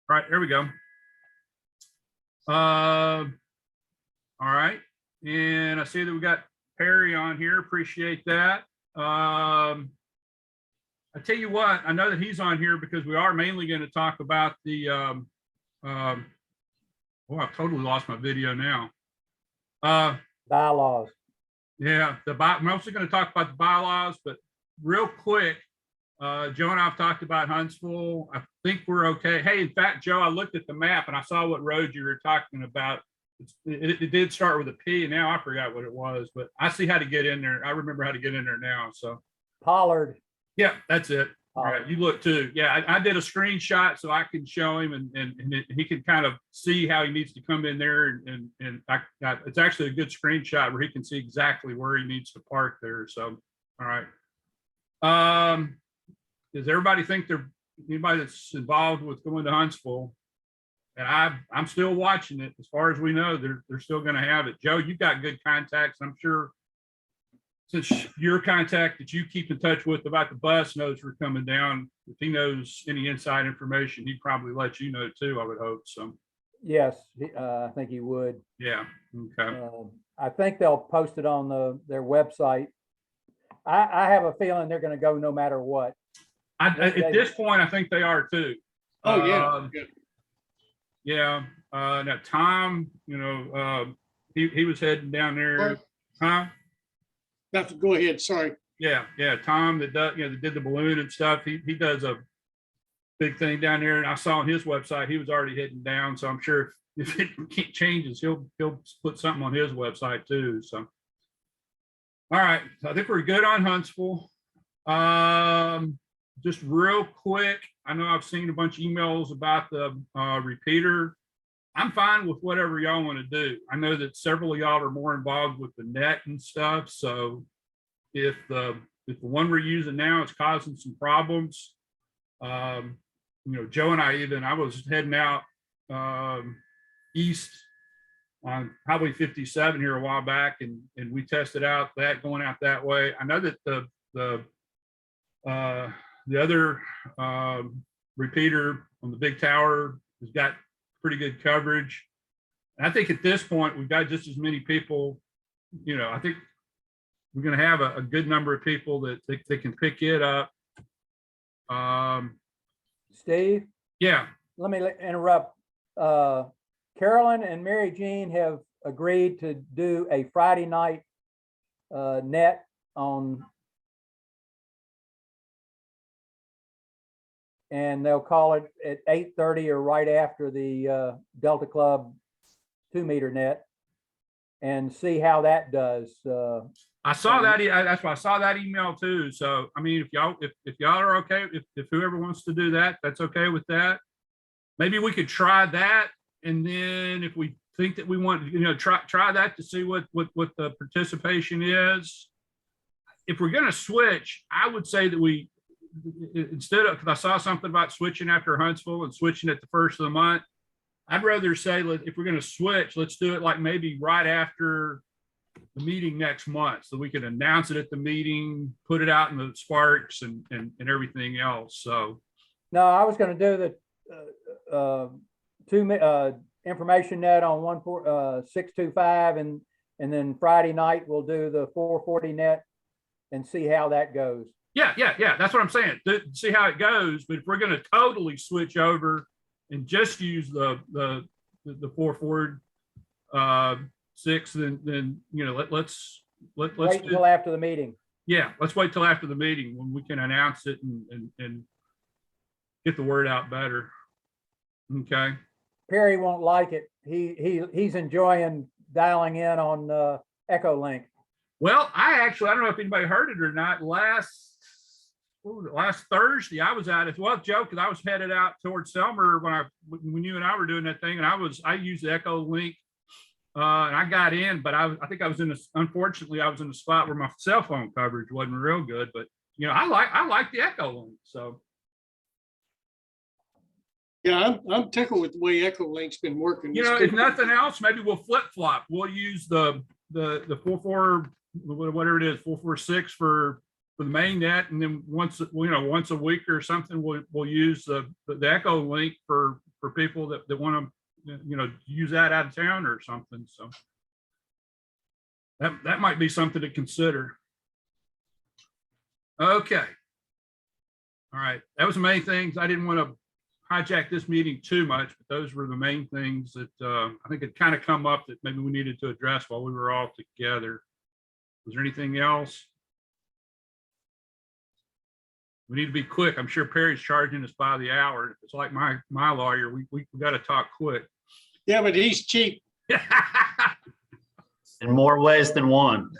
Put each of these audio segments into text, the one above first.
All right, there we go. All right, and I see that we got Perry on here. Appreciate that. I tell you what, I know that he's on here because we are mainly going to talk about the. Oh, I've totally lost my video now. Bylaws. Yeah, I'm mostly going to talk about the bylaws, but real quick, Joe and I've talked about Huntsville. I think we're okay. Hey, in fact, Joe, I looked at the map and I saw what road you were talking about. It did start with a P, and now I forgot what it was, but I see how to get in there. I remember how to get in there now. So Pollard. yeah, that's it. All right, you look too. Yeah, I did a screenshot so I can show him, and he can kind of see how he needs to come in there, and it's actually a good screenshot where he can see exactly where he needs to park there. So, all right. Does everybody think anybody that's involved with going to Huntsville? And I'm still watching it. As far as we know, they're still going to have it. Joe, you've got good contacts. I'm sure since your contact that you keep in touch with about the bus knows we're coming down. If he knows any inside information, he'd probably let you know too, I would hope. So Yes, I think he would. yeah. Okay. I think they'll post it on their website. I have a feeling they're going to go no matter what. At this point, I think they are too. Oh, yeah. Yeah. Now Tom, he was heading down there. Huh? Go ahead. Sorry. Yeah. Tom that does, that did the balloon and stuff. He does a big thing down there, and I saw on his website he was already heading down. So I'm sure if it changes, he'll put something on his website too. So all right, so I think we're good on Huntsville. Just real quick, I know I've seen a bunch of emails about the repeater. I'm fine with whatever y'all want to do. I know that several of y'all are more involved with the net and stuff. So if the one we're using now is causing some problems, Joe and I was heading out east on Highway 57 here a while back, and we tested out that going out that way. I know that the other repeater on the big tower has got pretty good coverage. And I think at this point, we've got just as many people, I think we're going to have a good number of people that they can pick it up. Steve? Yeah. Let me interrupt. Carolyn and Mary Jean have agreed to do a Friday night net on, and they'll call it at 8:30 or right after the Delta Club 2-meter net, and see how that does. I saw that. That's why I saw that email too. So, I mean, if y'all are okay, if whoever wants to do that, that's okay with that. Maybe we could try that. And then if we think that we want, try that to see what the participation is. If we're going to switch, I would say that we, instead of, because I saw something about switching after Huntsville and switching at the first of the month, I'd rather say, if we're going to switch, let's do it like maybe right after the meeting next month, so we can announce it at the meeting, put it out in the Sparks and everything else. So no, I was going to do the information net on 14625, and then Friday night we'll do the 440 net and see how that goes. Yeah. That's what I'm saying. See how it goes. But if we're going to totally switch over and just use the 446, then let's wait until after the meeting. Yeah, let's wait till after the meeting when we can announce it and get the word out better. Okay. Perry won't like it. He's enjoying dialing in on Echolink. Well, I don't know if anybody heard it or not. Last Thursday, I was out as well, Joe, because I was headed out towards Selmer when you and I were doing that thing, and I used the Echolink, and I got in, but I think I was unfortunately I was in a spot where my cell phone coverage wasn't real good, but I like the Echolink. So yeah, I'm tickled with the way Echolink's been working. If nothing else, maybe we'll flip flop. We'll use the 44, whatever it is, 446 for the main net, and then once a week or something, we'll use the Echolink for for people that want to, use that out of town or something. So that might be something to consider. Okay. All right. That was the main things. I didn't want to hijack this meeting too much, but those were the main things that I think had kind of come up that maybe we needed to address while we were all together. Was there anything else? We need to be quick. I'm sure Perry's charging us by the hour. It's like my lawyer. We got to talk quick. Yeah, but he's cheap. In more ways than one.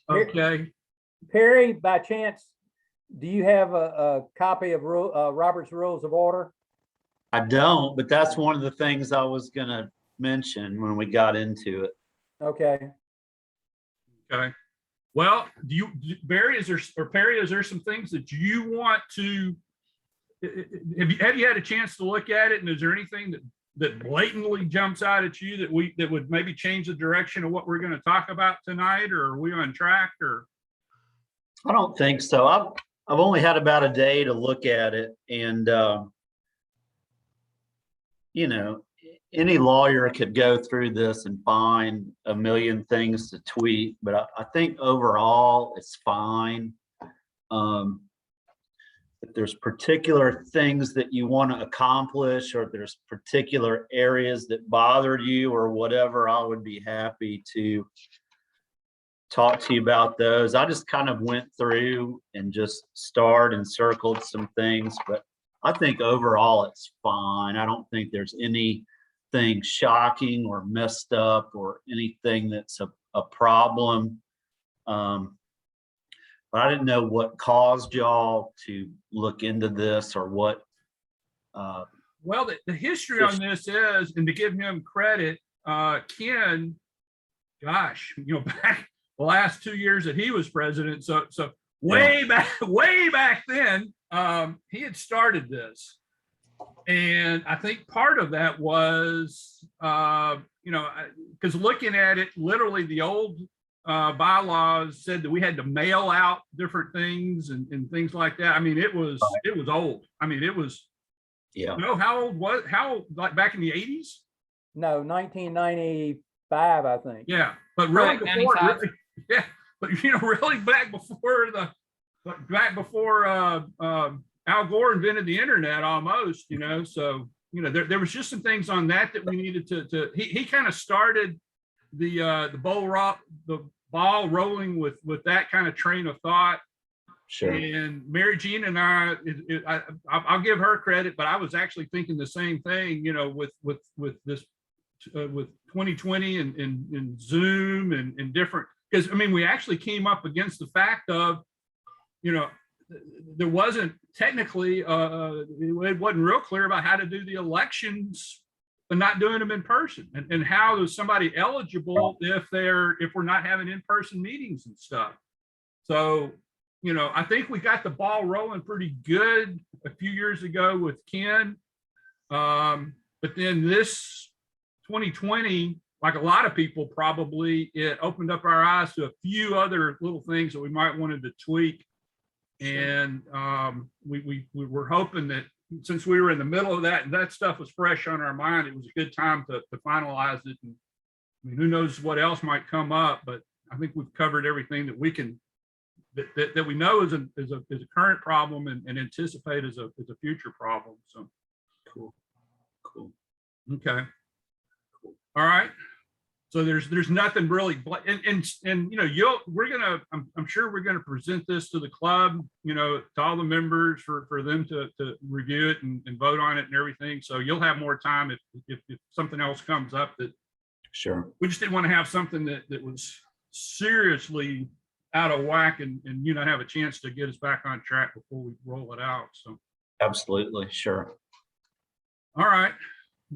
Okay. Perry, by chance, do you have a copy of Robert's Rules of Order? I don't, but that's one of the things I was gonna mention when we got into it. Okay. Okay. Well, Barry, Perry, is there some things that you want to, have you had a chance to look at it? And is there anything that blatantly jumps out at you that would maybe change the direction of what we're going to talk about tonight? Or are we on track? Or I don't think so. I've only had about a day to look at it, and any lawyer could go through this and find a million things to tweet, but I think overall it's fine. If there's particular things that you want to accomplish, or if there's particular areas that bothered you or whatever, I would be happy to talk to you about those. I just kind of went through and just starred and circled some things, but I think overall it's fine. I don't think there's anything shocking or messed up or anything that's a problem. But I didn't know what caused y'all to look into this or what. well, the history on this is, and to give him credit, Ken, gosh, back the last 2 years that he was president. So way back then, he had started this. And I think part of that was, because looking at it, literally the old bylaws said that we had to mail out different things and things like that. I mean, it was old. I mean, it was, how old, like back in the 80s? No, 1995, I think. Yeah, but really Right, before, 95. really back before Al Gore invented the internet almost, so, there was just some things on that we needed to he kind of started the ball rolling with that kind of train of thought. Sure. And Mary Jean and I'll give her credit, but I was actually thinking the same thing, with this, with 2020 and Zoom and different, because I mean, we actually came up against the fact of, there wasn't technically, it wasn't real clear about how to do the elections, but not doing them in person, and how is somebody eligible if we're not having in-person meetings and stuff. So, I think we got the ball rolling pretty good a few years ago with Ken. But then this 2020, like a lot of people probably, it opened up our eyes to a few other little things that we might wanted to tweak. And we were hoping that since we were in the middle of that and that stuff was fresh on our mind, it was a good time to finalize it. And I mean, who knows what else might come up, but I think we've covered everything that we can, that we know is a current problem and anticipate as a future problem. So Cool. okay. All right. So there's nothing really, and I'm sure we're gonna present this to the club, to all the members for them to review it and vote on it and everything. So you'll have more time if something else comes up that. Sure. We just didn't want to have something that was seriously out of whack and have a chance to get us back on track before we roll it out. So. Absolutely. Sure. All right.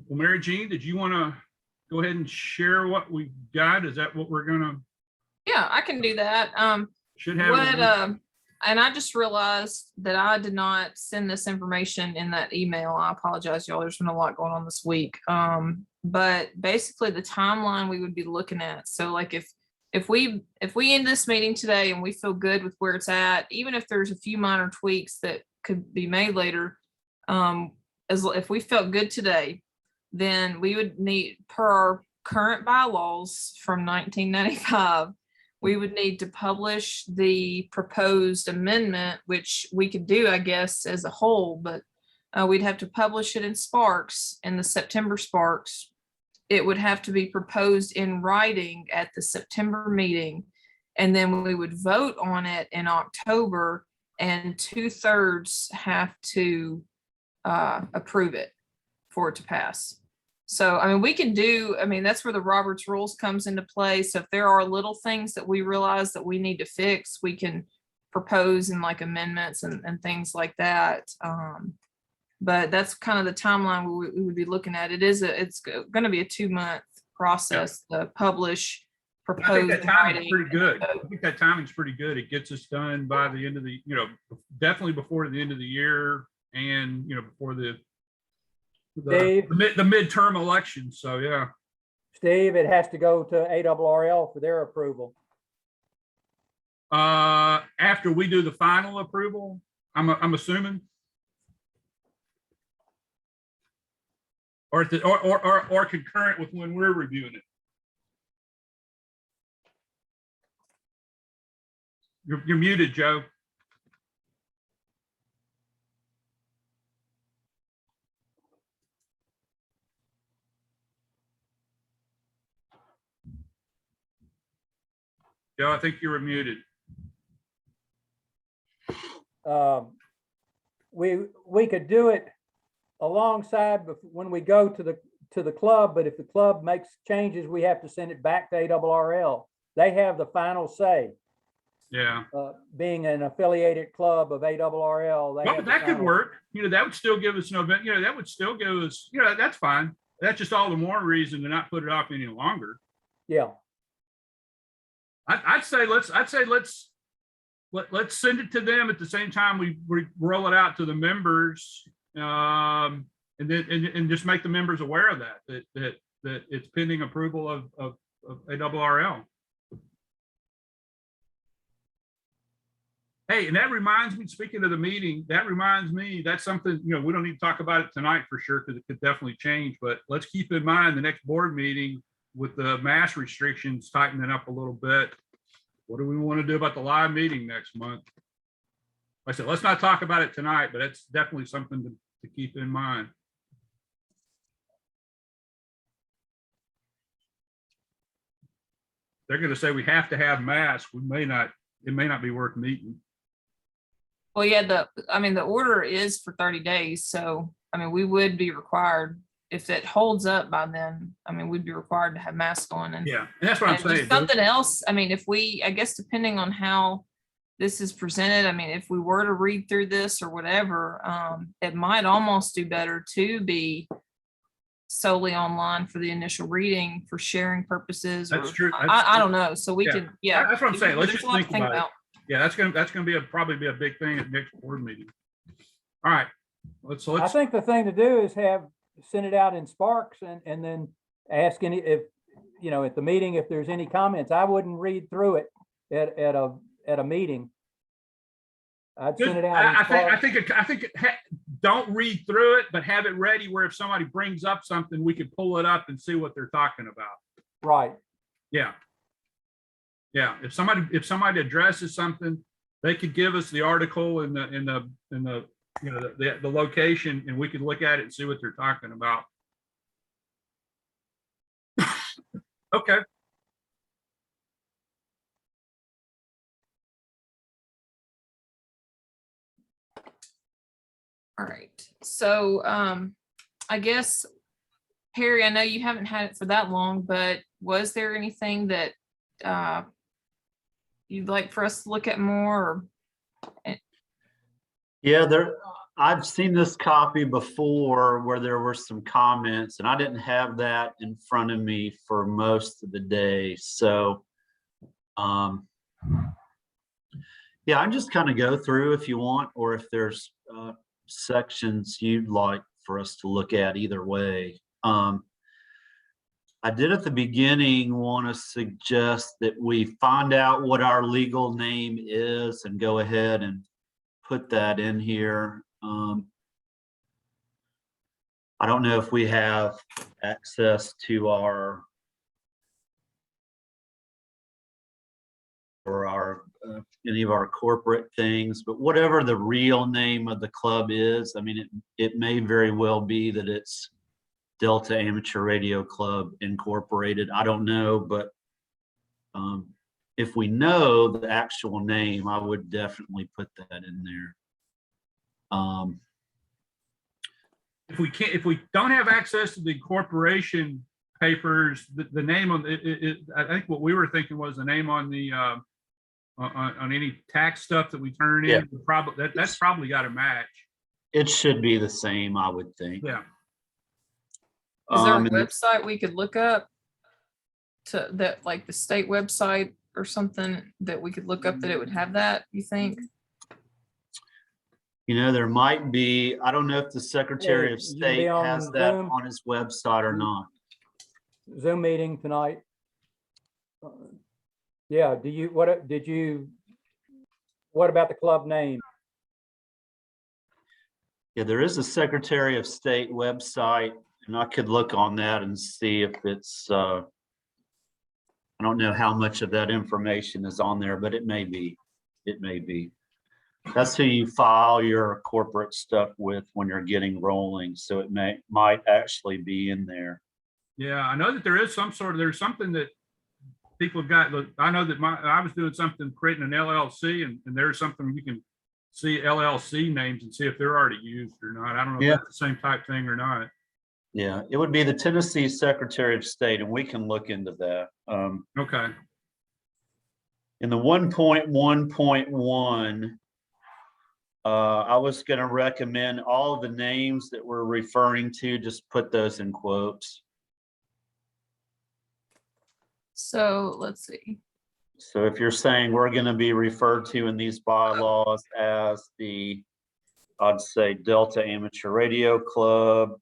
Well, Mary Jean, did you want to go ahead and share what we've got? Is that what we're gonna? Yeah, I can do that. Should have. And I just realized that I did not send this information in that email. I apologize, y'all. There's been a lot going on this week. But basically the timeline we would be looking at. So like if we end this meeting today and we feel good with where it's at, even if there's a few minor tweaks that could be made later, if we felt good today, then we would need, per our current bylaws from 1995, we would need to publish the proposed amendment, which we could do, I guess, as a whole, but we'd have to publish it in Sparks, in the September Sparks. It would have to be proposed in writing at the September meeting. And then we would vote on it in October, and 2/3 have to approve it for it to pass. So, I mean, we can do, I mean, that's where the Roberts rules comes into play. So if there are little things that we realize that we need to fix, we can propose in like amendments and things like that. But that's kind of the timeline we would be looking at. It's going to be a 2-month process to publish, I think propose. that in timing's writing, pretty good. and I think that timing's pretty good. It gets us done by the end of the, definitely before the end of the year, and, before the Dave? midterm election. So, yeah. Steve, it has to go to ARRL for their approval. After we do the final approval, I'm assuming. Or concurrent with when we're reviewing it. You're muted, Joe. Joe, I think you were muted. We could do it alongside when we go to the club, but if the club makes changes, we have to send it back to ARRL. They have the final say. Yeah. Being an affiliated club of ARRL. Well, that could work. That would still give us an event. That would still give us, that's fine. That's just all the more reason to not put it off any longer. Yeah. I'd say let's send it to them at the same time we roll it out to the members, and then just make the members aware of that it's pending approval of ARRL. Hey, and that reminds me, speaking of the meeting, that's something, we don't need to talk about it tonight for sure, because it could definitely change, but let's keep in mind the next board meeting with the mask restrictions tightening up a little bit. What do we want to do about the live meeting next month? Like I said, let's not talk about it tonight, but it's definitely something to keep in mind. They're going to say we have to have masks. It may not be worth meeting. Well, yeah, the order is for 30 days. So, I mean, we would be required, if it holds up by then, I mean, we'd be required to have masks on. And yeah, and that's what I'm and just saying. something else, I mean, I guess depending on how this is presented, I mean, if we were to read through this or whatever, it might almost do better to be solely online for the initial reading for sharing purposes. That's or, true. I don't know. So we can, yeah. That's what I'm saying. Let's There's just a lot to think about it. about. Yeah, that's gonna probably be a big thing at next board meeting. All right, let's. I think the thing to do is send it out in Sparks and then ask at the meeting, if there's any comments. I wouldn't read through it at a meeting. I'd send it out in Sparks. I think don't read through it, but have it ready where if somebody brings up something, we could pull it up and see what they're talking about. Right. Yeah. Yeah. If somebody addresses something, they could give us the article and the location, and we could look at it and see what they're talking about. Okay. All right. So I guess, Harry, I know you haven't had it for that long, but was there anything that you'd like for us to look at more? Yeah, I've seen this copy before where there were some comments, and I didn't have that in front of me for most of the day. So yeah, I just kind of go through if you want, or if there's sections you'd like for us to look at, either way. I did at the beginning want to suggest that we find out what our legal name is and go ahead and put that in here. I don't know if we have access to our any of our corporate things, but whatever the real name of the club is, I mean, it may very well be that it's Delta Amateur Radio Club Incorporated. I don't know, but if we know the actual name, I would definitely put that in there. If we don't have access to the corporation papers, the name on it, I think what we were thinking was the name on the on any tax stuff that we turn Yeah. in, probably that's probably got to match. It should be the same, I would think. Yeah. Is there a And website we could look up to that, like the state website or something that we could look up that it would have that, you think? you know, there might be, I don't know if the Secretary of you can be State on has that Zoom. on his website or not. Zoom meeting tonight. Yeah, what about the club name? Yeah, there is a Secretary of State website, and I could look on that and see if it's, I don't know how much of that information is on there, but it may be. It may be. That's who you file your corporate stuff with when you're getting rolling, so it might actually be in there. Yeah, I know that there's something that people have got. Look, I know that I was doing something, creating an LLC, and there's something you can see LLC names and see if they're already used or not. I don't know if Yeah. that's the same type thing or not. Yeah, it would be the Tennessee Secretary of State, and we can look into that. Okay. In the 1.1.1, I was going to recommend all of the names that we're referring to, just put those in quotes. So let's see. So if you're saying we're going to be referred to in these bylaws as I'd say Delta Amateur Radio Club,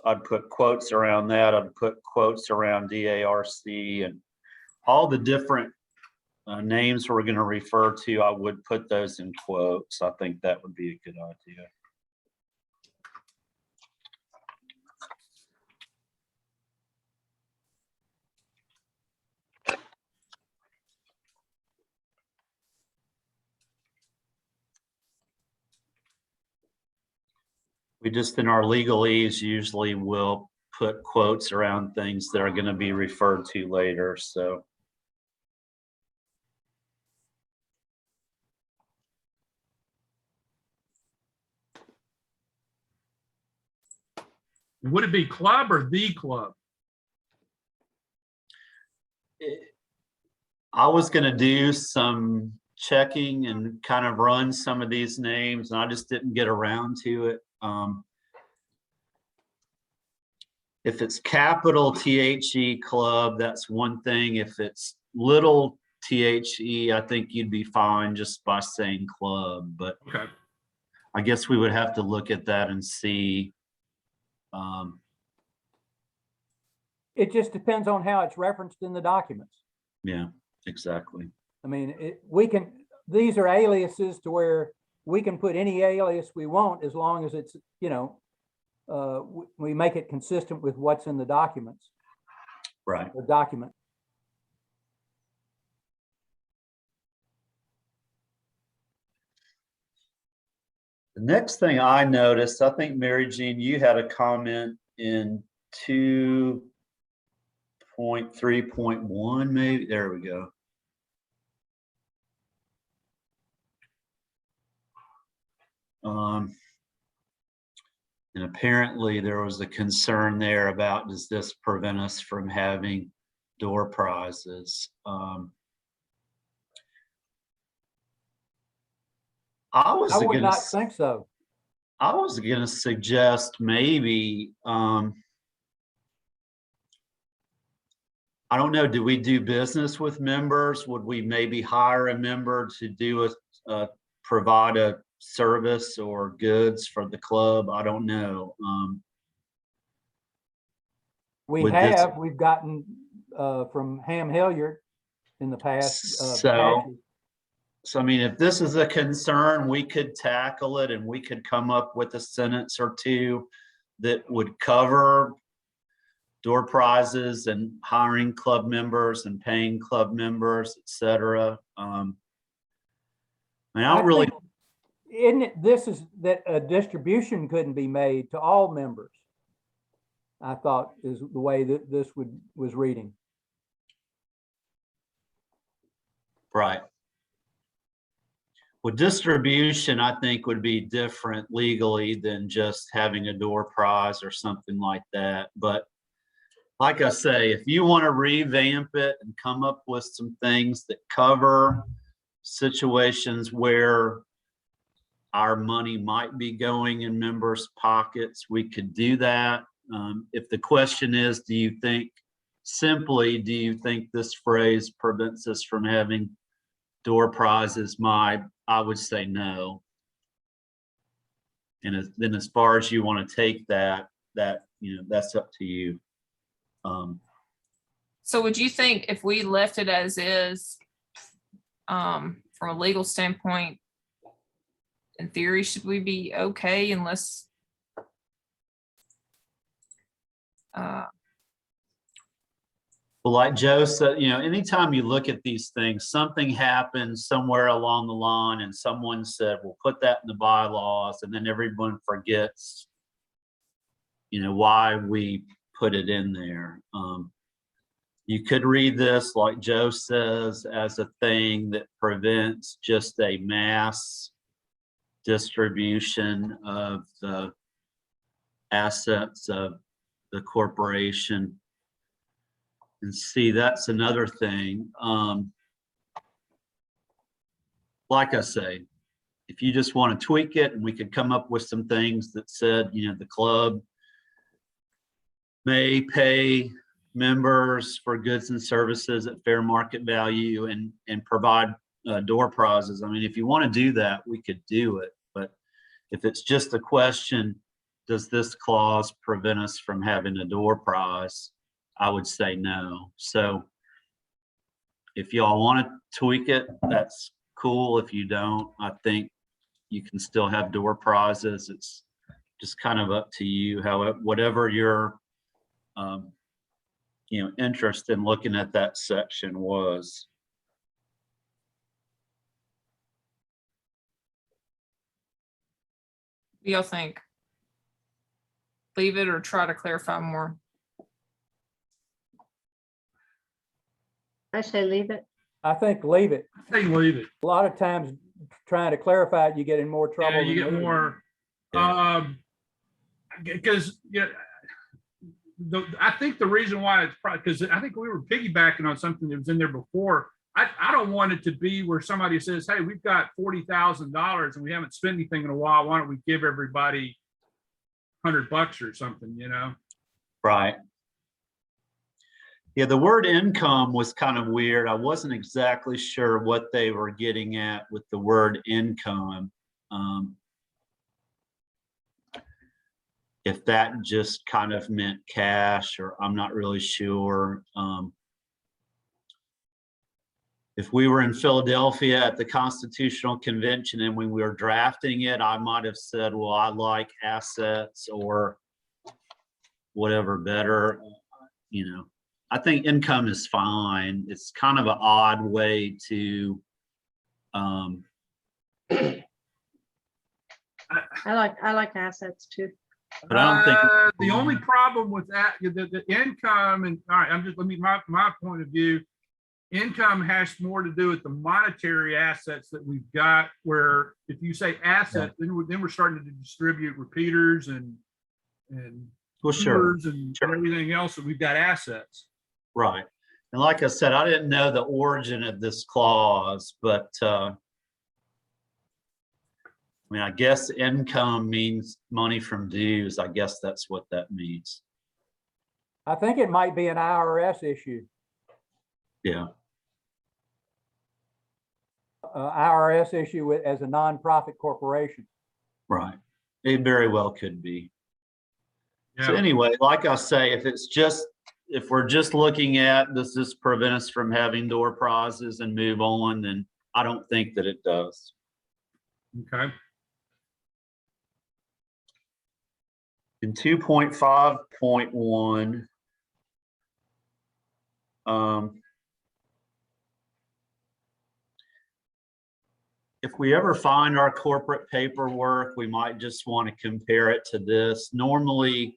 I'd put quotes around that. I'd put quotes around DARC, and all the different names we're going to refer to, I would put those in quotes. I think that would be a good idea. We just, in our legalese, usually will put quotes around things that are going to be referred to later, so. Would it be club or the club? I was going to do some checking and kind of run some of these names, and I just didn't get around to it. If it's capital THE Club, that's one thing. If it's little THE, I think you'd be fine just by saying club, but Okay. I guess we would have to look at that and see. It just depends on how it's referenced in the documents. Yeah, exactly. I mean, these are aliases to where we can put any alias we want as long as it's, we make it consistent with what's in the documents, Right. the document. The next thing I noticed, I think Mary Jean, you had a comment in 2.3.1, maybe. There we go. And apparently there was a concern there about, does this prevent us from having door prizes? I would not think so. I was gonna suggest maybe, I don't know, do we do business with members? Would we maybe hire a member to do provide a service or goods for the club? I don't know. We've gotten from Ham Hilliard in the past. So, I mean, if this is a concern, we could tackle it and we could come up with a sentence or two that would cover door prizes and hiring club members and paying club members, et cetera. I mean, I don't really, think- Isn't it, this is that a distribution couldn't be made to all members? I thought is the way that this was reading. right. Well, distribution, I think, would be different legally than just having a door prize or something like that. But like I say, if you want to revamp it and come up with some things that cover situations where our money might be going in members' pockets, we could do that. If the question is, do you think this phrase prevents us from having door prizes? I would say no. And then as far as you want to take that, that's up to you. So would you think if we left it as is, from a legal standpoint, in theory, should we be okay unless Well, like Joe said, anytime you look at these things, something happens somewhere along the line and someone said, we'll put that in the bylaws, and then everyone forgets, why we put it in there. You could read this, like Joe says, as a thing that prevents just a mass distribution of the assets of the corporation. And see, that's another thing. Like I say, if you just want to tweak it, and we could come up with some things that said, the club may pay members for goods and services at fair market value and provide door prizes. I mean, if you want to do that, we could do it. But if it's just a question, does this clause prevent us from having a door prize? I would say no. So if y'all want to tweak it, that's cool. If you don't, I think you can still have door prizes. It's just kind of up to you, whatever your interest in looking at that section was. what do y'all think? Leave it or try to clarify more? I say leave it. I think leave it. They leave it. A lot of times trying to clarify it, you get in more trouble. Yeah, you than get leaving. more, because, I think the reason why it's probably, because I think we were piggybacking on something that was in there before. I don't want it to be where somebody says, hey, we've got $40,000 and we haven't spent anything in a while. Why don't we give everybody $100 or something, Right. Yeah, the word income was kind of weird. I wasn't exactly sure what they were getting at with the word income. If that just kind of meant cash, or I'm not really sure. If we were in Philadelphia at the Constitutional Convention and when we were drafting it, I might have said, well, I like assets or whatever better, I think income is fine. It's kind of an odd way to, I like assets too. but I don't think, the only problem with that, the income, and all right, my point of view, income has more to do with the monetary assets that we've got, where if you say assets, then we're starting to distribute repeaters and well, sure. tours and everything else that we've got assets. Right. And like I said, I didn't know the origin of this clause, but I mean, I guess income means money from dues. I guess that's what that means. I think it might be an IRS issue. Yeah. IRS issue as a nonprofit corporation. Right. It very well could be. So Yeah, anyway, like I say, if we're just looking at, does this prevent us from having door prizes and move on, then I don't think that it does. okay. In 2.5.1, if we ever find our corporate paperwork, we might just want to compare it to this. Normally,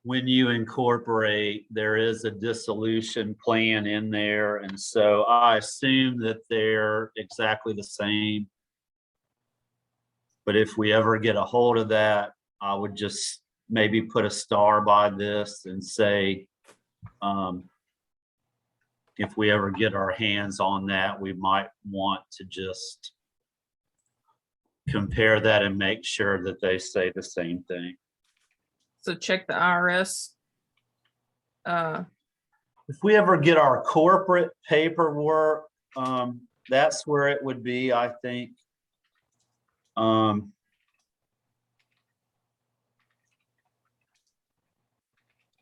when you incorporate, there is a dissolution plan in there. And so I assume that they're exactly the same. But if we ever get a hold of that, I would just maybe put a star by this and say, if we ever get our hands on that, we might want to just compare that and make sure that they say the same thing. So check the IRS. If we ever get our corporate paperwork, that's where it would be, I think.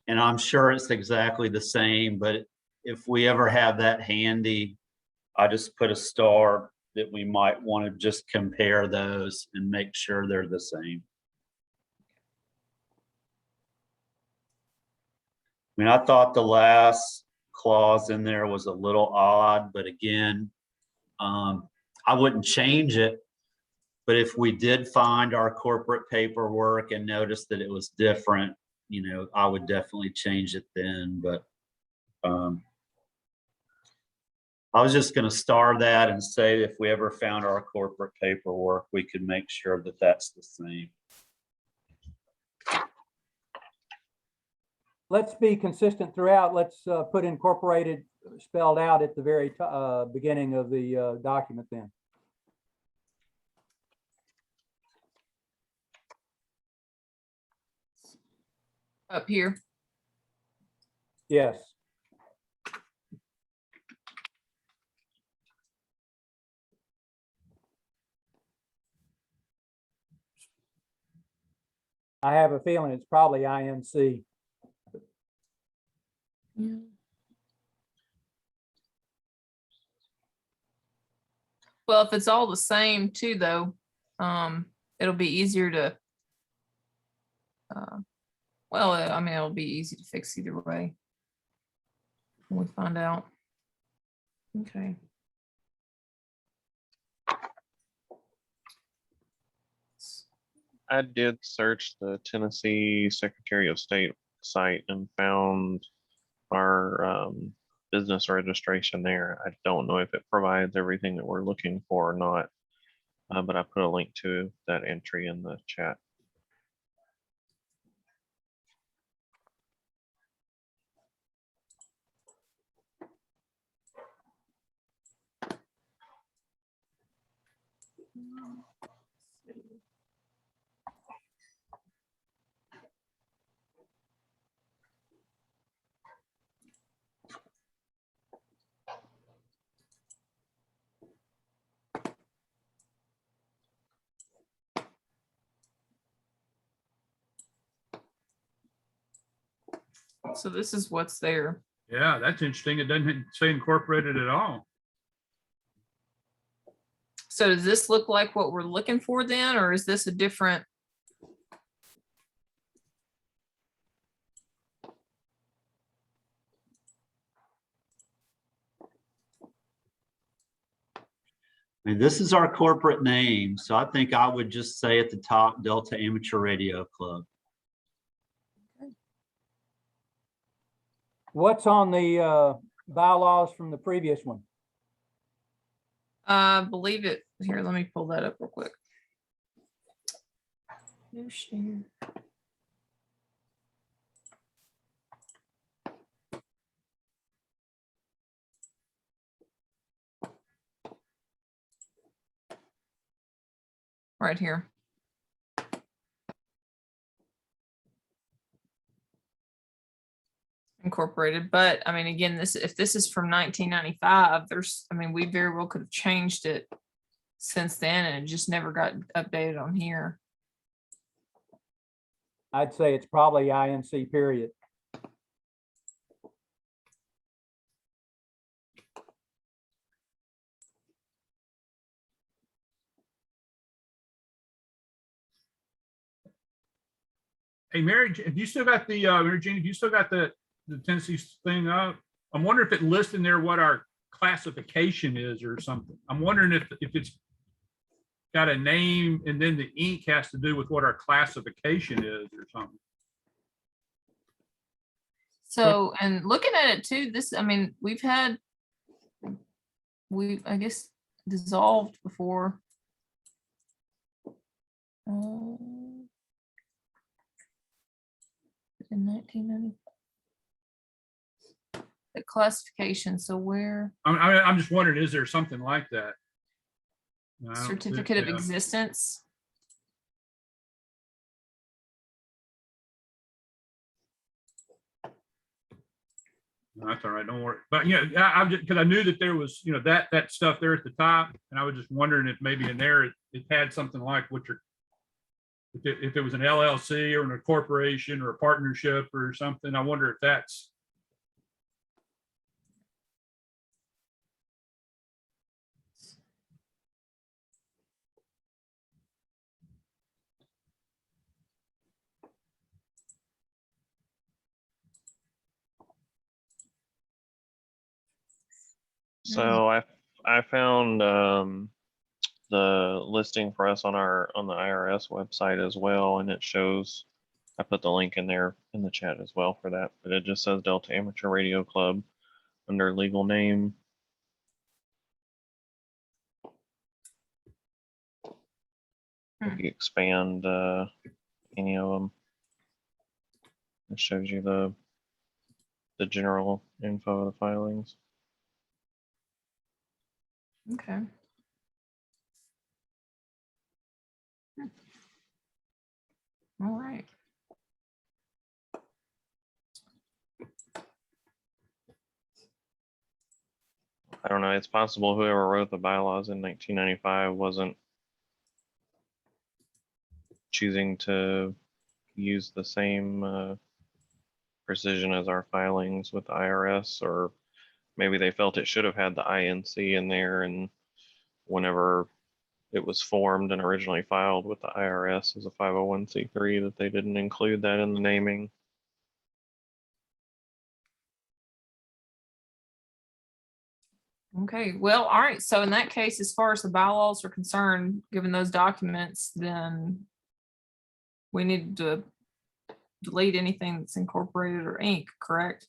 And I'm sure it's exactly the same, but if we ever have that handy, I just put a star that we might want to just compare those and make sure they're the same. I mean, I thought the last clause in there was a little odd, but again, I wouldn't change it. But if we did find our corporate paperwork and notice that it was different, you know, I would definitely change it then. But I was just going to star that and say if we ever found our corporate paperwork, we could make sure that that's the same. Let's be consistent throughout. Let's put incorporated spelled out at the very beginning of the document then. Up here. Yes. I have a feeling it's probably INC. Yeah. Well, if it's all the same too, though, it'll be easier to, well, I mean, it'll be easy to fix either way when we find out. Okay. I did search the Tennessee Secretary of State site and found our business registration there. I don't know if it provides everything that we're looking for or not, but I put a link to that entry in the chat. So this is what's there. Yeah, that's interesting. It doesn't say incorporated at all. So does this look like what we're looking for then, or is this a different? I mean, this is our corporate name, so I think I would just say at the top, Delta Amateur Radio Club. What's on the bylaws from the previous one? I believe it. Here, let me pull that up real quick. New share. Right here. Incorporated, but I mean, again, if this is from 1995, I mean, we very well could have changed it since then and it just never got updated on here. I'd say it's probably INC period. Hey, Mary, have you still got the, Mary Jean, have you still got the Tennessee thing up? I'm wondering if it lists in there what our classification is or something. I'm wondering if it's got a name and then the ink has to do with what our classification is or something. So, and looking at it too, this, I mean, I guess, dissolved before. In 1990. The classification, so where, I'm just wondering, is there something like that? I don't see- certificate of yeah. existence? No, that's all right, don't worry. But yeah, I'm just, because I knew that there was, that stuff there at the top, and I was just wondering if maybe in there it had something like what you're, if it was an LLC or a corporation or a partnership or something. I wonder if that's. So I found the listing for us on the IRS website as well, and it shows. I put the link in there in the chat as well for that, but it just says Delta Amateur Radio Club under legal name. If you expand any of them, it shows you the general info of the filings. Okay. All right. I don't know. It's possible whoever wrote the bylaws in 1995 wasn't choosing to use the same precision as our filings with the IRS, or maybe they felt it should have had the INC in there, and whenever it was formed and originally filed with the IRS as a 501c3, that they didn't include that in the naming. Okay, well, all right. So in that case, as far as the bylaws are concerned, given those documents, then we need to delete anything that's incorporated or ink, correct?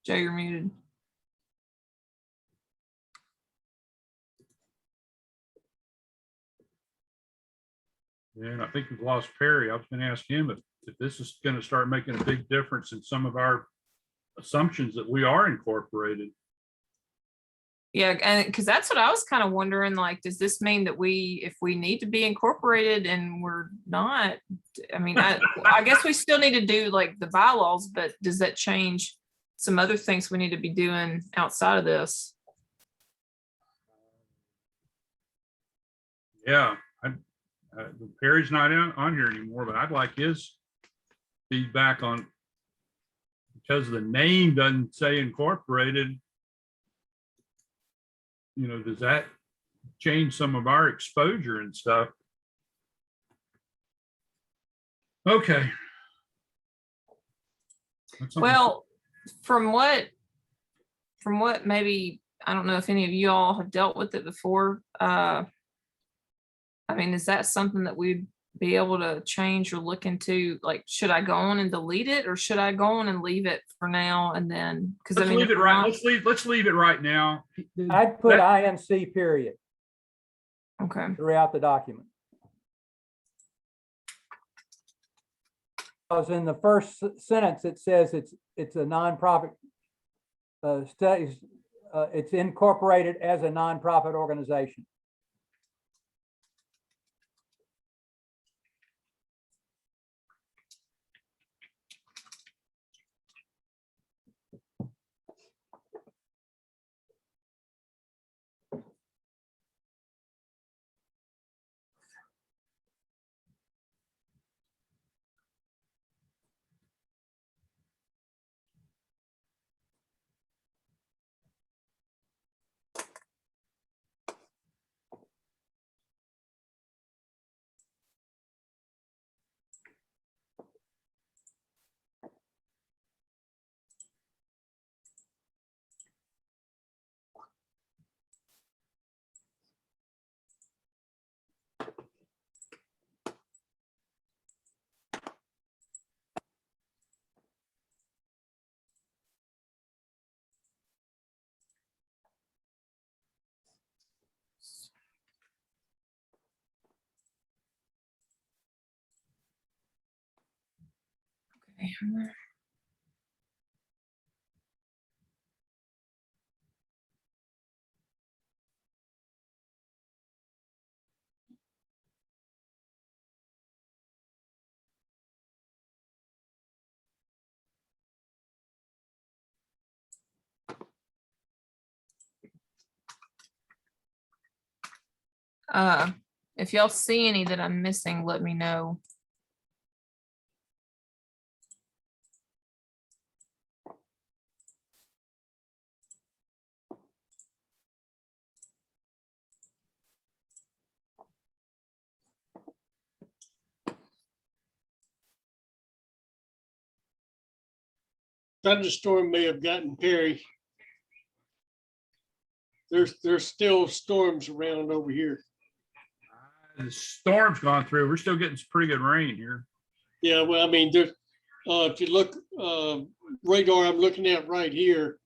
Jay, you're muted. Yeah, and I think we've lost Perry. I was going to ask him if this is going to start making a big difference in some of our assumptions that we are incorporated. Yeah, and because that's what I was kind of wondering, like, does this mean that if we need to be incorporated and we're not, I mean, I guess we still need to do like the bylaws, but does that change some other things we need to be doing outside of this? Yeah, Perry's not on here anymore, but I'd like his feedback on, because the name doesn't say incorporated, does that change some of our exposure and stuff? Okay. Well, from what maybe, I don't know if any of you all have dealt with it before. I mean, is that something that we'd be able to change or look into? Like, should I go on and delete it, or should I go on and leave it for now and then? Because Let's leave it right. Let's leave it right now. I'd put INC period Okay. throughout the document. Because in the first sentence, it says it's a nonprofit studies, it's incorporated as a nonprofit organization. If y'all see any that I'm missing, let me know. Thunderstorm may have gotten Perry. There's still storms around over here. The storm's gone through. We're still getting some pretty good rain here. Yeah, well, I mean, there's, if you look, radar I'm looking at right here,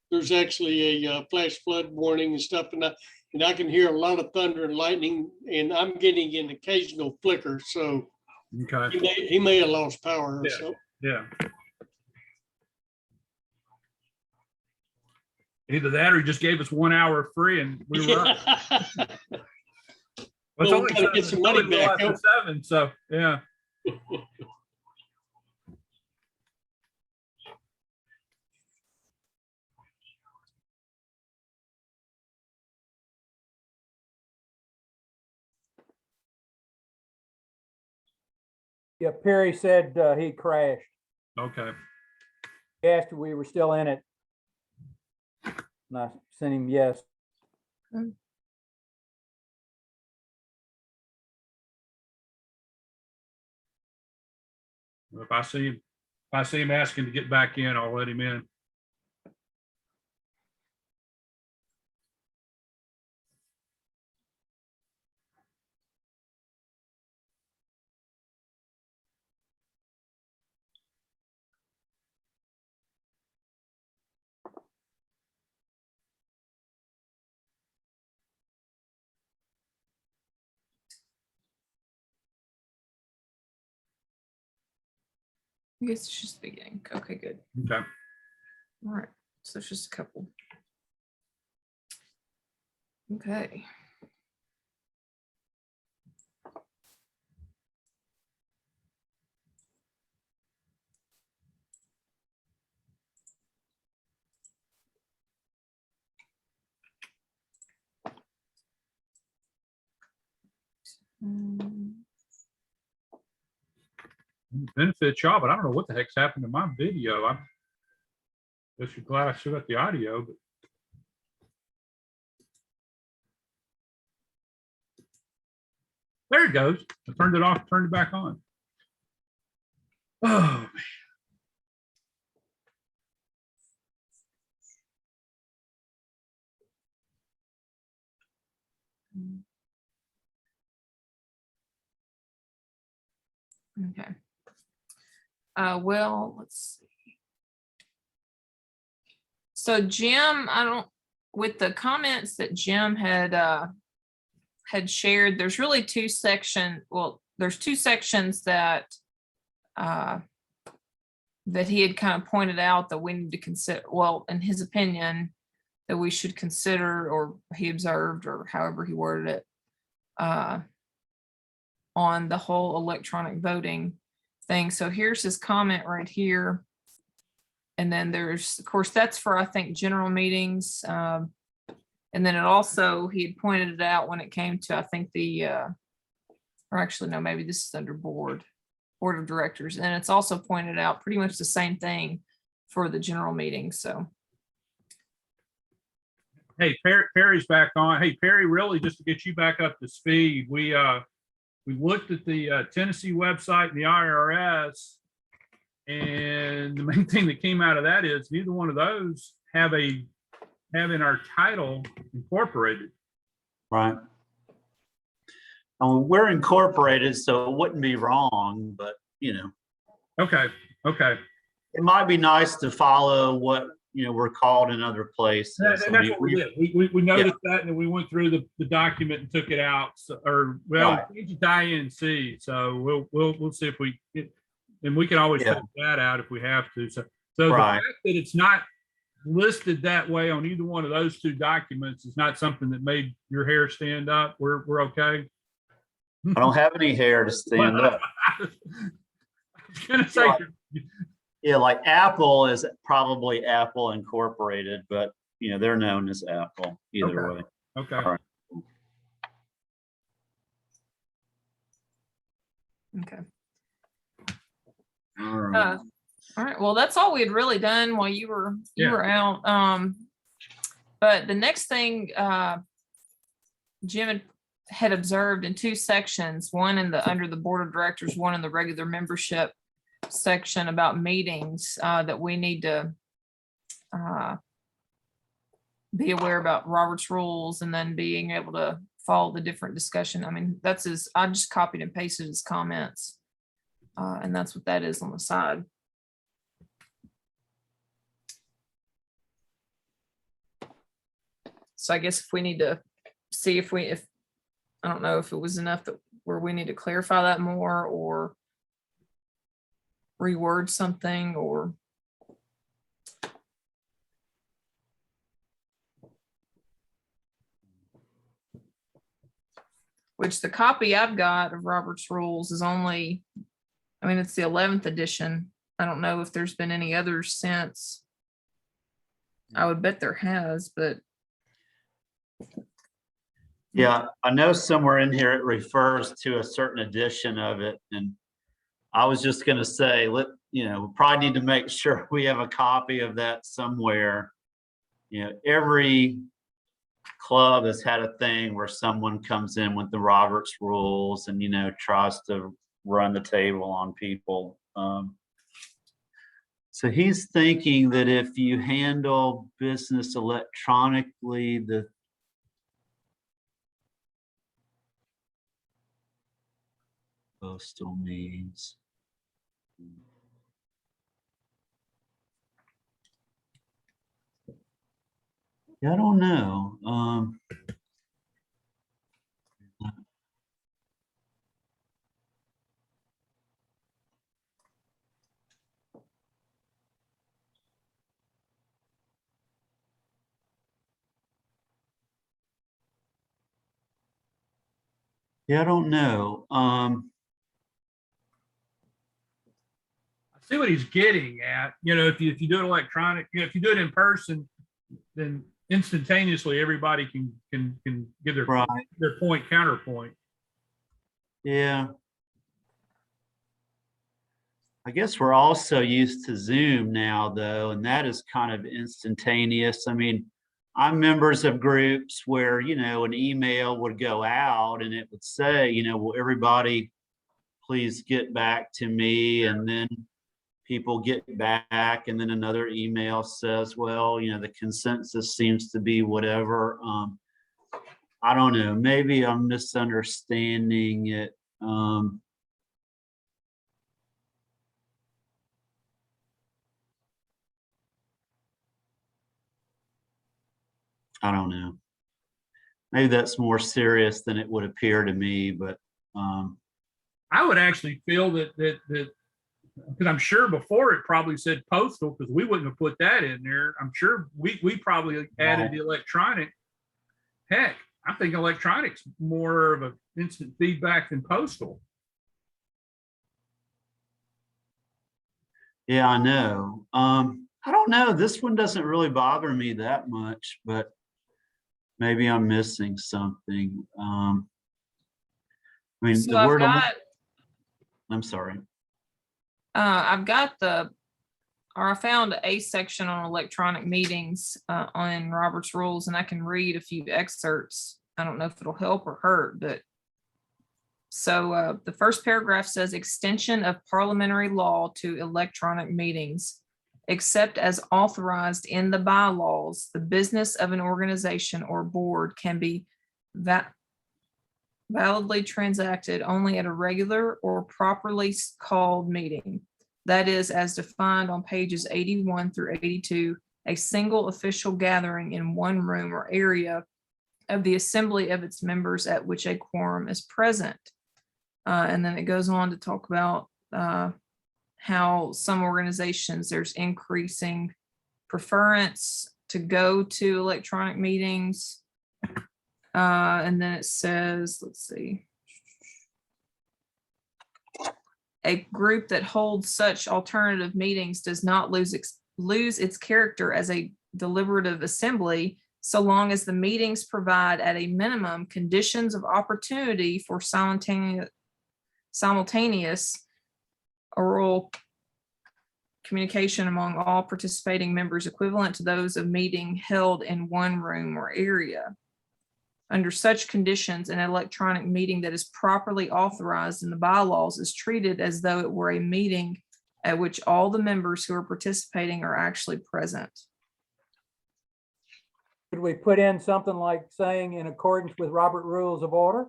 there's actually a flash flood warning and stuff, and I can hear a lot of thunder and lightning, and I'm getting an occasional flicker, so Okay, he may have lost power or Yeah. so. yeah. Either that or he just gave us 1 hour free and we were up. Well, it's Well, we only gotta get some money it's only back, after 7, so, yeah. Yeah, Perry said, he crashed. Okay, He asked if we were still in it. And I sent him yes. if I see him asking to get back in, I'll let him in. I guess it's just the beginning. Okay, good. Okay. All right, so it's just a couple. Okay. Benefit y'all, but I don't know what the heck's happened to my video. I'm just glad I still got the audio, but. There it goes. I turned it off, turned it back on. Oh, man. Okay. Well, let's see. So Jim, with the comments that Jim had shared, there's really two sections that he had kind of pointed out that we need to consider, well, in his opinion, that we should consider, or he observed, or however he worded it, on the whole electronic voting thing. So here's his comment right here. And then there's, of course, that's for, I think, general meetings. And then it also, he had pointed it out when it came to, I think or actually, no, maybe this is under board of directors. And it's also pointed out pretty much the same thing for the general meeting. So. Hey, Perry's back on. Hey, Perry, really, just to get you back up to speed, we looked at the Tennessee website and the IRS, and the main thing that came out of that is neither one of those having our title incorporated. Right. We're incorporated, so it wouldn't be wrong, but Okay. it might be nice to follow what we're called in other places. That's what we did. We noticed that, and then we went through the document and took it out. So, or well, Right. changed it to INC. So we'll see if we get. And we can always Yeah. take that out if we have to. So the Right. fact that it's not listed that way on either one of those two documents is not something that made your hair stand up. We're okay. I don't have any hair to stand up. I was gonna say, Right. Yeah, like Apple is probably Apple Incorporated, but you know, they're known as Apple either Okay. way. okay. All right. Okay. All right. All right, well, that's all we had really done while you Yeah. were out. But the next thing, Jim had observed in two sections, one in the, under the board of directors, one in the regular membership section about meetings, that we need to be aware about Robert's rules and then being able to follow the different discussion. I mean, that's his, I just copied and pasted his comments. And that's what that is on the side. So I guess if we need to see if I don't know if it was enough that where we need to clarify that more or reword something or. Which the copy I've got of Robert's Rules is only, I mean, it's the 11th edition. I don't know if there's been any others since. I would bet there has, but. Yeah, I know somewhere in here it refers to a certain edition of it, and I was just gonna say, we probably need to make sure we have a copy of that somewhere. You know, every club has had a thing where someone comes in with the Roberts rules and, tries to run the table on people. So he's thinking that if you handle business electronically, the postal means. Yeah, I don't know. Yeah, I don't know. I see what he's getting at. If you do it electronic, if you do it in person, then instantaneously everybody can give their Right. their point counterpoint. Yeah. I guess we're also used to Zoom now, though, and that is kind of instantaneous. I mean, I'm members of groups where, an email would go out and it would say, will everybody please get back to me? And then people get back, and then another email says, well, the consensus seems to be whatever. I don't know, maybe I'm misunderstanding it. I don't know. Maybe that's more serious than it would appear to me, but I would actually feel that because I'm sure before it probably said postal, because we wouldn't have put that in there. I'm sure we probably added the electronic. Heck, I think electronic's more of an instant feedback than postal. yeah, I know. I don't know. This one doesn't really bother me that much, but maybe I'm missing something. I mean, So the I've word, got, I'm sorry. I've got I found a section on electronic meetings on Robert's Rules, and I can read a few excerpts. I don't know if it'll help or hurt, but so the first paragraph says extension of parliamentary law to electronic meetings. Except as authorized in the bylaws, the business of an organization or board can be validly transacted only at a regular or properly called meeting. That is, as defined on pages 81 through 82, a single official gathering in one room or area of the assembly of its members at which a quorum is present. And then it goes on to talk about how some organizations, there's increasing preference to go to electronic meetings. And then it says, let's see. A group that holds such alternative meetings does not lose its character as a deliberative assembly, so long as the meetings provide at a minimum conditions of opportunity for simultaneous oral communication among all participating members equivalent to those of meeting held in one room or area. Under such conditions, an electronic meeting that is properly authorized in the bylaws is treated as though it were a meeting at which all the members who are participating are actually present. Could we put in something like saying in accordance with Robert Rules of Order?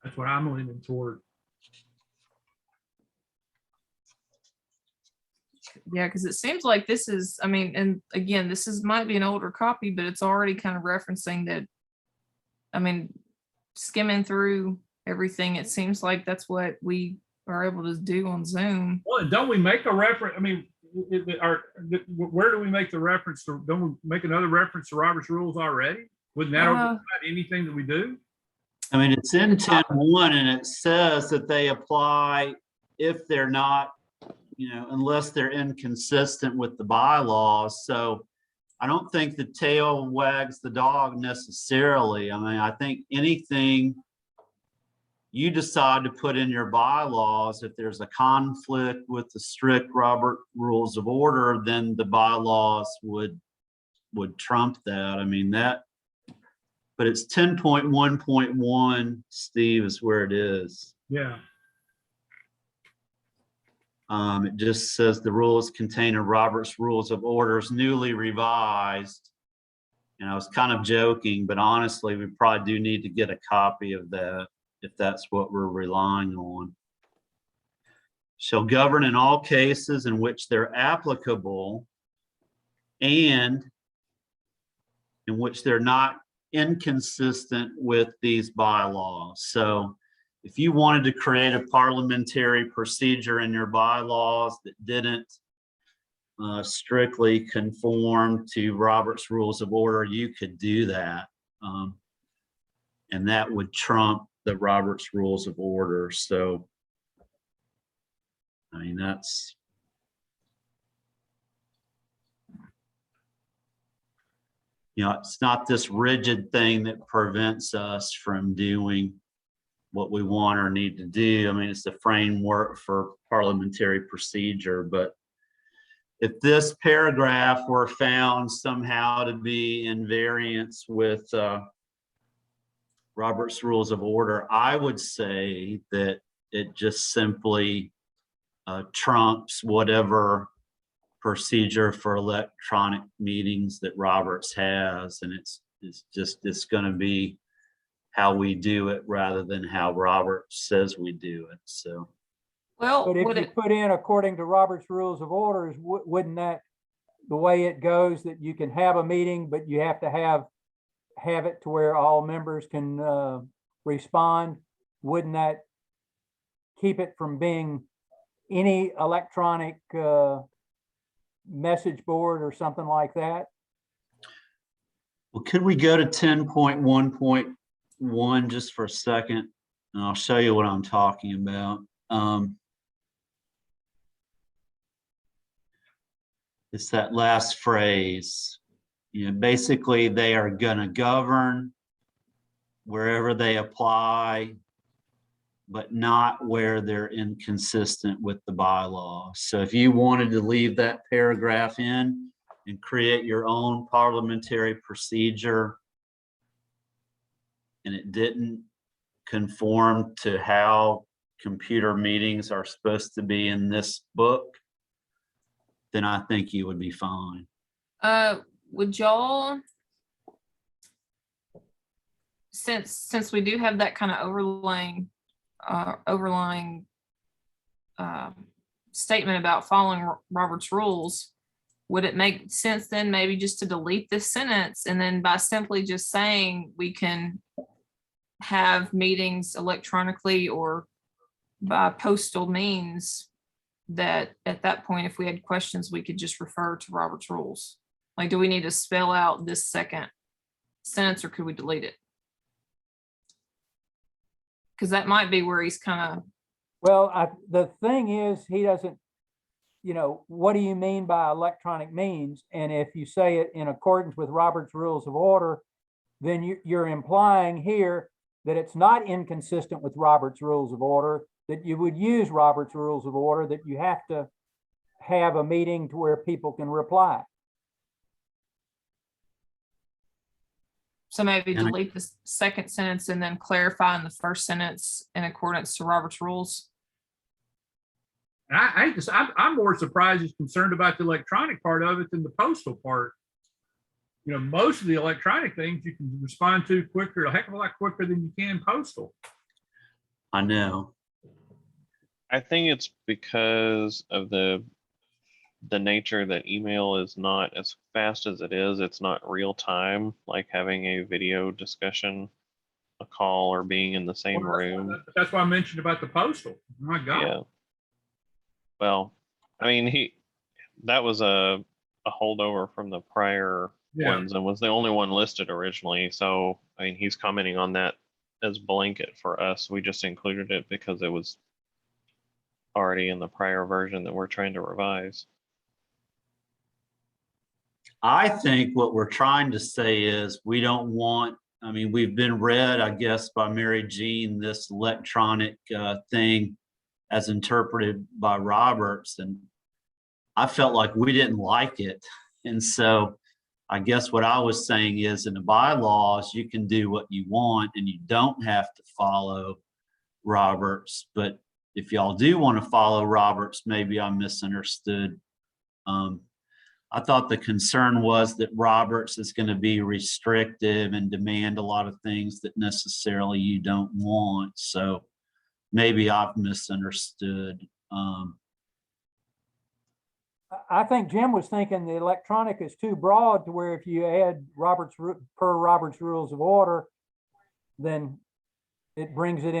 That's what I'm leaning toward. Yeah, because it seems like this is, I mean, and again, this is, might be an older copy, but it's already kind of referencing that. I mean, skimming through everything, it seems like that's what we are able to do on Zoom. Well, and don't we make a reference? I mean, where do we make the reference to? Don't we make another reference to Robert's rules already? Wouldn't that override anything that we do? I mean, it's in 10.1 and it says that they apply if they're not, unless they're inconsistent with the bylaws. So I don't think the tail wags the dog necessarily. I mean, I think anything you decide to put in your bylaws, if there's a conflict with the strict Robert Rules of Order, then the bylaws would trump that. I mean, but it's 10.1.1, Steve, is where it is. Yeah. It just says the rules contained in Robert's Rules of Orders newly revised. And I was kind of joking, but honestly, we probably do need to get a copy of that if that's what we're relying on. Shall govern in all cases in which they're applicable and in which they're not inconsistent with these bylaws. So if you wanted to create a parliamentary procedure in your bylaws that didn't strictly conform to Robert's Rules of Order, you could do that. And that would trump the Robert's Rules of Order. So, I mean, that's, it's not this rigid thing that prevents us from doing what we want or need to do. I mean, it's the framework for parliamentary procedure. But if this paragraph were found somehow to be in variance with Robert's Rules of Order, I would say that it just simply trumps whatever procedure for electronic meetings that Roberts has, and it's going to be how we do it rather than how Robert says we do it. So, Well, But if would you it, put in according to Robert's Rules of Orders, wouldn't that, the way it goes, that you can have a meeting, but you have to have it to where all members can respond? Wouldn't that keep it from being any electronic message board or something like that? well, could we go to 10.1.1 just for a second? And I'll show you what I'm talking about. It's that last phrase. Basically, they are going to govern wherever they apply, but not where they're inconsistent with the bylaw. So if you wanted to leave that paragraph in and create your own parliamentary procedure, and it didn't conform to how computer meetings are supposed to be in this book, then I think you would be fine. would y'all, since we do have that kind of overlying statement about following Robert's rules, would it make sense then maybe just to delete this sentence, and then by simply just saying we can have meetings electronically or by postal means, that at that point, if we had questions, we could just refer to Robert's rules. Like, do we need to spell out this second sentence or could we delete it? Because that might be where he's kind of, Well, the thing is, he doesn't, what do you mean by electronic means? And if you say it in accordance with Robert's Rules of Order, then you're implying here that it's not inconsistent with Robert's Rules of Order, that you would use Robert's Rules of Order, that you have to have a meeting to where people can reply. so maybe And I- delete the second sentence and then clarify in the first sentence in accordance to Robert's rules. I'm more surprised he's concerned about the electronic part of it than the postal part. Most of the electronic things you can respond to quicker, a heck of a lot quicker than you can postal. I know. I think it's because of the nature that email is not as fast as it is. It's not real time, like having a video discussion, a call, or being in the same room. That's why I mentioned about the postal. My God. Yeah. Well, I mean, that was a holdover from the prior Yeah. ones and was the only one listed originally. So, I mean, he's commenting on that as blanket for us. We just included it because it was already in the prior version that we're trying to revise. I think what we're trying to say is we don't want, I mean, we've been read, I guess, by Mary Jean, this electronic thing as interpreted by Roberts. And I felt like we didn't like it. And so I guess what I was saying is in the bylaws, you can do what you want and you don't have to follow Roberts. But if y'all do want to follow Roberts, maybe I misunderstood. I thought the concern was that Roberts is going to be restrictive and demand a lot of things that necessarily you don't want. So maybe I've misunderstood. I think Jim was thinking the electronic is too broad to where if you add per Robert's Rules of Order, then it brings it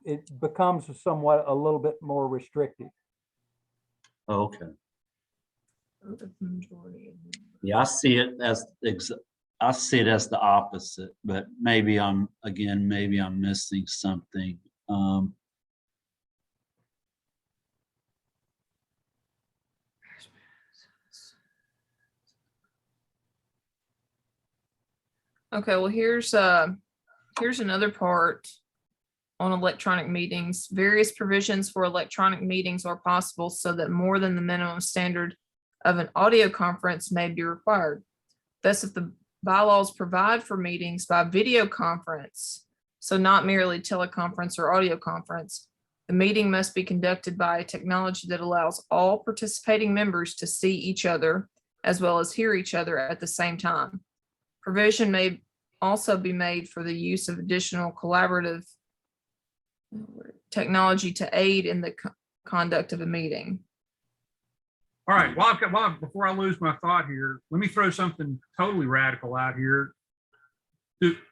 it becomes somewhat a little bit more restrictive. Okay. Yeah, I see it as the opposite, but maybe I'm missing something. Okay, well, here's another part on electronic meetings. Various provisions for electronic meetings are possible so that more than the minimum standard of an audio conference may be required. Thus, if the bylaws provide for meetings by video conference, so not merely teleconference or audio conference, the meeting must be conducted by a technology that allows all participating members to see each other as well as hear each other at the same time. Provision may also be made for the use of additional collaborative technology to aid in the conduct of a meeting. All right. Before I lose my thought here, let me throw something totally radical out here.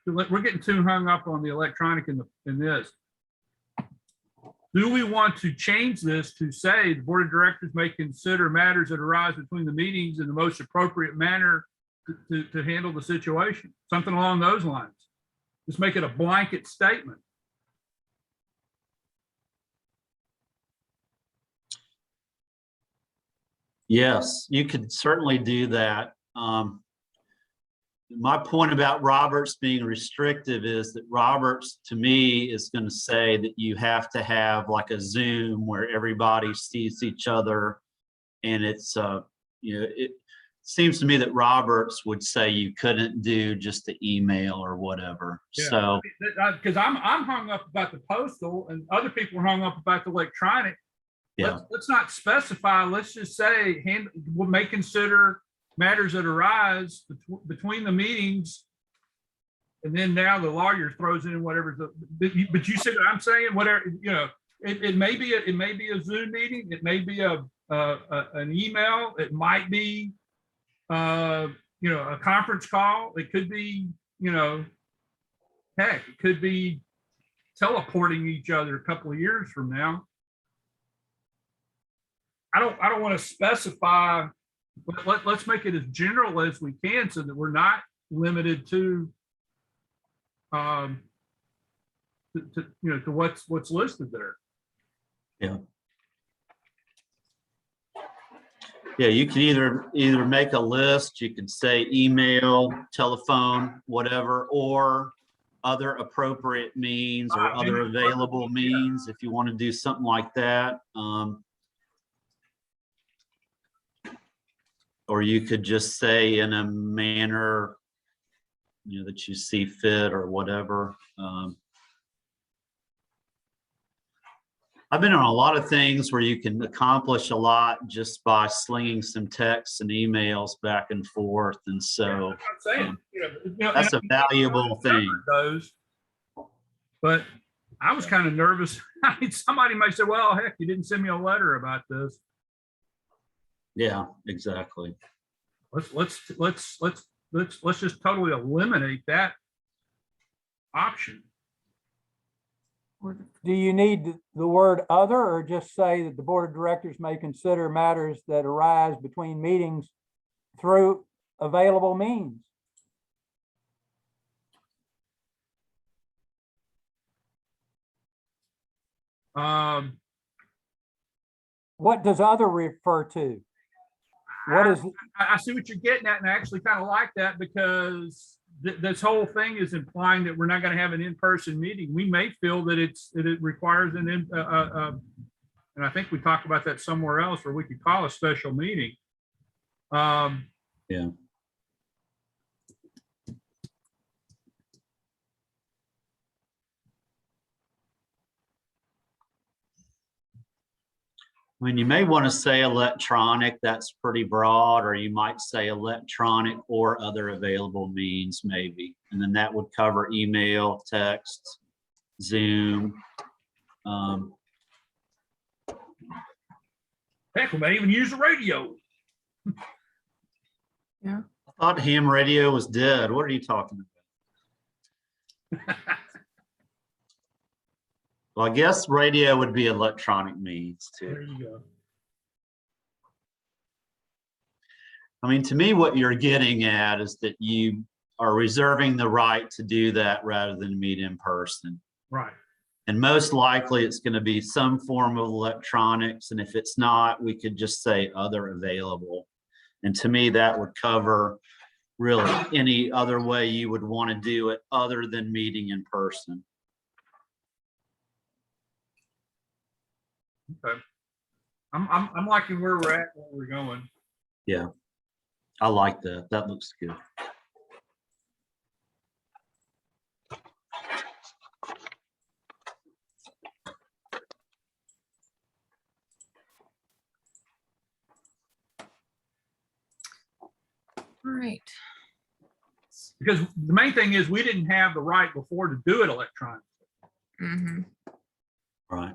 We're getting too hung up on the electronic in this. Do we want to change this to say the board of directors may consider matters that arise between the meetings in the most appropriate manner to handle the situation? Something along those lines. Just make it a blanket statement. Yes, you could certainly do that. My point about Roberts being restrictive is that Roberts, to me, is going to say that you have to have like a Zoom where everybody sees each other. And it's, it seems to me that Roberts would say you couldn't do just the email or whatever. Yeah. So, Because I'm hung up about the postal and other people are hung up about the electronic. yeah. Let's not specify. Let's just say we may consider matters that arise between the meetings. And then now the lawyer throws in whatever. But you see what I'm saying? Whatever, it may be a Zoom meeting. It may be an email. It might be a conference call. It could be, heck, it could be teleporting each other a couple of years from now. I don't want to specify, but let's make it as general as we can so that we're not limited to to what's listed there. Yeah, you can either make a list, you can say email, telephone, whatever, or other appropriate means or other available means, if you want to do something like that. Or you could just say in a manner, that you see fit or whatever. I've been on a lot of things where you can accomplish a lot just by slinging some texts and emails back and forth. And so that's a valuable thing. Those, but I was kind of nervous. I mean, somebody might say, well, heck, you didn't send me a letter about this. Yeah, exactly. Let's just totally eliminate that option. Do you need the word other, or just say that the board of directors may consider matters that arise between meetings through available means? What does other refer to? What is, I see what you're getting at, and I actually kind of like that, because this whole thing is implying that we're not going to have an in-person meeting. We may feel that it requires and I think we talked about that somewhere else, where we could call a special meeting. Yeah. I mean, you may want to say electronic, that's pretty broad, or you might say electronic or other available means maybe. And then that would cover email, text, Zoom. Heck, we may even use the radio. Yeah. I thought ham radio was dead. What are you talking about? Well, I guess radio would be electronic means There too. you go. I mean, to me, what you're getting at is that you are reserving the right to do that rather than meet in person. Right. And most likely it's going to be some form of electronics. And if it's not, we could just say other available. And to me, that would cover really any other way you would want to do it other than meeting in person. Okay. I'm liking where we're at, where we're going. Yeah, I like that. That looks good. All right. Because the main thing is we didn't have the right before to do it electronically. Mm-hmm. Right.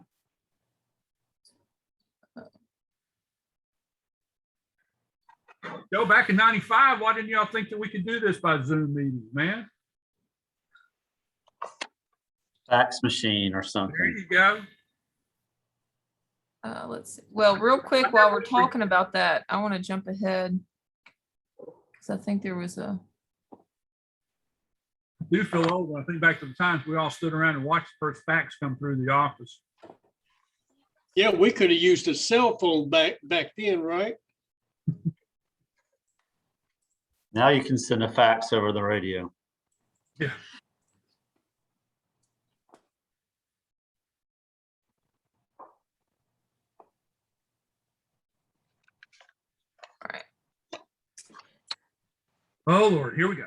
Joe, back in '95, why didn't y'all think that we could do this by Zoom meeting, man? Fax machine or There something. you go. Let's see. Well, real quick, while we're talking about that, I want to jump ahead because I think there was a. I do feel old when I think back to the times we all stood around and watched the first fax come through the office. Yeah, we could have used a cell phone back then, right? Now you can send a fax over the radio. Yeah. All right. Oh, Lord, here we go.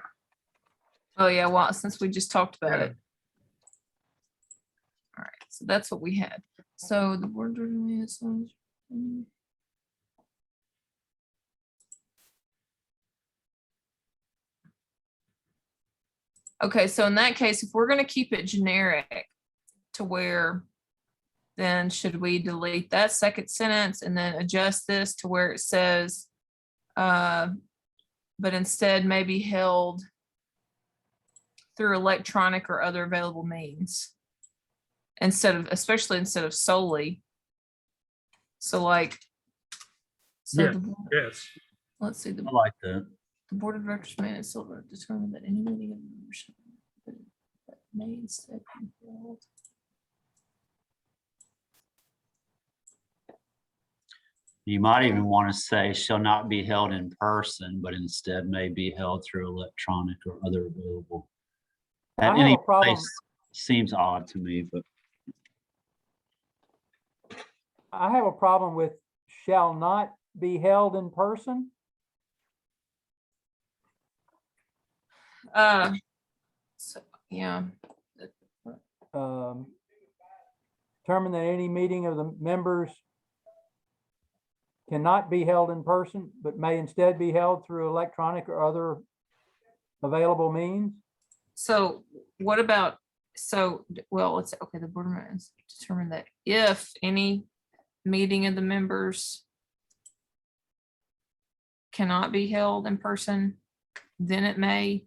Oh, yeah. Well, since we just talked about Yeah. it. All right. So that's what we had. So the board. Okay, so in that case, if we're going to keep it generic to where, then should we delete that second sentence and then adjust this to where it says, but instead may be held through electronic or other available means? especially instead of solely. So like, so Yeah. the, Yes. let's see, I like that. the board of directors may also determine that any meeting of the membership that may instead be held. You might even want to say shall not be held in person, but instead may be held through electronic or other available. I At have any a problem. place seems odd to me, but I have a problem with shall not be held in person. So, yeah, Determine that any meeting of the members cannot be held in person, but may instead be held through electronic or other available means. so what about, well, it's, okay, the board members determine that if any meeting of the members cannot be held in person, then it may.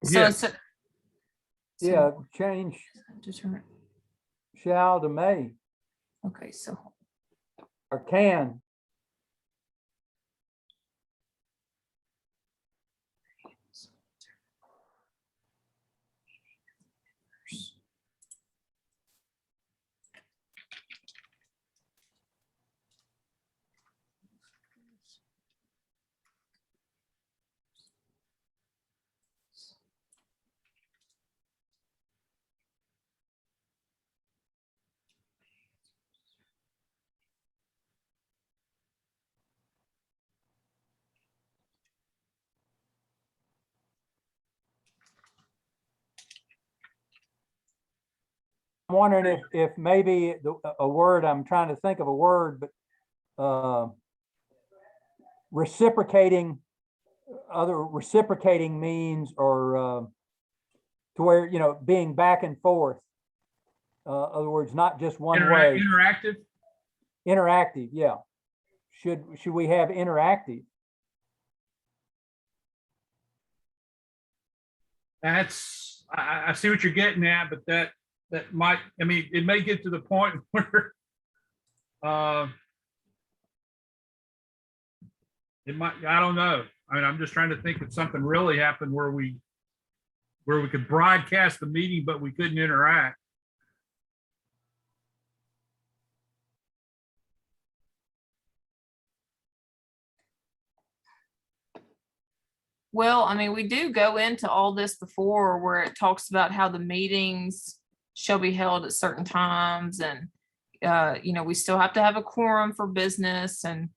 So Yes. it's. Yeah, change Determine, shall to may okay, so, or can. I'm wondering if maybe a word, I'm trying to think of a word, but reciprocating, other reciprocating means, or to where, you know, being back and forth. Other words, not just one way. Interactive. Interactive, yeah. Should we have interactive? That's, I see what you're getting at, but that might, I mean, it may get to the point where it might, I don't know. I mean, I'm just trying to think if something really happened where we could broadcast the meeting, but we couldn't interact. well, I mean, we do go into all this before where it talks about how the meetings shall be held at certain times and, you know, we still have to have a quorum for business and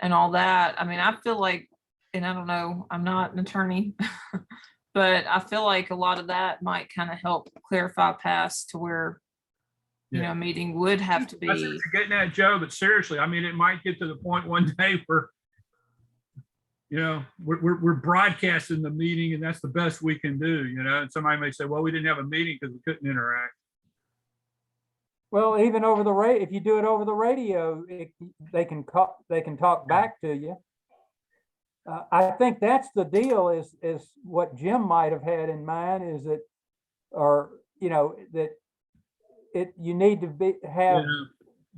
all that. I mean, I feel like, and I don't know, I'm not an attorney, but I feel like a lot of that might kind of help clarify past to where, you know, a meeting would have to I see what be. you're getting at, Joe, but seriously, I mean, it might get to the point one day where, you know, we're broadcasting the meeting and that's the best we can do, you know, and somebody may say, well, we didn't have a meeting because we couldn't interact. Well, even over the if you do it over the radio, they can talk back to you. I think that's the deal, is what Jim might have had in mind, is that, or, you know, that you need to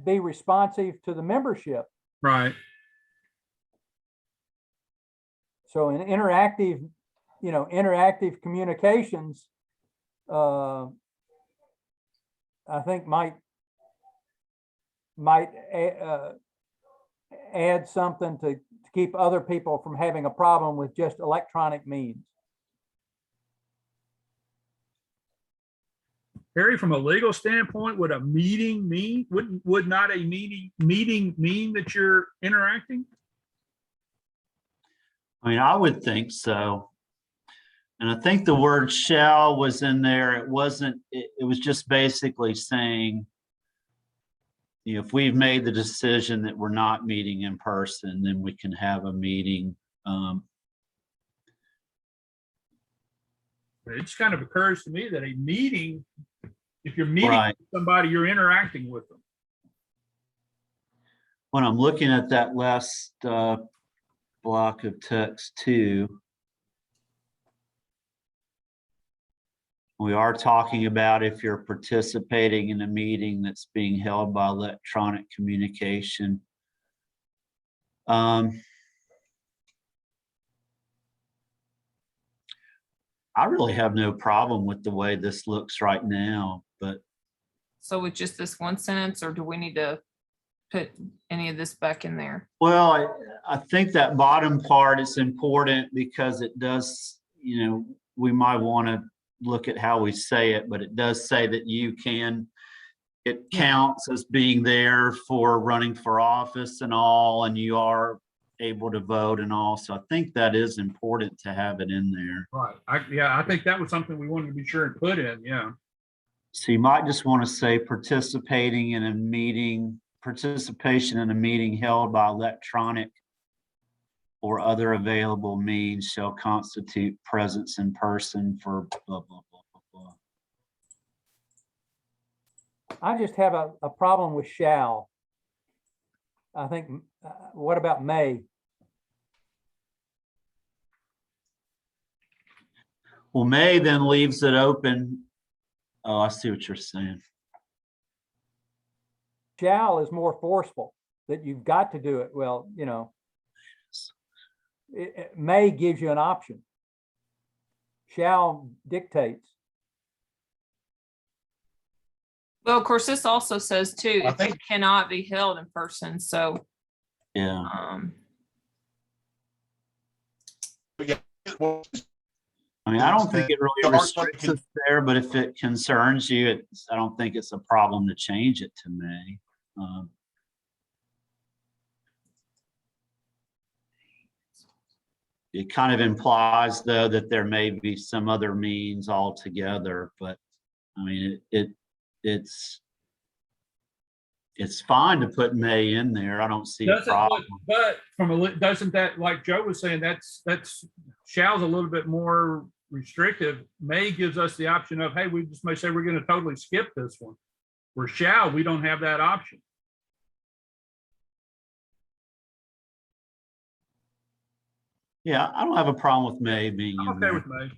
be responsive to the membership. Right. So in interactive, you know, interactive communications, I think might add something to keep other people from having a problem with just electronic means. Harry, from a legal standpoint, would a meeting mean, would not a meeting mean that you're interacting? I mean, I would think so. And I think the word shall was in there. It wasn't, it was just basically saying, you know, if we've made the decision that we're not meeting in person, then we can have a meeting. It just kind of occurs to me that a meeting, if you're meeting Right. with somebody, you're interacting with them. When I'm looking at that last block of text too, We are talking about if you're participating in a meeting that's being held by electronic communication. I really have no problem with the way this looks right now, but So with just this one sentence, or do we need to put any of this back in there? well, I think that bottom part is important because it does, you know, we might want to look at how we say it, but it does say that it counts as being there for running for office and all, and you are able to vote and all. So I think that is important to have it in there. Right. I think that was something we wanted to be sure and put in, yeah. So you might just want to say participation in a meeting held by electronic or other available means shall constitute presence in person for blah, blah, blah, blah, blah. I just have a problem with shall. I think, what about may? Well, may then leaves it open. Oh, I see what you're saying. Shall is more forceful, that you've got to do it. Well, you know, may gives you an option. Shall dictates. Well, of course, this also says too, I if it think- cannot be held in person, so, Yeah. I mean, I don't think it really restricts us there, but if it concerns you, I don't think it's a problem to change it to may. It kind of implies though that there may be some other means altogether, but I mean, it's fine to put may in there. I don't see a Doesn't, problem. but doesn't that, like Joe was saying, that's shall's a little bit more restrictive. May gives us the option of, hey, we just may say we're going to totally skip this one. Where shall, we don't have that option. Yeah, I don't have a problem with may being I'm in okay there. with May.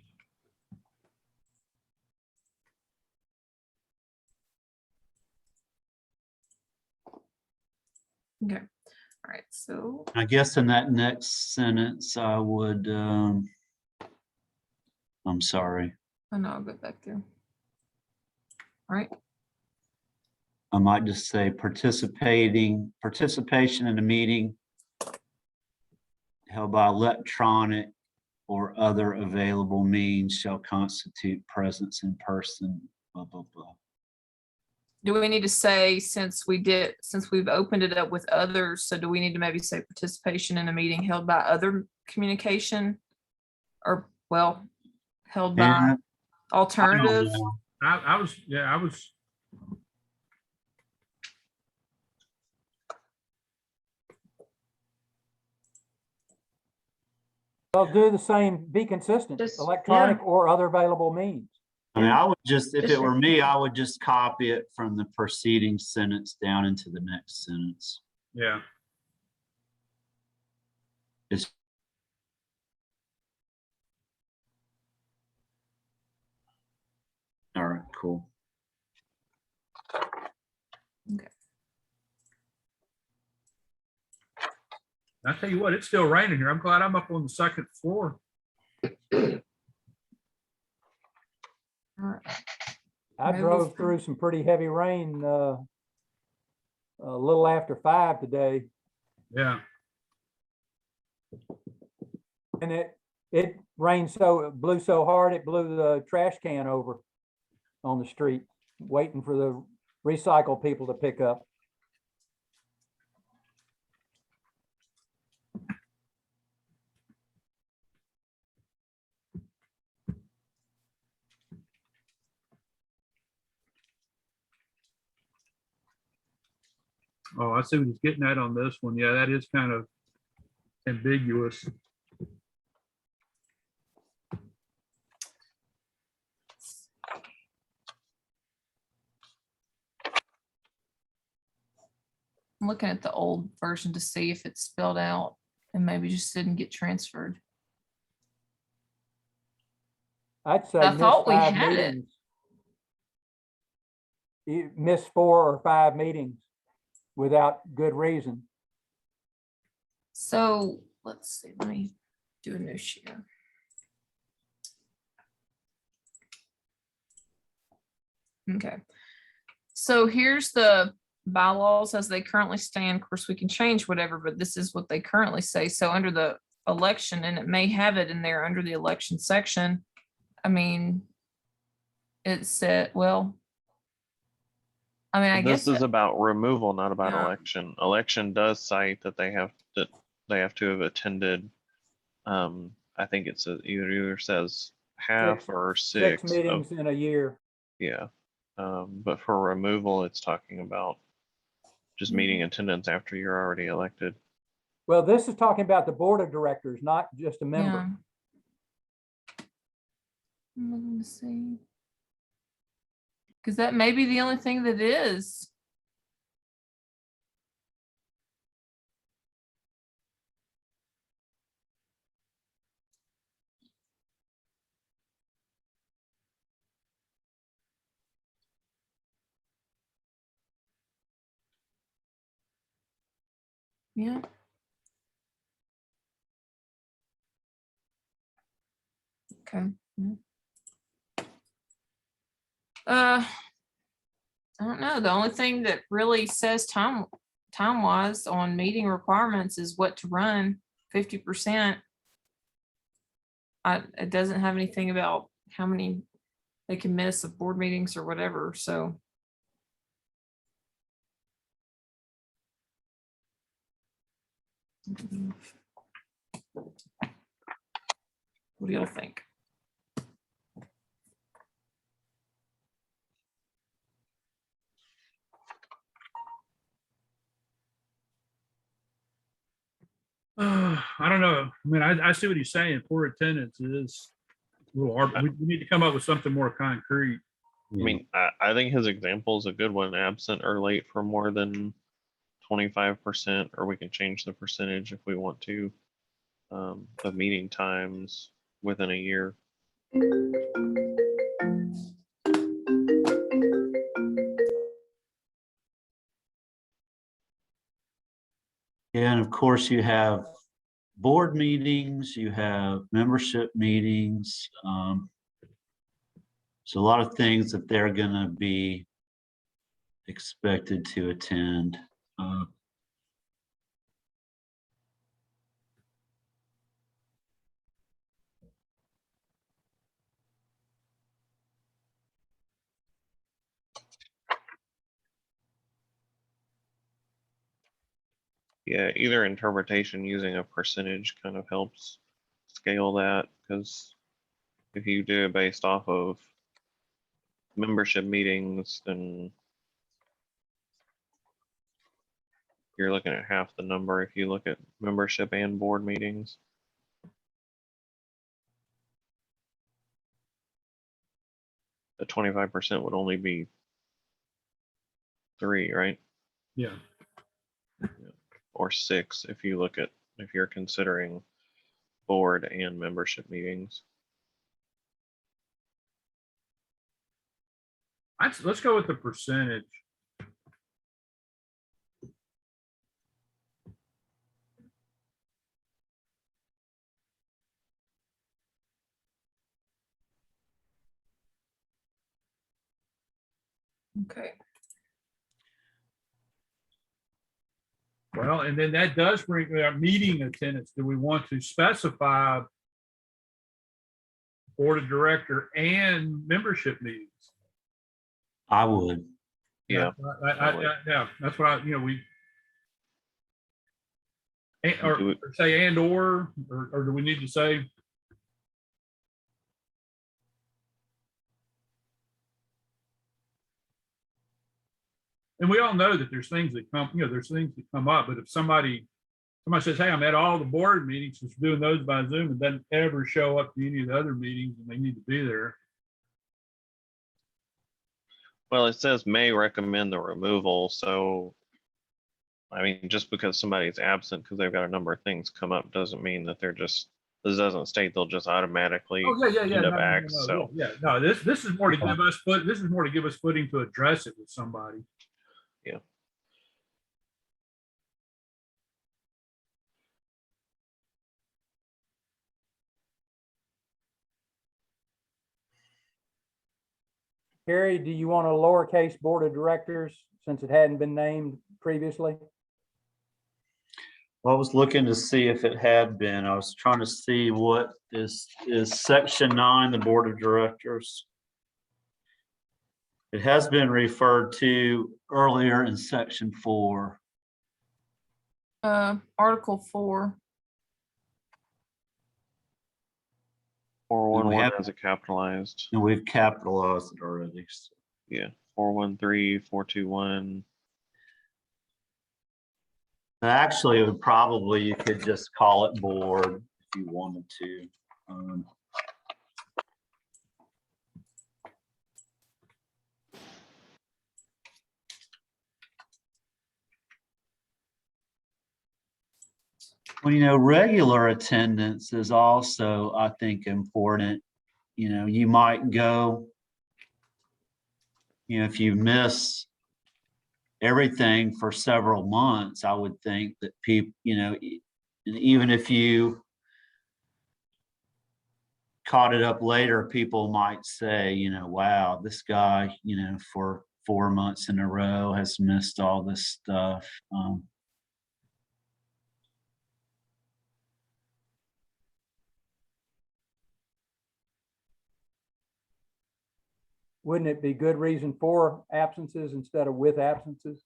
okay. All right, so I guess in that next sentence, I would, I'm sorry, I know I'll go back there. All right, I might just say participation in a meeting held by electronic or other available means shall constitute presence in person, blah, blah, blah. do we need to say, since we've opened it up with others, so do we need to maybe say participation in a meeting held by other communication? Or, well, held by And I don't alternative? know. I was. Well, do the same, be consistent, Just- electronic or other available means. I mean, I would just, if Just it were me, I would just copy it from the preceding sentence down into the next sentence. Yeah. It's all right, cool. I tell you what, it's still raining here. I'm glad I'm up on the second floor. All right. I Maybe drove for- through some pretty heavy rain, a little after 5 today, Yeah. and it rained it blew so hard, it blew the trash can over on the street, waiting for the recycle people to pick up. Oh, I see what he's getting at on this one. Yeah, that is kind of ambiguous. I'm looking at the old version to see if it's spelled out and maybe just didn't get transferred. I'd say I miss thought we 5 had it. meetings. you miss 4 or 5 meetings without good reason. So let's see, let me do a new share. Okay. So here's the bylaws as they currently stand. Of course, we can change whatever, but this is what they currently say. So under the election, and it may have it in there under the election section. I mean, it said, well, I mean, I guess. This is about removal, not about Yeah. election. Election does cite that they have to have attended. I think it's either says half or 6 six meetings of, in a year. yeah. But for removal, it's talking about just meeting attendance after you're already elected. Well, this is talking about the board of directors, not just a member. Yeah. I'm looking to see. Because that may be the only thing that is. Yeah. Okay. Yeah. I don't know. The only thing that really says time wise on meeting requirements is what to run 50%. It doesn't have anything about how many they can miss of board meetings or whatever. So. What do y'all think? I don't know. I mean, I see what he's saying. Poor attendance is a little hard. We need to come up with something more concrete. I mean, I think his example is a good one, absent or late for more than 25%, or we can change the percentage if we want to, of meeting times within a year. Yeah, and of course you have board meetings, you have membership meetings. So a lot of things that they're gonna be expected to attend. Yeah, either interpretation using a percentage kind of helps scale that, because if you do it based off of membership meetings, then you're looking at half the number if you look at membership and board meetings. The 25% would only be 3, right? Yeah. Or 6 if you look at, if you're considering board and membership meetings. Let's go with the percentage. Okay. Well, and then that does bring our meeting attendance. Do we want to specify board of director and membership meetings? I would. Yeah. Yeah, that's what I, we. Or Do it. say or do we need to say? And we all know that there's things that come, there's things that come up, but if somebody says, hey, I'm at all the board meetings, just doing those by Zoom and doesn't ever show up to any of the other meetings and they need to be there. Well, it says may recommend the removal, so I mean, just because somebody's absent because they've got a number of things come up doesn't mean that they're just This doesn't state they'll just automatically Oh, yeah, end up X, so. yeah, no, this is more to give us this is more to give us footing to address it with somebody. Yeah. Carrie, do you want a lowercase board of directors since it hadn't been named previously? I was looking to see if it had been. I was trying to see what is section 9, the board of directors. It has been referred to earlier in section 4. Article 4. 411 have- has it capitalized. And we've capitalized it already. So Yeah, 413, 421. actually, it would probably, you could just call it board if you wanted to. Well, regular attendance is also, I think, important. You might go, if you miss everything for several months, I would think that people, and even if you caught it up later, people might say, wow, this guy, for 4 months in a row has missed all this stuff. Wouldn't it be good reason for absences instead of with absences?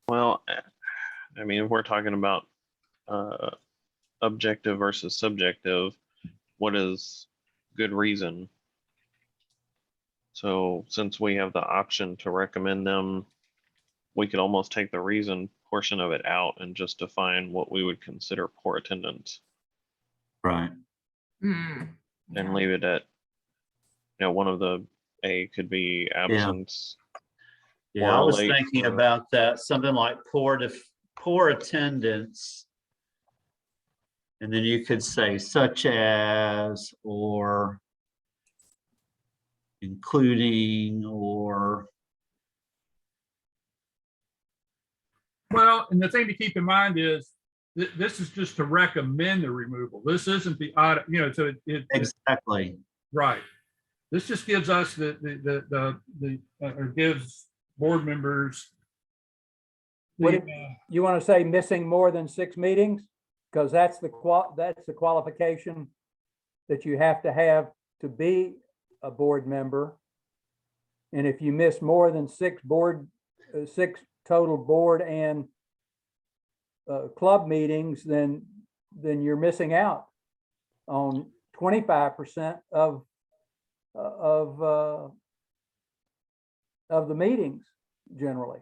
Well, I mean, if we're talking about objective versus subjective, what is good reason? So since we have the option to recommend them, we could almost take the reason portion of it out and just define what we would consider poor attendance Right. Mm, and yeah. leave it at, one of the A could be absence. Yeah, I Or was late thinking for- about that, something like poor attendance. And then you could say such as, or including, or, Well, and the thing to keep in mind is this is just to recommend the removal. This isn't the audit, so exactly. right. This just gives us or gives board members. Would it- You want to say missing more than 6 meetings? Because that's the qualification that you have to be a board member. And if you miss more than 6 total board and club meetings, then you're missing out on 25% of the meetings generally.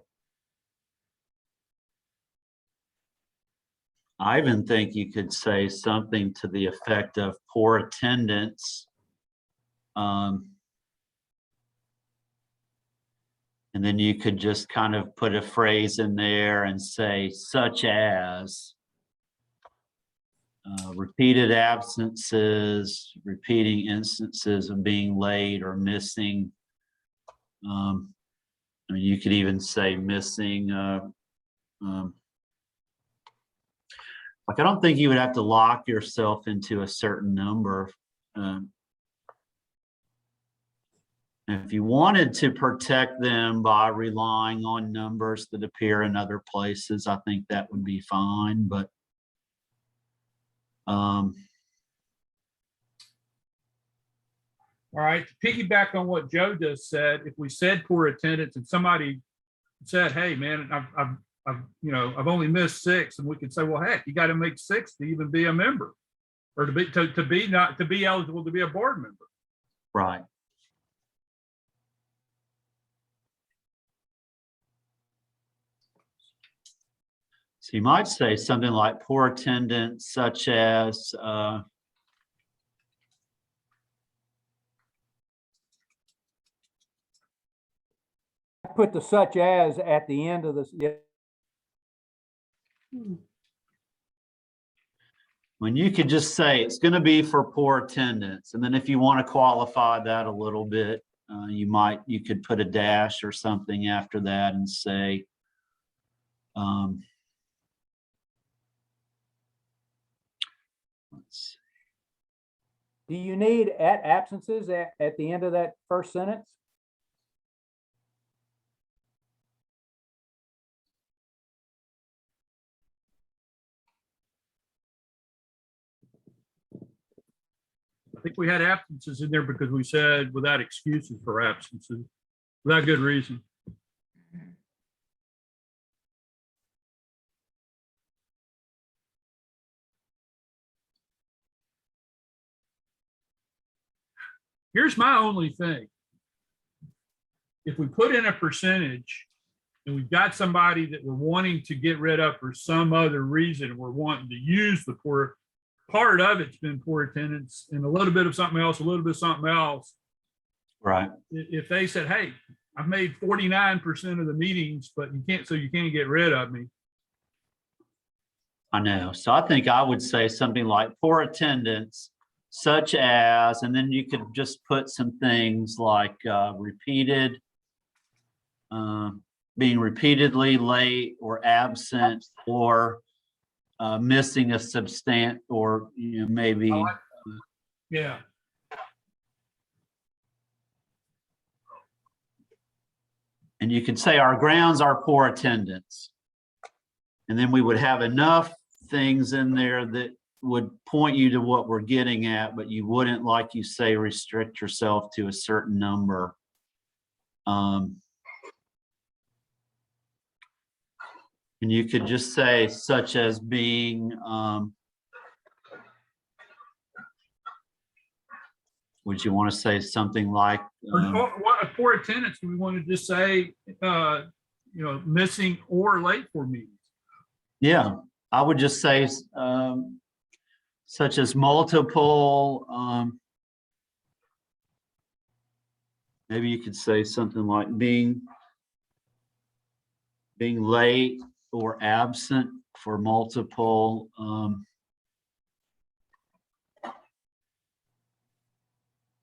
I even think you could say something to the effect of poor attendance. And then you could just kind of put a phrase in there and say such as repeated absences, repeating instances of being late or missing. I mean, you could even say missing. Like, I don't think you would have to lock yourself into a certain number. And if you wanted to protect them by relying on numbers that appear in other places, I think that would be fine, but All right, to piggyback on what Joe just said, if we said poor attendance and somebody said, hey, man, I've only missed 6, and we could say, well, heck, you got to make 6 to even be a member or to be eligible to be a board member. right. So you might say something like poor attendance such as, Put the such as at the end of this, yeah, when you could just say it's going to be for poor attendance. And then if you want to qualify that a little bit, you could put a dash or something after that and say, let's see. do you need at absences at the end of that first sentence? I think we had absences in there because we said without excuses for absences, without good reason. Here's my only thing. If we put in a percentage and we've got somebody that we're wanting to get rid of for some other reason, we're wanting to use the poor, part of it's been poor attendance and a little bit of something else, a little bit of something else. Right. If they said, hey, I've made 49% of the meetings, but you can't get rid of me. I know. So I think I would say something like poor attendance, such as, and then you could just put some things like repeated, being repeatedly late or absent or missing a substant or maybe. Yeah. And you could say our grounds are poor attendance. And then we would have enough things in there that would point you to what we're getting at, but you wouldn't, like you say, restrict yourself to a certain number. And you could just say such as being, would you want to say something like? Or what a poor attendance, we want to just say, missing or late for meetings. Yeah, I would just say such as multiple, maybe you could say something like being late or absent for multiple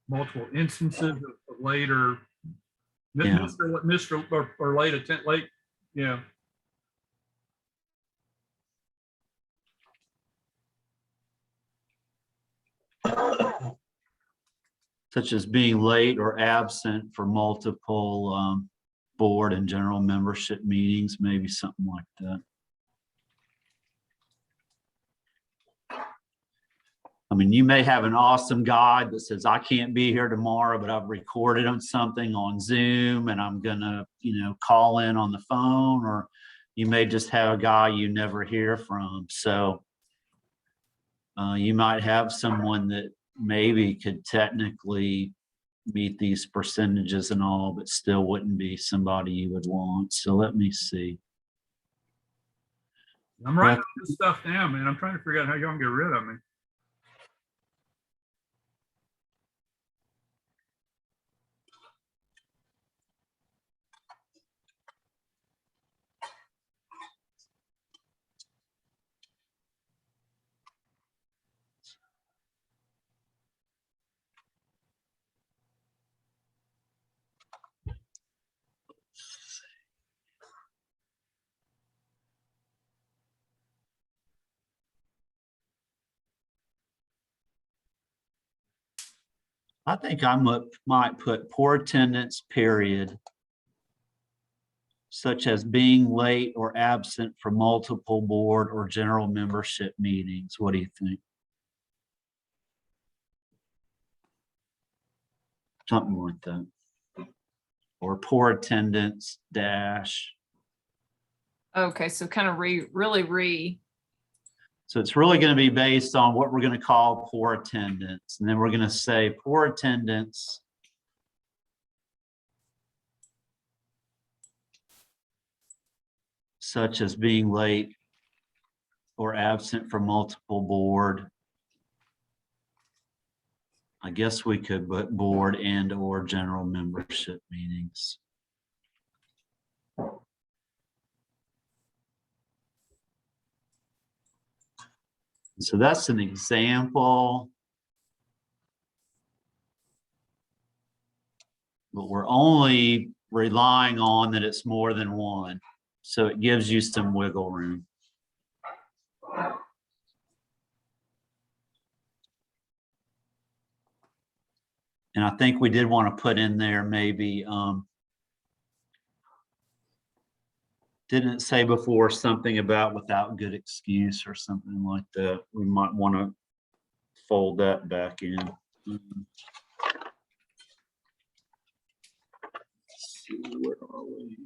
Multiple instances of later, Yeah. Mr. or late attempt, late, yeah. such as being late or absent for multiple board and general membership meetings, maybe something like that. I mean, you may have an awesome guide that says, I can't be here tomorrow, but I've recorded on something on Zoom and I'm gonna, call in on the phone, or you may just have a guy you never hear from. So you might have someone that maybe could technically meet these percentages and all, but still wouldn't be somebody you would want. So let me see. I'm writing this stuff down, man. I'm trying to figure out how y'all can get rid of me. I think I might put poor attendance, period, such as being late or absent for multiple board or general membership meetings. What do you think? Something like that. Or poor attendance dash. Okay, so kind of really So it's really going to be based on what we're going to call poor attendance. And then we're going to say poor attendance such as being late or absent from multiple board. I guess we could put board and or general membership meetings. So that's an example. But we're only relying on that it's more than one. So it gives you some wiggle room. And I think we did want to put in there maybe, didn't it say before something about without good excuse or something like that? We might want to fold that back in. Let's see, where are we?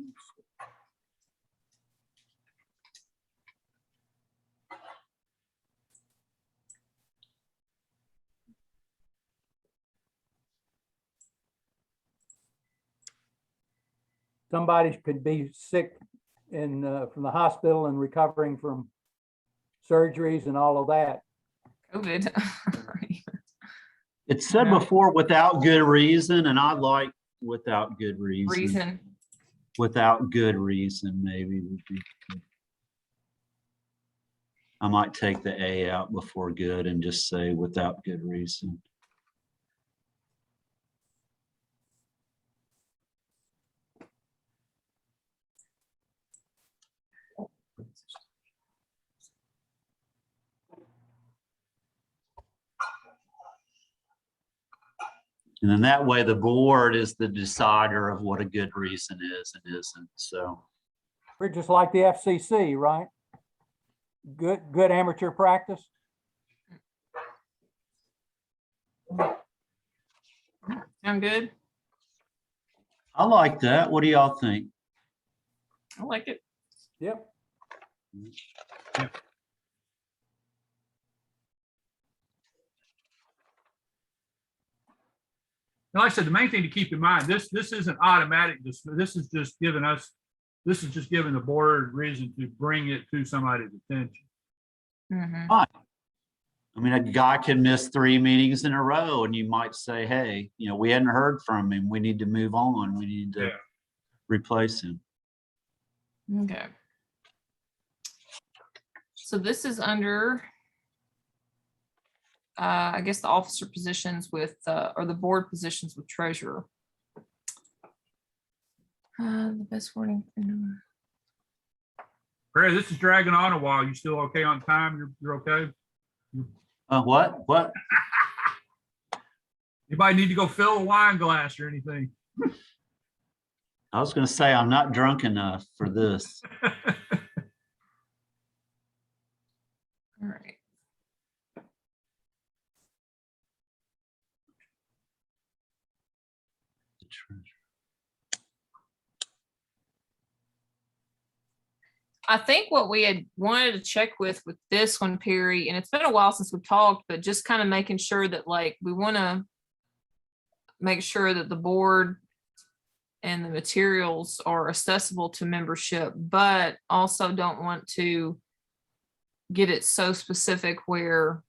Somebody could be sick in, from the hospital and recovering from surgeries and all of that. COVID. It said Yeah. before without good reason, and I like without good reason. Reason. Without good reason, maybe would be good. I might take the A out before good and just say without good reason. And then that way the board is the decider of what a good reason is and isn't. So We're just like the FCC, right? Good amateur practice. Sound good? I like that. What do y'all think? I like it. Yep. Now, like I said, the main thing to keep in mind, this isn't automatic. This is just giving us, this is just giving the board reason to bring it to somebody's attention. Mhm. I mean, a guy can miss 3 meetings in a row and you might say, hey, you know, we hadn't heard from him. We need to move on. We need to Yeah. replace him. Okay. So this is under, I guess the officer positions with, or the board positions with treasurer. The best wording. Barry, this is dragging on a while. You still okay on time? You're okay? What? What? Anybody need to go fill a wine glass or anything? I was going to say, I'm not drunk enough for this. All right. I think what we had wanted to check with this one, Perry, and it's been a while since we've talked, but just kind of making sure that like, we want to make sure that the board and the materials are accessible to membership, but also don't want to get it so specific where,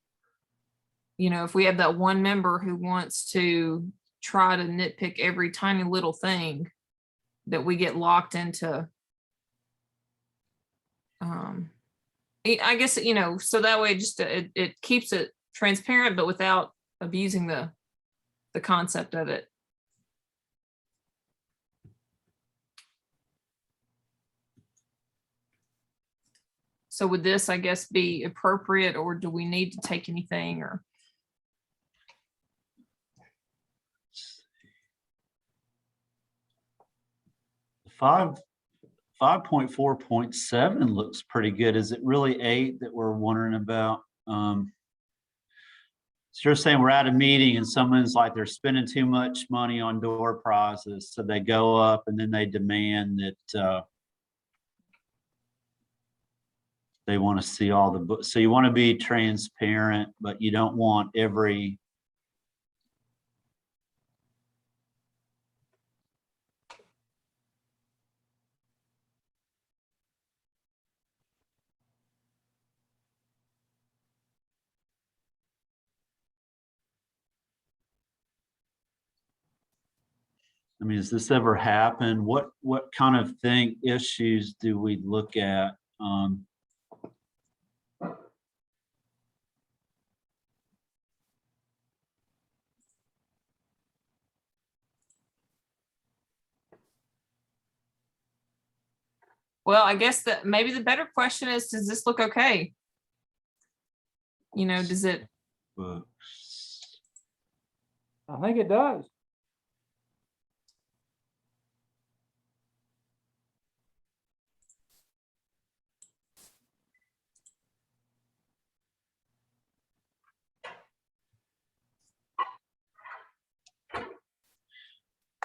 you know, if we have that one member who wants to try to nitpick every tiny little thing, that we get locked into, I guess, you know, so that way just it keeps it transparent, but without abusing the concept of it. So would this, I guess, be appropriate, or do we need to take anything, or? Five 5.4.7 looks pretty good. Is it really 8 that we're wondering about? So you're saying we're at a meeting and someone's like, they're spending too much money on door prizes. So they go up and then they demand that they want to see all the books. So you want to be transparent, but you don't want every. I mean, has this ever happened? What kind of issues do we look at? Well, I guess that maybe the better question is, does this look okay? You know, does it, Books. I think it does.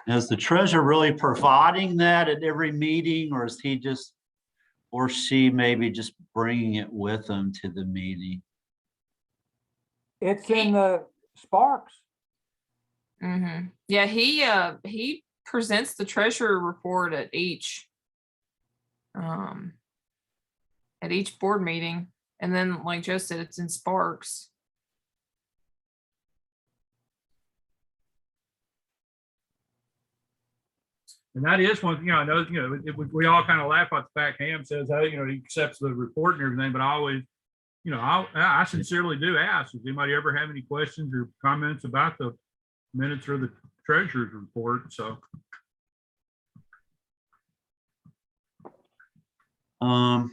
Is the treasurer really providing that at every meeting, or is he just, or she maybe just bringing it with them to the meeting? It's in the Sparks. yeah, he presents the treasurer report at each board meeting. And then, like Joe said, it's in Sparks. And that is one, I know, we all kind of laugh at the fact Ham says, hey, he accepts the report and everything, but I always, I sincerely do ask, does anybody ever have any questions or comments about the minutes or the treasurer's report? So. Are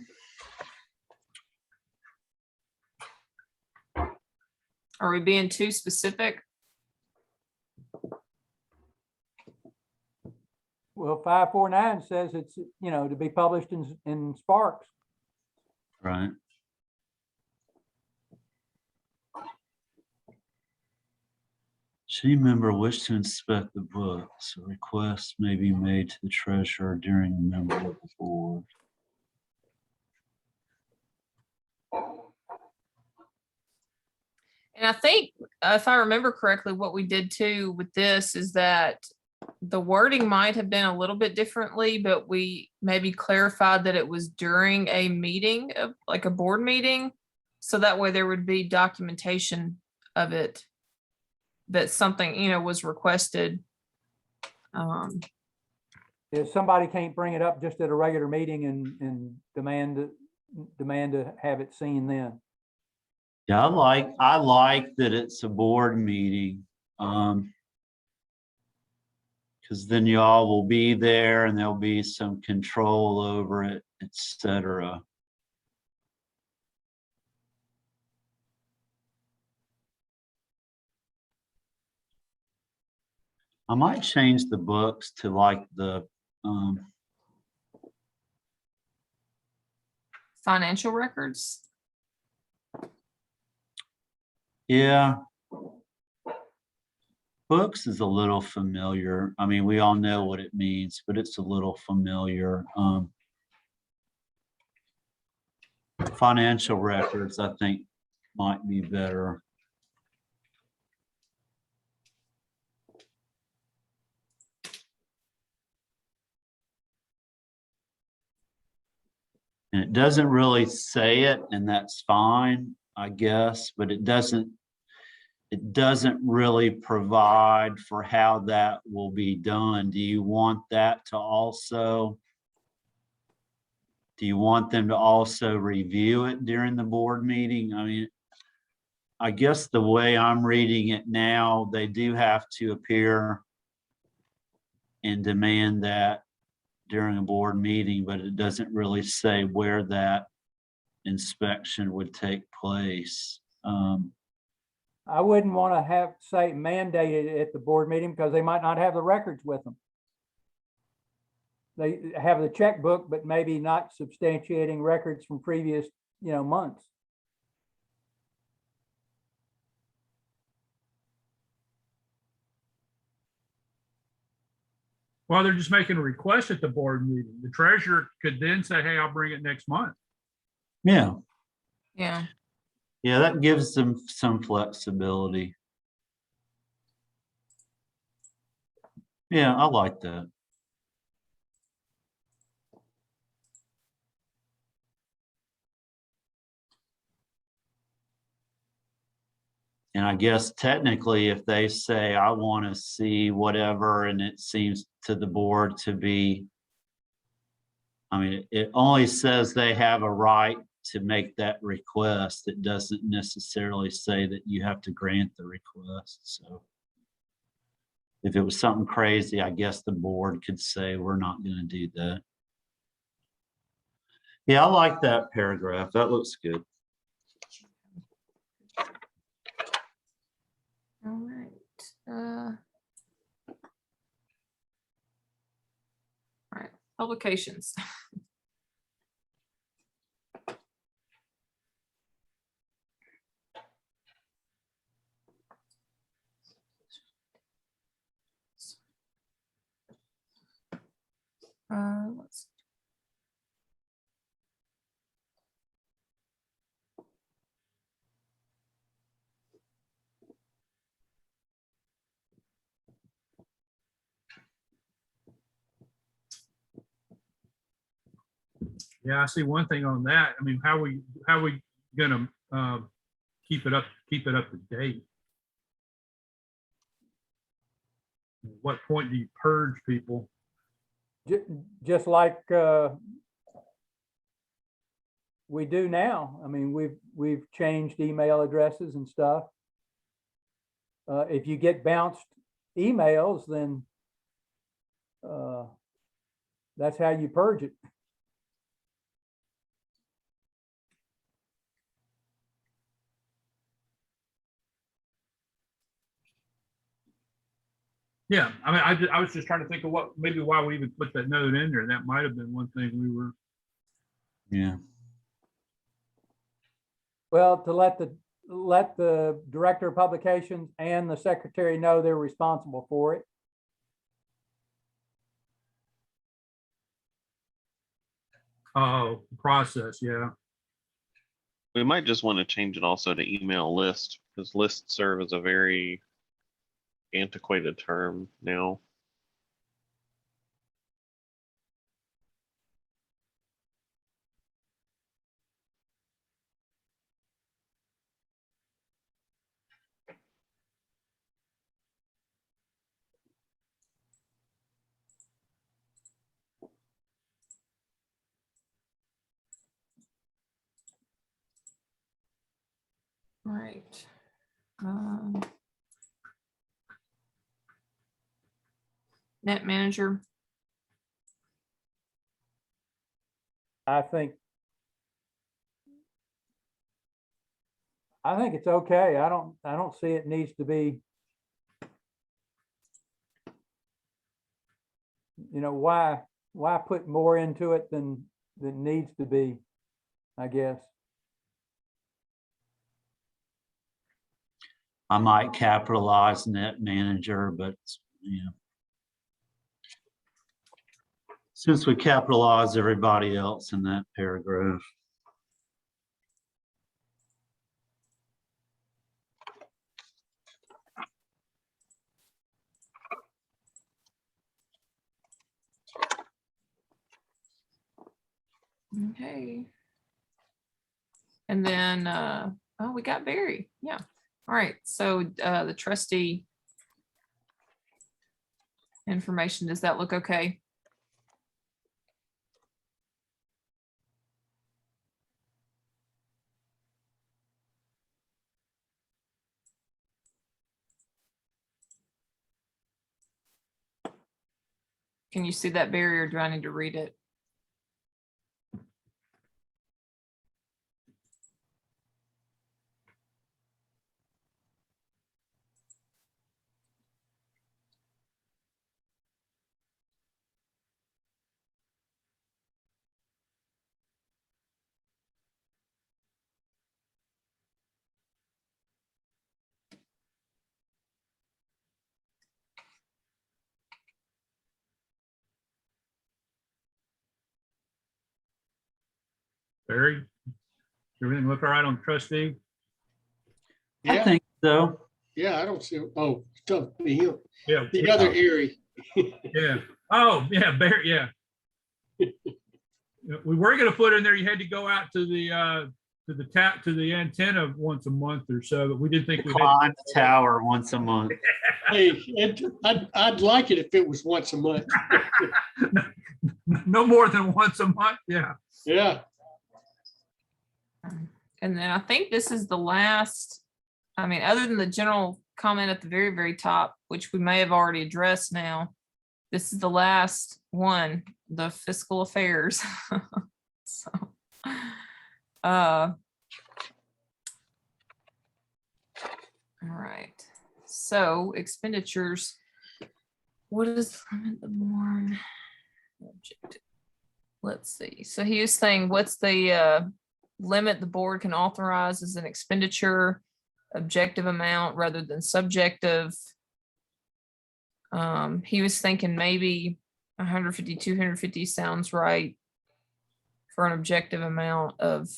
we being too specific? Well, 549 says it's, to be published in Sparks. Right. Should any member wish to inspect the books, a request may be made to the treasurer during a member of the board. And I think, if I remember correctly, what we did too with this is that the wording might have been a little bit differently, but we maybe clarified that it was during a meeting, of like a board meeting. So that way there would be documentation of it, that something, was requested. If somebody can't bring it up just at a regular meeting and demand to have it seen then. Yeah, I like that it's a board meeting. Because then y'all will be there and there'll be some control over it, etc. I might change the books to like the Financial records. yeah. Books is a little familiar. I mean, we all know what it means, but it's a little familiar. Financial records, I think, might be better. And it doesn't really say it, and that's fine, I guess, but it doesn't really provide for how that will be done. Do you want them to also review it during the board meeting? I mean, I guess the way I'm reading it now, they do have to appear and demand that during a board meeting, but it doesn't really say where that inspection would take place. I wouldn't want to say mandated at the board meeting because they might not have the records with them. They have the checkbook, but maybe not substantiating records from previous, months. Well, they're just making a request at the board meeting. The treasurer could then say, hey, I'll bring it next month. Yeah. Yeah. Yeah, that gives them some flexibility. Yeah, I like that. And I guess technically, if they say, I want to see whatever, and it seems to the board to be, I mean, it only says they have a right to make that request. It doesn't necessarily say that you have to grant the request, so. If it was something crazy, I guess the board could say, we're not gonna do that. Yeah, I like that paragraph. That looks good. All right. All right, publications. Let's Yeah, I see one thing on that. I mean, how we gonna keep it up to date? At what point do you purge people? Just like we do now. I mean, we've changed email addresses and stuff. If you get bounced emails, then that's how you purge it. Yeah, I mean, I was just trying to think of maybe why we even put that note in there. That might have been one thing we were. Yeah. Well, to let the director of publications and the secretary know they're responsible for it. Oh, process, yeah. We might just want to change it also to email list, because lists serve as a very antiquated term now. All right. Net manager. I think it's okay. I don't see it needs to be. You know, why put more into it than needs to be, I guess. I might capitalize net manager, but you know. Since we capitalize everybody else in that paragraph. Okay. And then, oh, we got Barry. Yeah. All right. So the trustee information, does that look okay? Can you see that, Barry, or do I need to read it? Barry, everything look all right on trustee? I Yeah, think so. yeah, I don't see, oh, tough, the Yeah. other Erie. Yeah. Oh, yeah, Barry, yeah. We were gonna put in there, you had to go out to the to the tap, to the antenna once a month or so, but we didn't think we had. Climb the tower once a month. Hey, I'd like it if it was once a month. No more than once a month, yeah. Yeah, And then I think this is the last, I mean, other than the general comment at the very, very top, which we may have already addressed now, this is the last one, the fiscal affairs. So, all right, so expenditures. What is limit the board? Objective. Let's see, so he was saying, what's the limit the board can authorize as an expenditure, objective amount rather than subjective? He was thinking maybe 150, 250 sounds right for an objective amount of,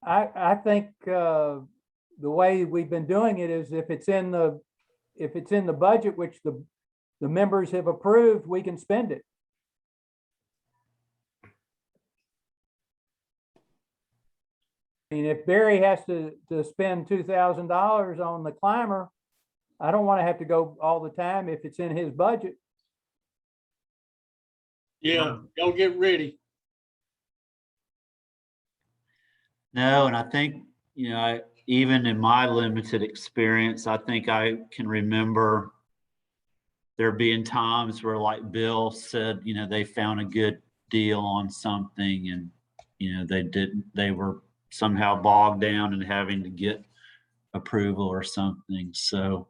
I think, the way we've been doing it is if it's in the budget, which the members have approved, we can spend it. I mean, if Barry has to spend $2,000 on the climber, I don't want to have to go all the time if it's in his budget. yeah, y'all get ready. No, and I think, even in my limited experience, I think I can remember there being times where, like Bill said, they found a good deal on something and, they were somehow bogged down in having to get approval or something. So,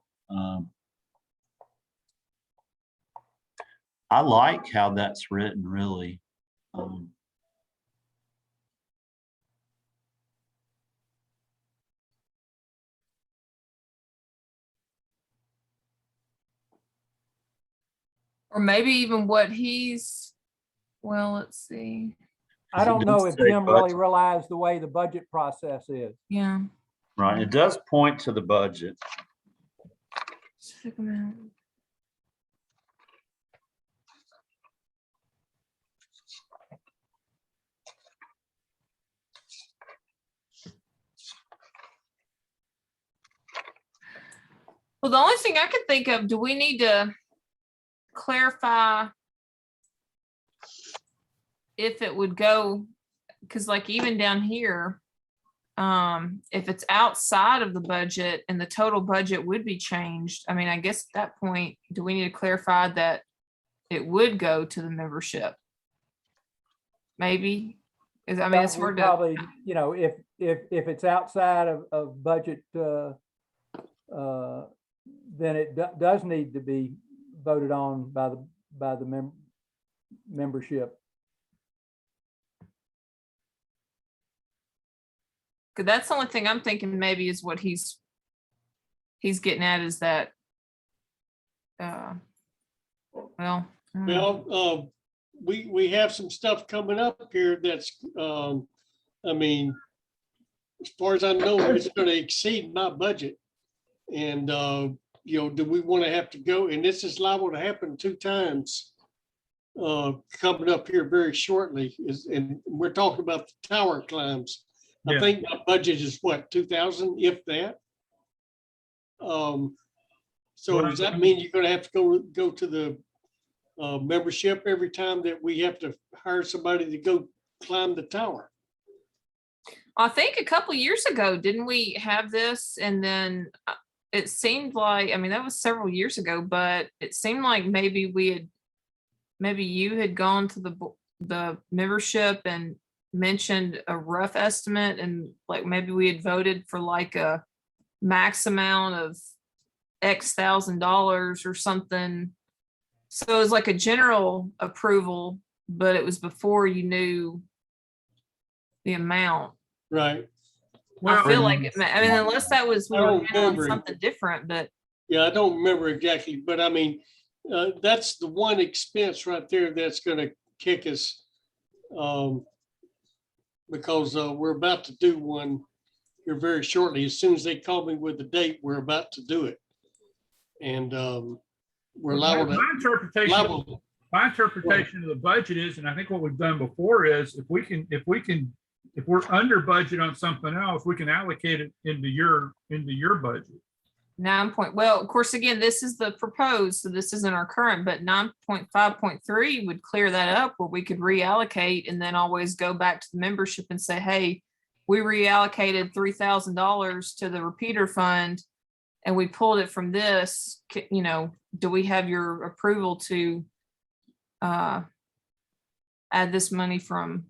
I like how that's written, really. or maybe even what he's, well, let's see. I don't It know does if say Jim really budget. realized the way the budget process is. Yeah. Right, it does point to the budget. Specific amount. Well, the only thing I could think of, do we need to clarify if it would go, because like even down here, if it's outside of the budget and the total budget would be changed, I mean, I guess at that point, do we need to clarify that it would go to the membership? Maybe, is, I mean, it's We hard to, probably, if it's outside of budget, then it does need to be voted on by the membership. because that's the only thing I'm thinking maybe is what he's getting at is that, well. I don't know. Well, we have some stuff coming up here that's, I mean, as far as I know, it's gonna exceed my budget. And, do we want to have to go, and this is liable to happen 2 times, coming up here very shortly, and we're talking about the tower climbs. I Yeah. think my budget is what, 2,000, if that? So does that mean you're gonna have to go to the membership every time that we have to hire somebody to go climb the tower? I think a couple years ago, didn't we have this? And then it seemed like, I mean, that was several years ago, but it seemed like maybe you had gone to the membership and mentioned a rough estimate, and like maybe we had voted for like a max amount of X $1,000 or something. So it was like a general approval, but it was before you knew the amount. Right. I feel like, Well, I mean, unless that was, we I were don't doing remember. something different, but Yeah, I don't remember exactly, but I mean, that's the one expense right there that's gonna kick us. Because we're about to do one here very shortly. As soon as they call me with the date, we're about to do it. And we're liable my to, interpretation of the budget is, and I think what we've done before is, if we can if we're under budget on something else, we can allocate it into your budget. 9 point, well, of course, again, this is the proposed, so this isn't our current, but 9.5.3 would clear that up where we could reallocate and then always go back to the membership and say, hey, we reallocated $3,000 to the repeater fund and we pulled it from this, you know, do we have your approval to add this money from,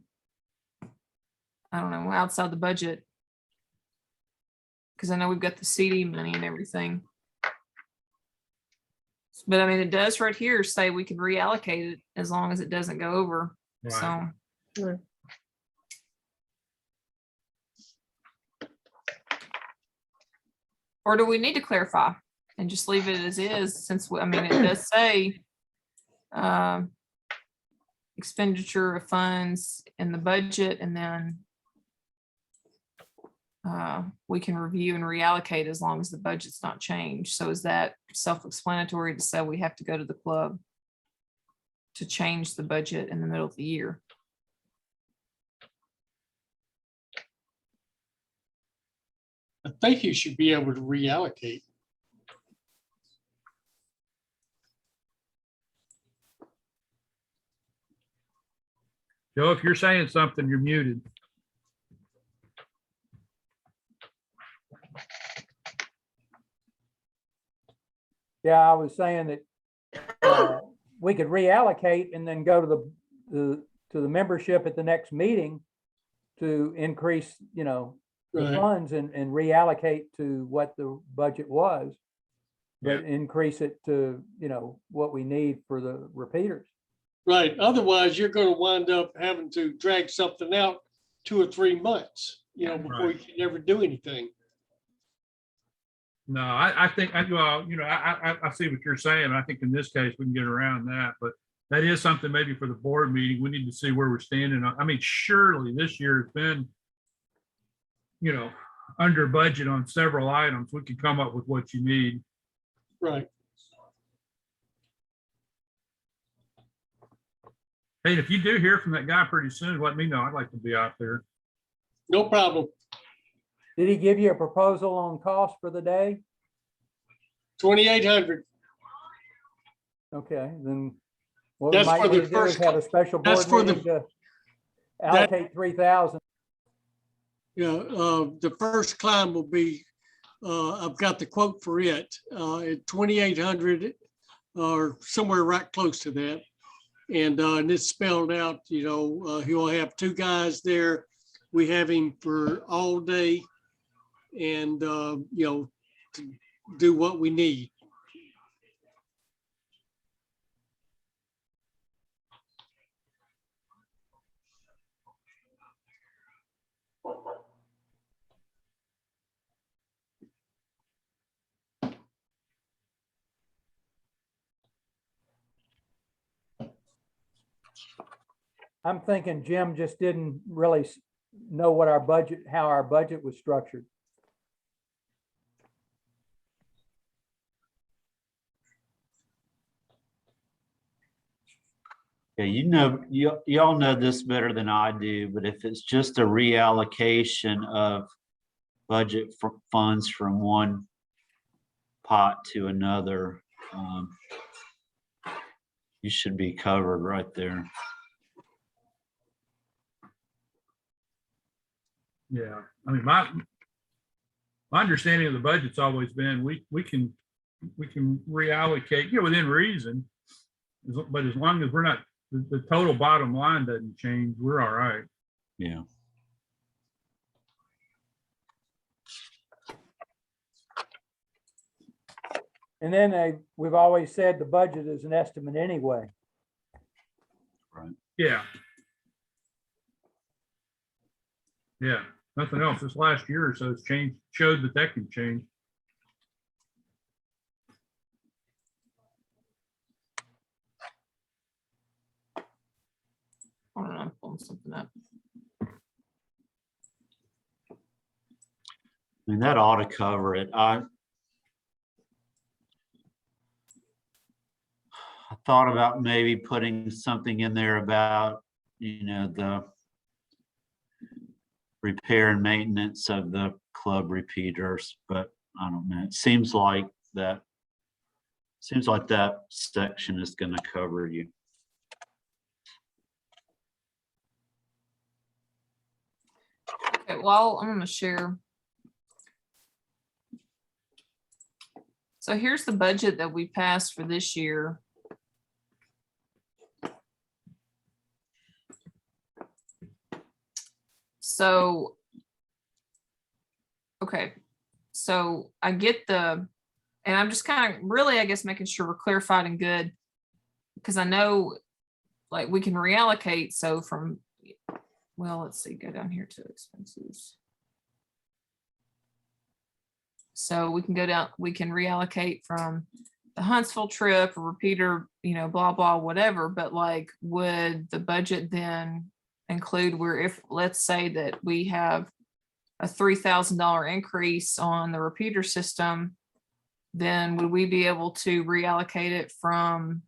I don't know, outside the budget? Because I know we've got the CD money and everything. But I mean, it does right here say we can reallocate it as long as it doesn't go over. Right. So, Yeah. or do we need to clarify and just leave it as is, since, I mean, it does say expenditure of funds in the budget, and then we can review and reallocate as long as the budget's not changed. So is that self-explanatory to say we have to go to the club to change the budget in the middle of the year? I think you should be able to reallocate. Joe, if you're saying something, you're muted. Yeah, I was saying that we could reallocate and then go to the membership at the next meeting to increase, you know, the Right. funds and reallocate to what the budget was. But increase it to, you know, what we need for the repeaters. Right. Otherwise, you're going to wind up having to drag something out 2 or 3 months, you know, before you can never do anything. No, I think, well, you know, I see what you're saying. I think in this case, we can get around that, but that is something maybe for the board meeting. We need to see where we're standing. I mean, surely this year has been, you know, under budget on several items. We could come up with what you need. Right. Hey, if you do hear from that guy pretty soon, let me know. I'd like to be out there. No problem. Did he give you a proposal on cost for the day? 2,800. Okay, then what we That's might for the need to do is first have a special that's board for the- meeting to allocate 3,000. Yeah, the first climb will be, I've got the quote for it, at 2,800 or somewhere right close to that. And it's spelled out, you know, he'll have 2 guys there. We have him for all day and, you know, to do what we need. I'm thinking Jim just didn't really know what our budget, how our budget was structured. Yeah, you know, y'all know this better than I do, but if it's just a reallocation of budget funds from one pot to another, you should be covered right there. Yeah, I mean, my understanding of the budget's always been, we can reallocate, you know, within reason. But as long as we're not, the total bottom line doesn't change, we're all right. Yeah. And then we've always said the budget is an estimate anyway. Yeah. Yeah, nothing else. This last year or so it's changed, showed that can change. Hold on, I'm pulling something up. I mean, that ought to cover it. I thought about maybe putting something in there about, you know, repair and maintenance of the club repeaters, but I don't know. It seems like that section is gonna cover you. Okay, well, I'm gonna share. So here's the budget that we passed for this year. So, okay, so I get and I'm just kind of really, I guess, making sure we're clarified and good. Because I know, like, we can reallocate, so from, well, let's see, go down here to expenses. So we can go down, we can reallocate from the Huntsville trip or repeater, blah, blah, whatever, but like, would the budget then include where if, let's say that we have a $3,000 increase on the repeater system, then would we be able to reallocate it from,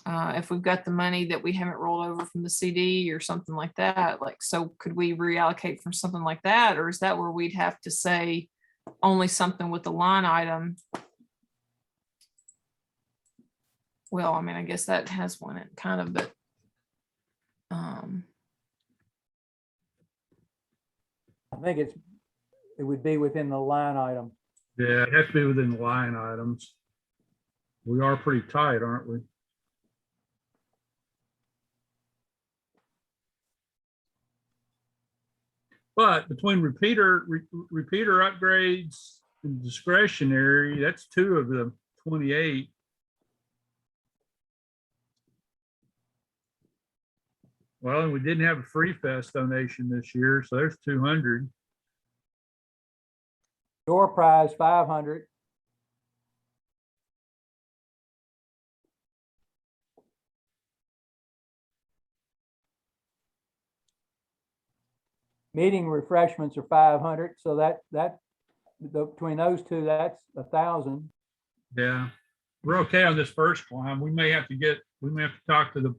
if we've got the money that we haven't rolled over from the CD or something like that, like, so could we reallocate from something like that? Or is that where we'd have to say only something with the line item? Well, I mean, I guess that has one in kind of, but I think it would be within the line item. Yeah, it has to be within the line items. We are pretty tight, aren't we? But between repeater upgrades and discretionary, that's 2 of the 28. Well, and we didn't have a Free Fest donation this year, so there's 200. Door prize 500. Meeting refreshments are 500, so between those two, that's 1,000. Yeah, we're okay on this first climb. We may have to talk to the,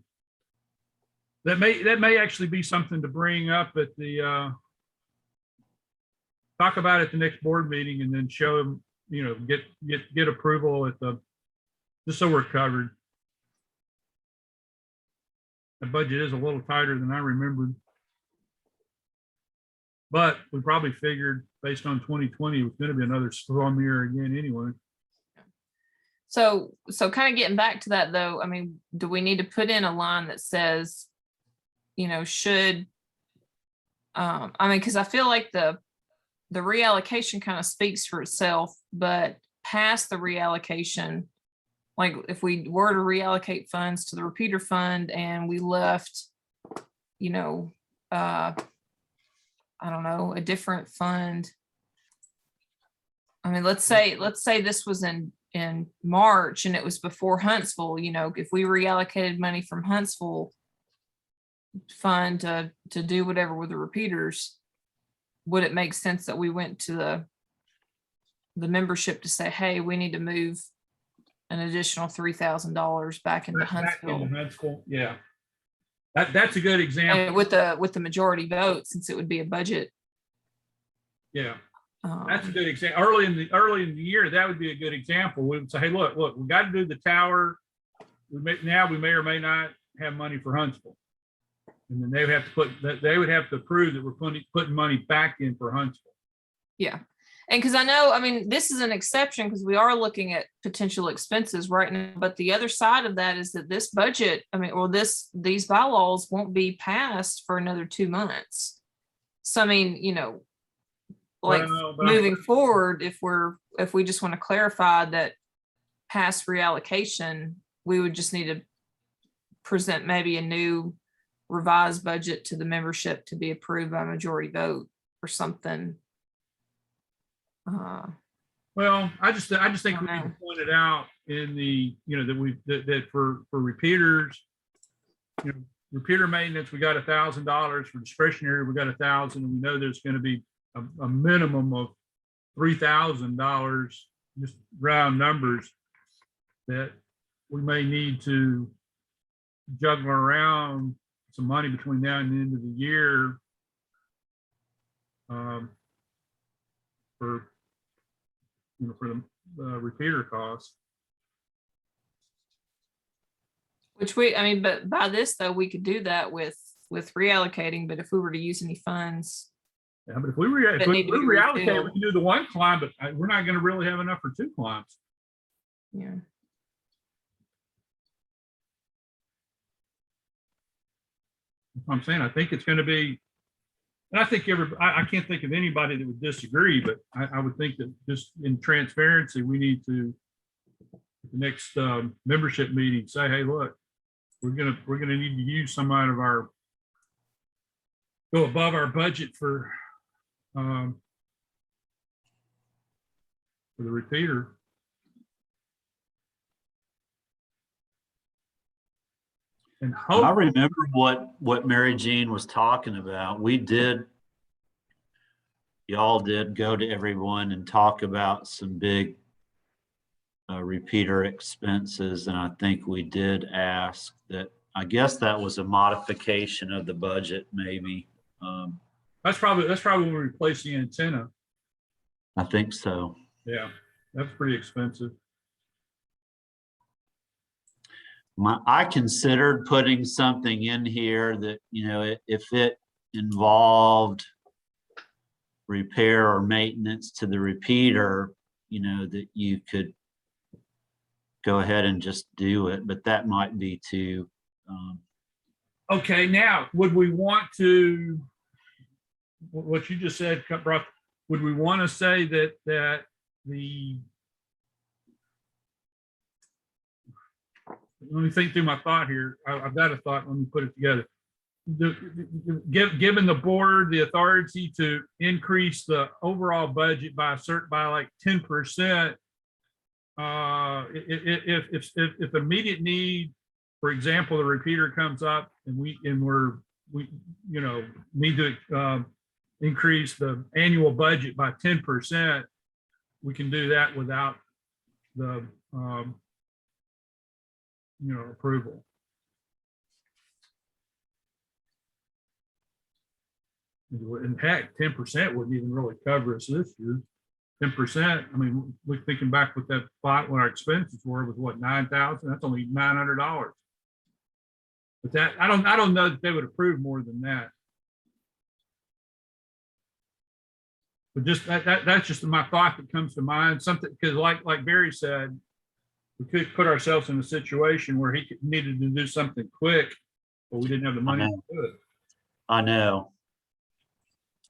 that may actually be something to bring up at the, talk about at the next board meeting and then show them, get approval at the, just so we're covered. The budget is a little tighter than I remembered. But we probably figured based on 2020, it was going to be another storm year again anyway. so kind of getting back to that though, I mean, do we need to put in a line that says, should, I mean, because I feel like the reallocation kind of speaks for itself, but past the reallocation, like if we were to reallocate funds to the repeater fund and we left, I don't know, a different fund. I mean, let's say this was in March and it was before Huntsville, if we reallocated money from Huntsville fund to do whatever with the repeaters, would it make sense that we went to the membership to say, hey, we need to move an additional $3,000 back into Huntsville? Yeah. That's a good example. And with the majority vote, since it would be a budget. Yeah, that's a good example. Early in the year, that would be a good example. We would say, hey, look, we got to do the tower. We may or may not have money for Huntsville. And then they would have to prove that we're putting money back in for Huntsville. Yeah. And because I know, I mean, this is an exception because we are looking at potential expenses right now. But the other side of that is that this budget, I mean, or these bylaws won't be passed for another 2 months. So, I mean, moving forward, if we just want to clarify that past reallocation, we would just need to present maybe a new revised budget to the membership to be approved by majority vote or something. Well, I just think we need to point it out in the, that for repeaters, repeater maintenance, we got $1,000. For discretionary, we got $1,000. And we know there's going to be a minimum of $3,000, just round numbers, that we may need to juggle around some money between now and the end of the year for, for the repeater costs. Which but by this though, we could do that with reallocating, but if we were to use any funds, Yeah, but if we That need to be reallocate, refilled. we can do the one climb, but we're not gonna really have enough for 2 climbs. yeah. That's what I'm saying, I think it's gonna be, and I think I can't think of anybody that would disagree, but I would think that just in transparency, we need to, at the next membership meeting, say, hey, look, we're gonna need to use some out of our, go above our budget for the repeater. And I hope, remember what Mary Jean was talking about. Y'all did go to everyone and talk about some big repeater expenses, and I think we did ask that, I guess that was a modification of the budget, maybe. that's probably when we replace the antenna. I think so. Yeah, that's pretty expensive. I considered putting something in here that, if it involved repair or maintenance to the repeater, that you could go ahead and just do it, but that might be too. Okay, now, would we want to, what you just said, would we want to say that the, let me think through my thought here. I've got a thought, let me put it together. Given the board the authority to increase the overall budget by like 10%, if immediate need, for example, the repeater comes up and we need to increase the annual budget by 10%, we can do that without the approval. In heck, 10% wouldn't even really cover us this year. 10%. I mean, we're thinking back with that spot when our expenses were was what, 9,000? That's only $900. But that I don't know that they would approve more than that. But just that's just my thought that comes to mind. Something, because like Barry said, we could put ourselves in a situation where he needed to do something quick, but we didn't have the money to do it. I know.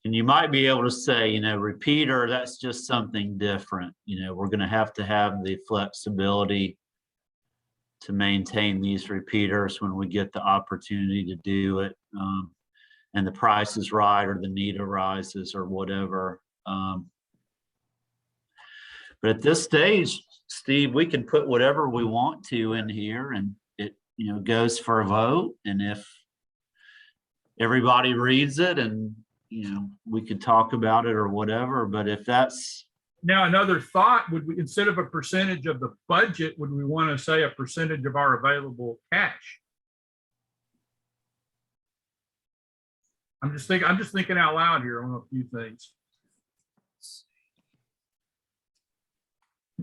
And you might be able to say, repeater, that's just something different. We're going to have the flexibility to maintain these repeaters when we get the opportunity to do it. And the price is right, or the need arises, or whatever. But at this stage, Steve, we can put whatever we want to in here, and it, goes for a vote. And if everybody reads it, and we could talk about it or whatever, but if that's. Now, another thought, would we, instead of a percentage of the budget, would we want to say a percentage of our available cash? I'm just thinking out loud here on a few things.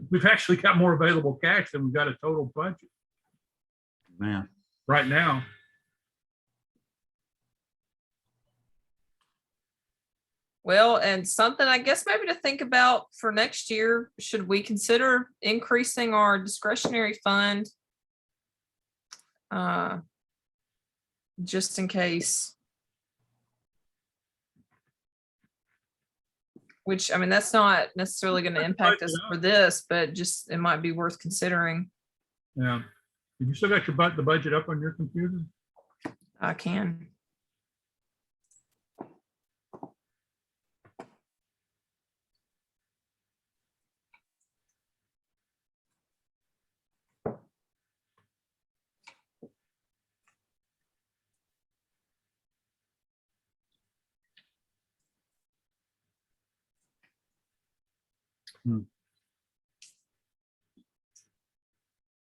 We've actually got more available cash than we've got a total budget Man, right now. Well, and something I guess maybe to think about for next year, should we consider increasing our discretionary fund? Just in case. Which, I mean, that's not necessarily going to impact us for this, but just, it might be worth considering. Yeah. Have you still got the budget up on your computer? I can.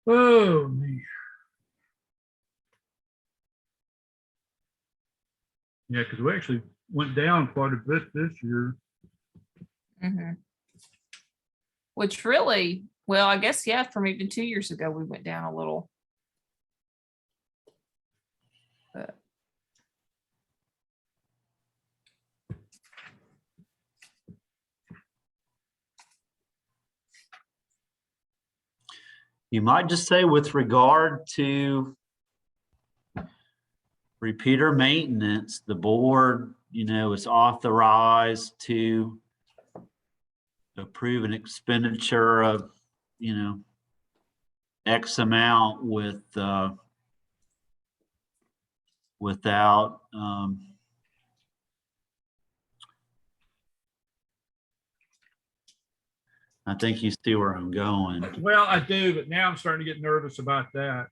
Oh, man. Yeah, because we actually went down quite a bit this year. Mhm. which really, well, I guess, yeah, from even 2 years ago, we went down a little. But You might just say with regard to repeater maintenance, the board, is authorized to approve an expenditure of, X amount without, I think you see where I'm going. Well, I do, but now I'm starting to get nervous about that.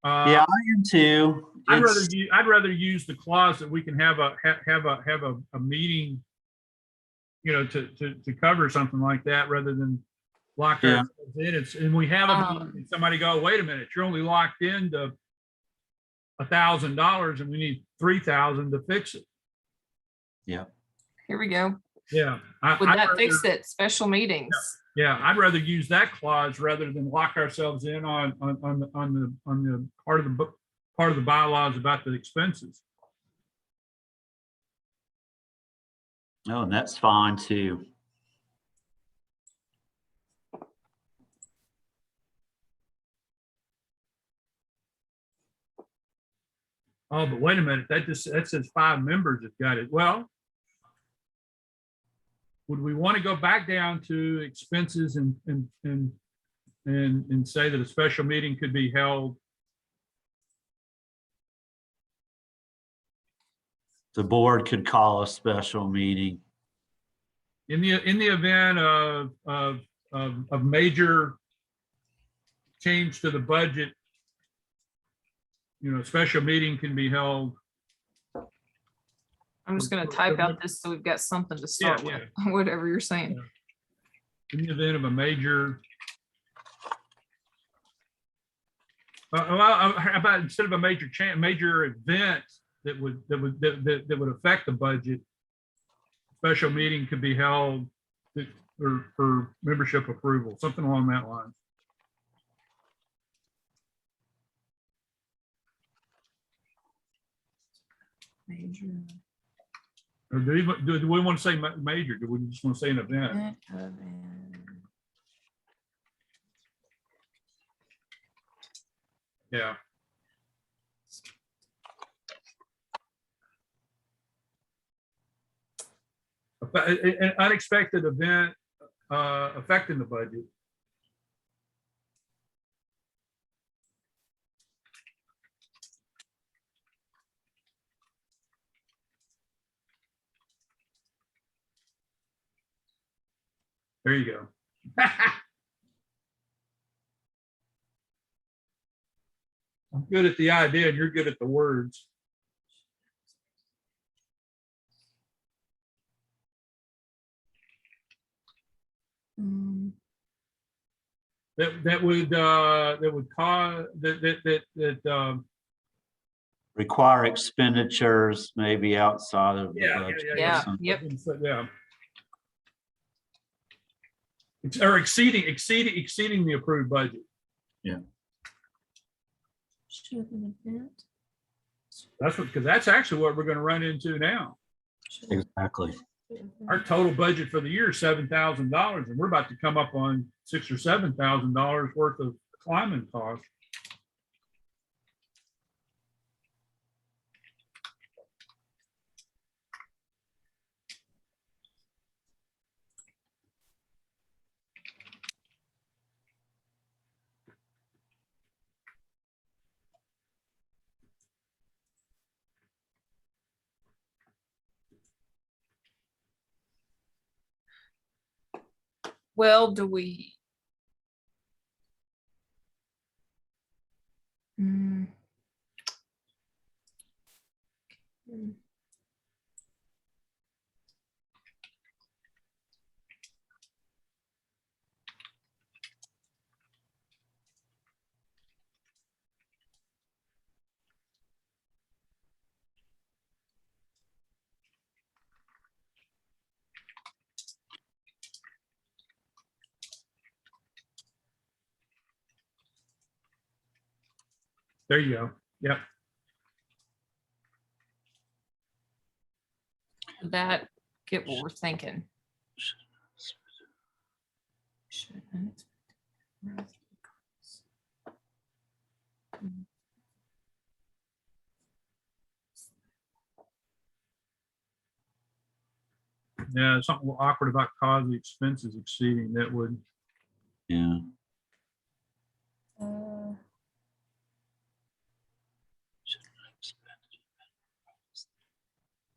Yeah, I am too. It's- I'd rather use the clause that we can have a meeting, to cover something like that rather than lock Yeah. ourselves in. And we have a meeting, and somebody go, wait a minute, you're only locked into $1,000 and we need 3,000 to fix it. Yeah. here we go. Yeah. Would that fix it? Special meetings. Yeah, I'd rather use that clause rather than lock ourselves in on the part of the bylaws about the expenses. Oh, and that's fine too. Oh, but wait a minute, that says 5 members have got it. Well, would we want to go back down to expenses and say that a special meeting could be held? The board could call a special meeting. In the event of major change to the budget, a special meeting can be held. I'm just gonna type out this so we've got something to start Yeah, with, whatever you're saying. In the event of a major. How about instead of a major event that would affect the budget, special meeting could be held for membership approval, something along that line. Major Or do we want to say major? Do we just want to say an event? event. Yeah. An unexpected event affecting the budget. There you go. I'm good at the idea and you're good at the words. That would cause that Require expenditures maybe outside of the Yeah, budget. Yeah, yep. yeah. Or exceeding the approved budget. Because that's actually what we're going to run into now. Exactly. Our total budget for the year is $7,000, and we're about to come up on $6,000 or $7,000 worth of climbing costs. Well, do we? Hmm. There you go. Yep. That get what we're thinking. Should unexpected rise in costs. Yeah, something awkward about cause the expenses exceeding that would, Yeah. Uh,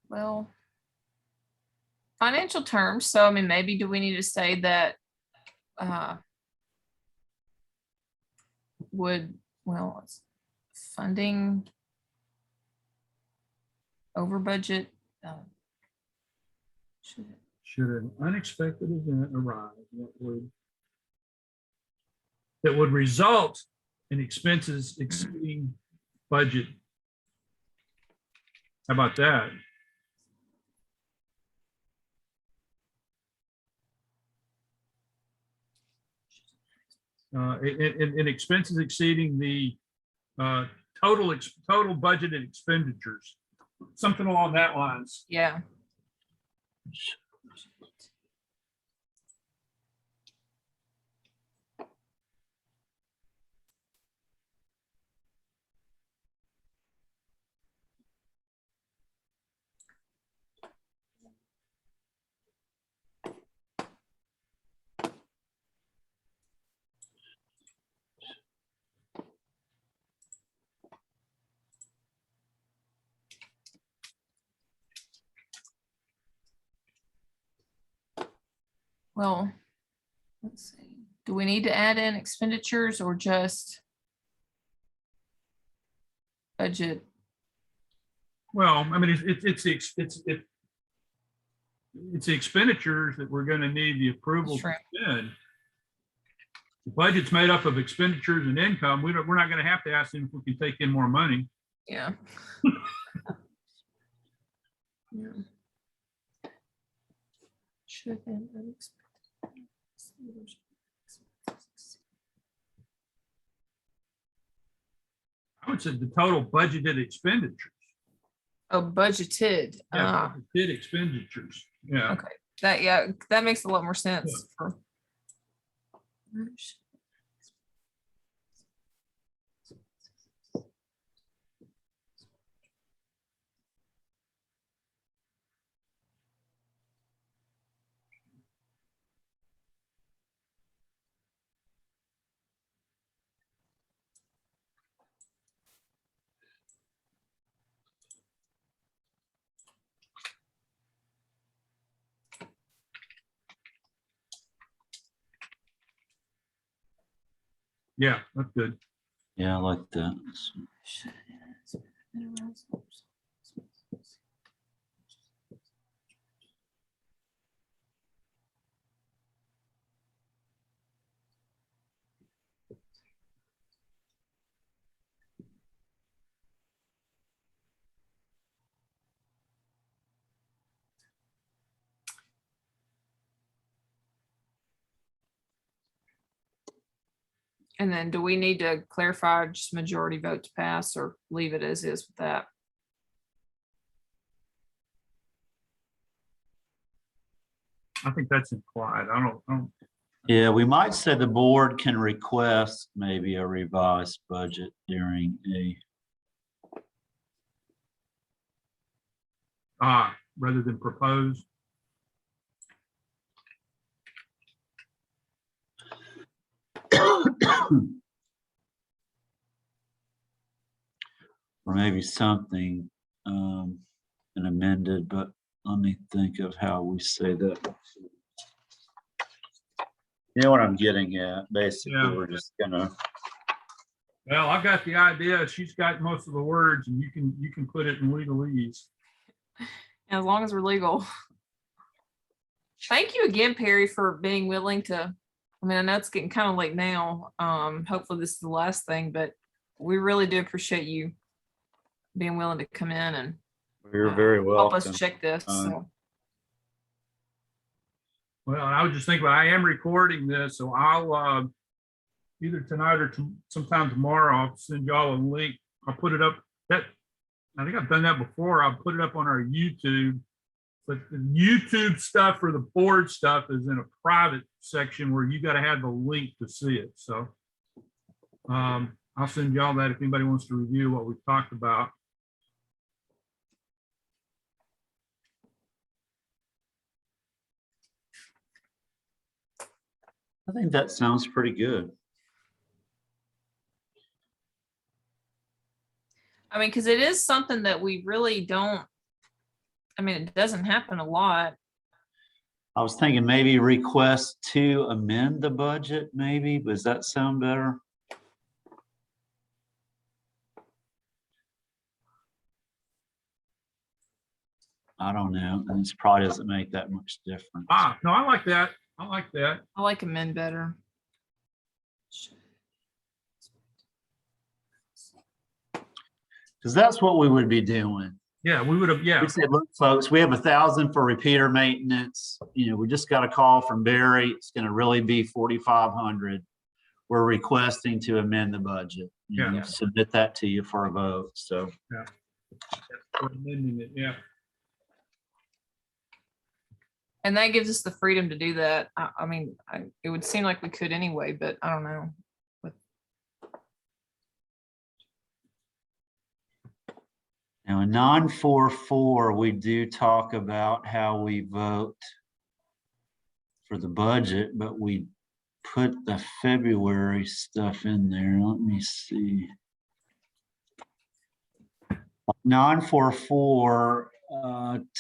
Well, financial terms, so I mean, maybe do we need to say that well, it's funding over budget? Should it- should an unexpected event arise that would result in expenses exceeding budget. How about that? In expenses exceeding the total budgeted expenditures, something along that lines. Yeah. Well, let's see. Do we need to add in expenditures or just budget? Well, I mean, it's the expenditures that we're going to need the approval to Sure. spend. The budget's made up of expenditures and income. We're not going to have to ask them if we can take in more money. Yeah. Yeah. Should an unexpected. I would say the total budgeted expenditures. Oh, budgeted. Yeah, budgeted expenditures. Yeah. Okay. That makes a lot more sense for. Yeah, that's good. Yeah, I like that. And then do we need to clarify just majority vote to pass or leave it as is with that? I think that's implied. I don't. Yeah, we might say the board can request maybe a revised budget during a, Rather than propose. or maybe something an amended, but let me think of how we say that. You know what I'm getting at? Basically, Yeah. we're just gonna, Well, I've got the idea. She's got most of the words and you can put it in legalese. As long as we're legal. Thank you again, Perry, for being willing to, I mean, I know it's getting kind of late now. Hopefully this is the last thing, but we really do appreciate you being willing to come in and we're very help us welcome. check this. So. Well, I was just thinking, I am recording this, so I'll either tonight or sometime tomorrow, I'll send y'all a link I'll put it up. I think I've done that before. I'll put it up on our YouTube. But the YouTube stuff for the board stuff is in a private section where you got to have the link to see it. So I'll send y'all that if anybody wants to review what we've talked about. I think that sounds pretty good. I mean, because it is something that we really don't, I mean, it doesn't happen a lot. I was thinking maybe request to amend the budget, maybe. Does that sound better? I don't know. And this probably doesn't make that much difference. No, I like that. I like that. I like amend better. Because that's what we would be doing. Yeah, we would have, yeah. We said, look, folks, we have 1,000 for repeater maintenance. You know, we just got a call from Barry. It's going to really be 4,500. We're requesting to amend the budget. You know, Yeah. submit that to you for a vote. So We're amending it, yeah. And that gives us the freedom to do that. I mean, it would seem like we could anyway, but I don't know. now in 944, we do talk about how we vote for the budget, but we put the February stuff in there. Let me see. 944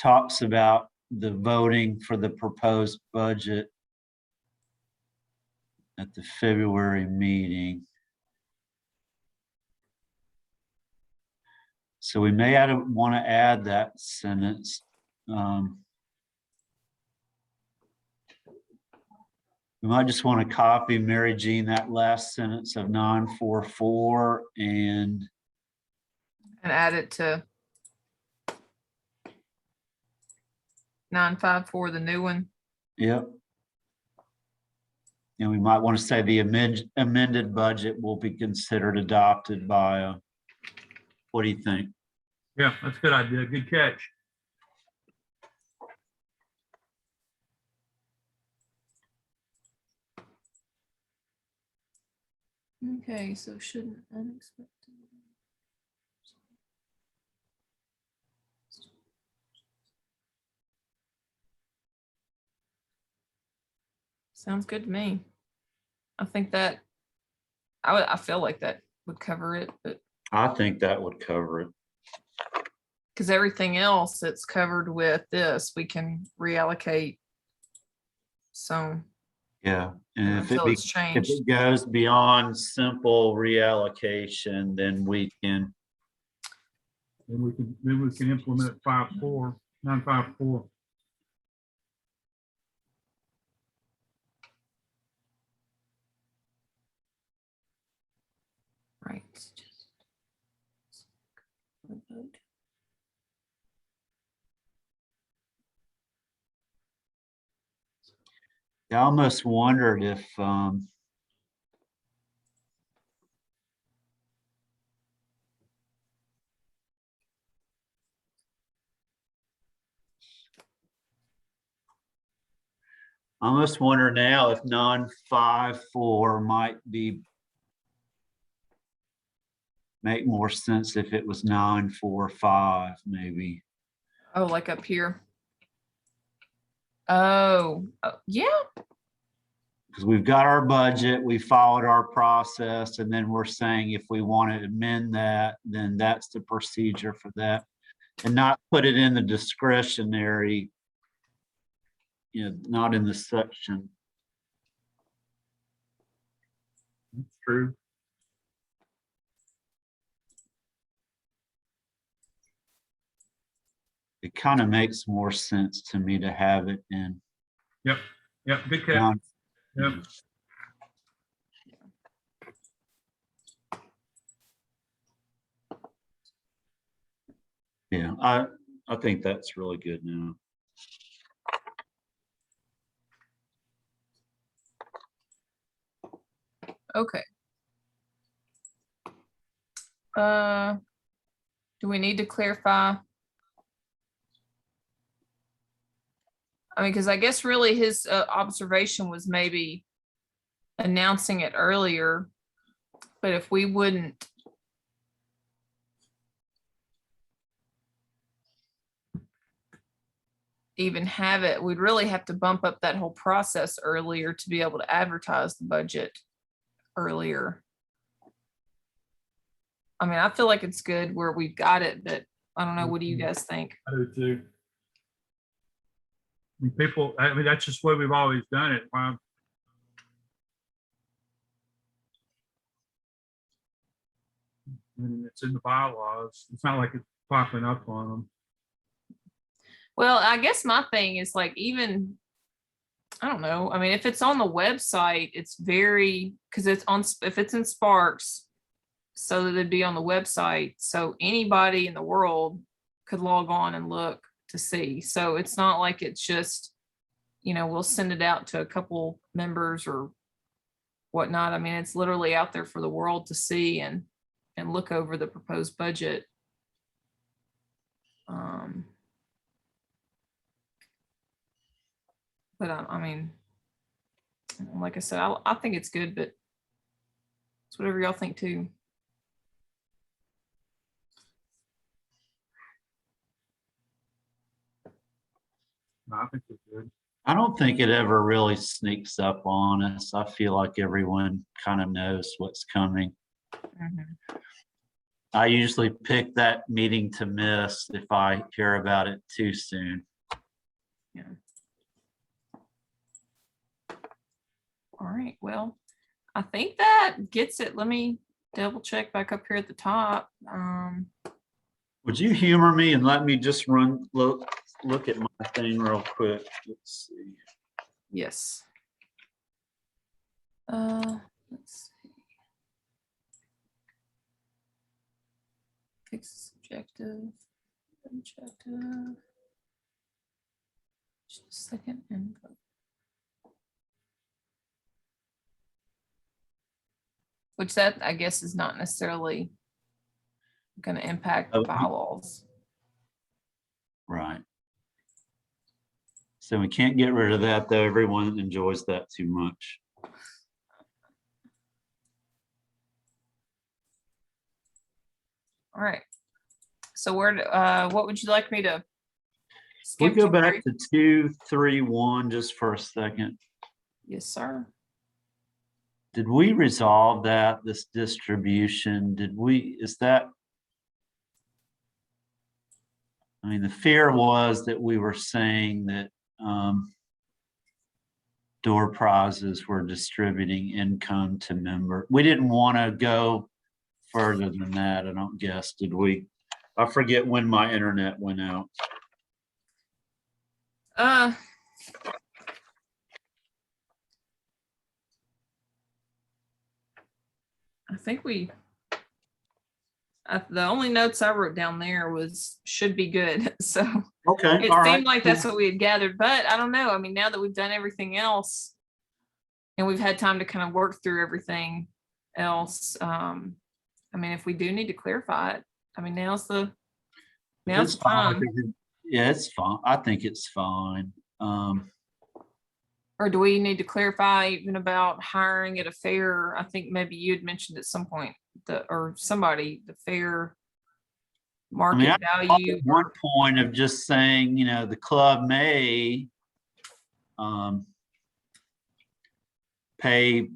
talks about the voting for the proposed budget at the February meeting. So we may want to add that sentence. We might just want to copy Mary Jean that last sentence of 944 and Add it to 954, the new one. yep. And we might want to say the amended budget will be considered adopted by, what do you think? Yeah, that's a good idea. Good catch. Okay, so shouldn't unexpected. Sounds good to me. I think that I feel like that would cover it, but I think that would cover it. because everything else that's covered with this, we can reallocate. So Yeah, and if until it's if changed. it goes beyond simple reallocation, then we can, Then we can implement 954. Right. I almost wondered if, I almost wonder now if 954 might make more sense if it was 945, maybe. Oh, like up here. Oh, yeah. Because we've got our budget, we followed our process, and then we're saying if we want to amend that, then that's the procedure for that. And not put it in the discretionary, you know, not in the section. True. It kind of makes more sense to me to have it in. Yep. Good catch. non- Yep. Yeah, I think that's really good now. Okay. Do we need to clarify? I mean, because I guess really his observation was maybe announcing it earlier, but if we wouldn't even have it, we'd really have to bump up that whole process earlier to be able to advertise the budget earlier. I mean, I feel like it's good where we've got it, but I don't know. What do you guys think? I do too. I mean, people, I mean, that's just the way we've always done it. Wow. And it's in the bylaws. It's not like it's popping up on them. Well, I guess my thing is like even, I don't know. I mean, if it's on the website, it's very, because it's on, if it's in Sparks, so that it'd be on the website. So anybody in the world could log on and look to see. So it's not like it's just, we'll send it out to a couple members or whatnot. I mean, it's literally out there for the world to see and look over the proposed budget. But I mean, like I said, I think it's good, but it's whatever y'all think too. No, I think it's good. I don't think it ever really sneaks up on us. I feel like everyone kind of knows what's coming. I usually pick that meeting to miss if I hear about it too soon. Yeah. All right, well, I think that gets it. Let me double check back up here at the top. Would you humor me and let me just look at my thing real quick? Let's see. Yes. Let's see. Fix subjective, objective. Just a second and go. Which that, I guess, is not necessarily going to impact the bylaws. Right. So we can't get rid of that, though. Everyone enjoys that too much. All right. So what would you like me to We skip go to, back Gary? to 231 just for a second. Yes, sir. Did we resolve that, this distribution? Is that? I mean, the fear was that we were saying that door prizes were distributing income to members. We didn't want to go further than that, I don't guess, did we? I forget when my internet went out. I think the only notes I wrote down there was should be good. So Okay, it all right. seemed like that's what we had gathered, but I don't know. I mean, now that we've done everything else and we've had time to kind of work through everything else, I mean, if we do need to clarify it, I mean, now's the It's fine. time. Yeah, it's fine. I think it's fine. Or do we need to clarify even about hiring at a fair? I think maybe you had mentioned at some point or somebody, the fair market value. One point of just saying, the club may pay,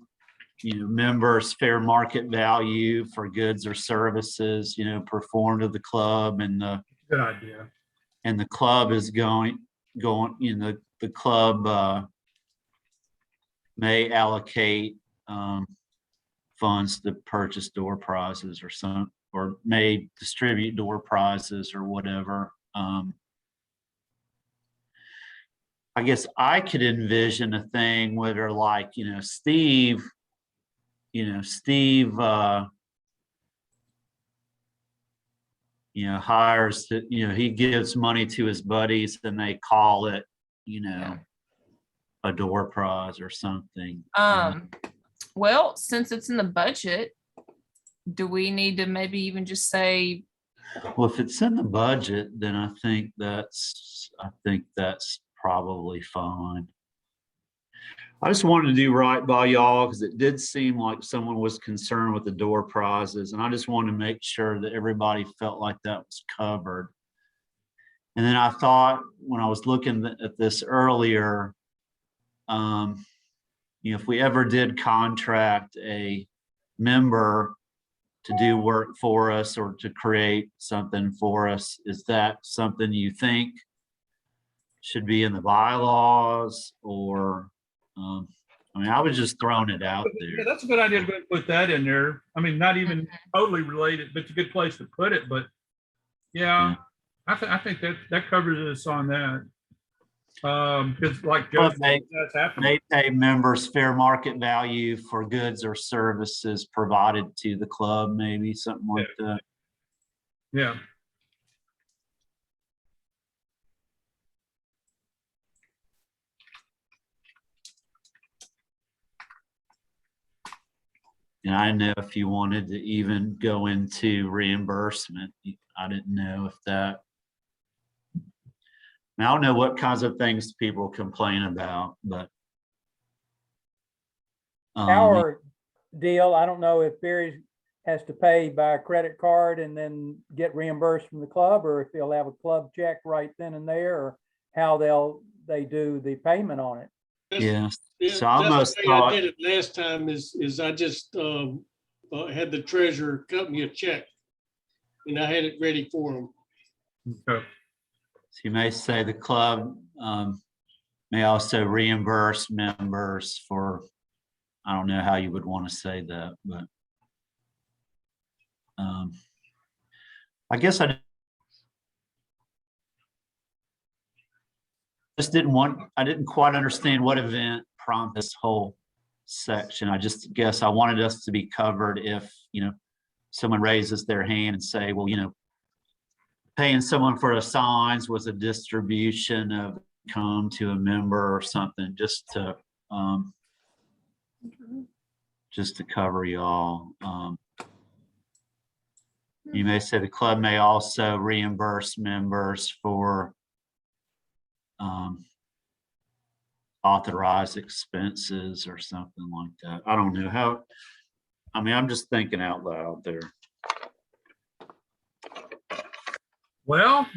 members fair market value for goods or services, performed to the club, and Good idea. the club is going, the club may allocate funds to purchase door prizes or may distribute door prizes or whatever. I guess I could envision a thing where like, Steve hires he gives money to his buddies and they call it, a door prize or something. Well, since it's in the budget, do we need to maybe even just say, Well, if it's in the budget, then I think that's probably fine. I just wanted to do right by y'all because it did seem like someone was concerned with the door prizes, and I just wanted to make sure that everybody felt like that was covered. And then I thought when I was looking at this earlier, if we ever did contract a member to do work for us or to create something for us, is that something you think should be in the bylaws or, I was just throwing it out Yeah, there. that's a good idea to go ahead and put that in there. I mean, not even totally related, but it's a good place to put it, but yeah, I think that covers us on that. Because like Joe But said, that's happening. They pay members fair market value for goods or services provided to the club, maybe something like that. Yeah. And I didn't know if you wanted to even go into reimbursement. I didn't know if that. I don't know what kinds of things people complain about, but. Our deal, I don't know if Barry has to pay by a credit card and then get reimbursed from the club, or if he'll have a club check right then and there, or how they do the payment on it. Yeah, Yeah, so I that's almost the way I thought, did it last time is I just had the treasurer cut me a check and I had it ready for him. Okay. you may say the club may also reimburse members for, I don't know how you would want to say that, but I guess I just I didn't quite understand what event prompted this whole section. I just guess I wanted us to be covered if, someone raises their hand and say, well, paying someone for the signs was a distribution of income to a member or something, just to cover y'all. You may say the club may also reimburse members for authorized expenses or something like that. I don't know how, I'm just thinking out loud there. Well,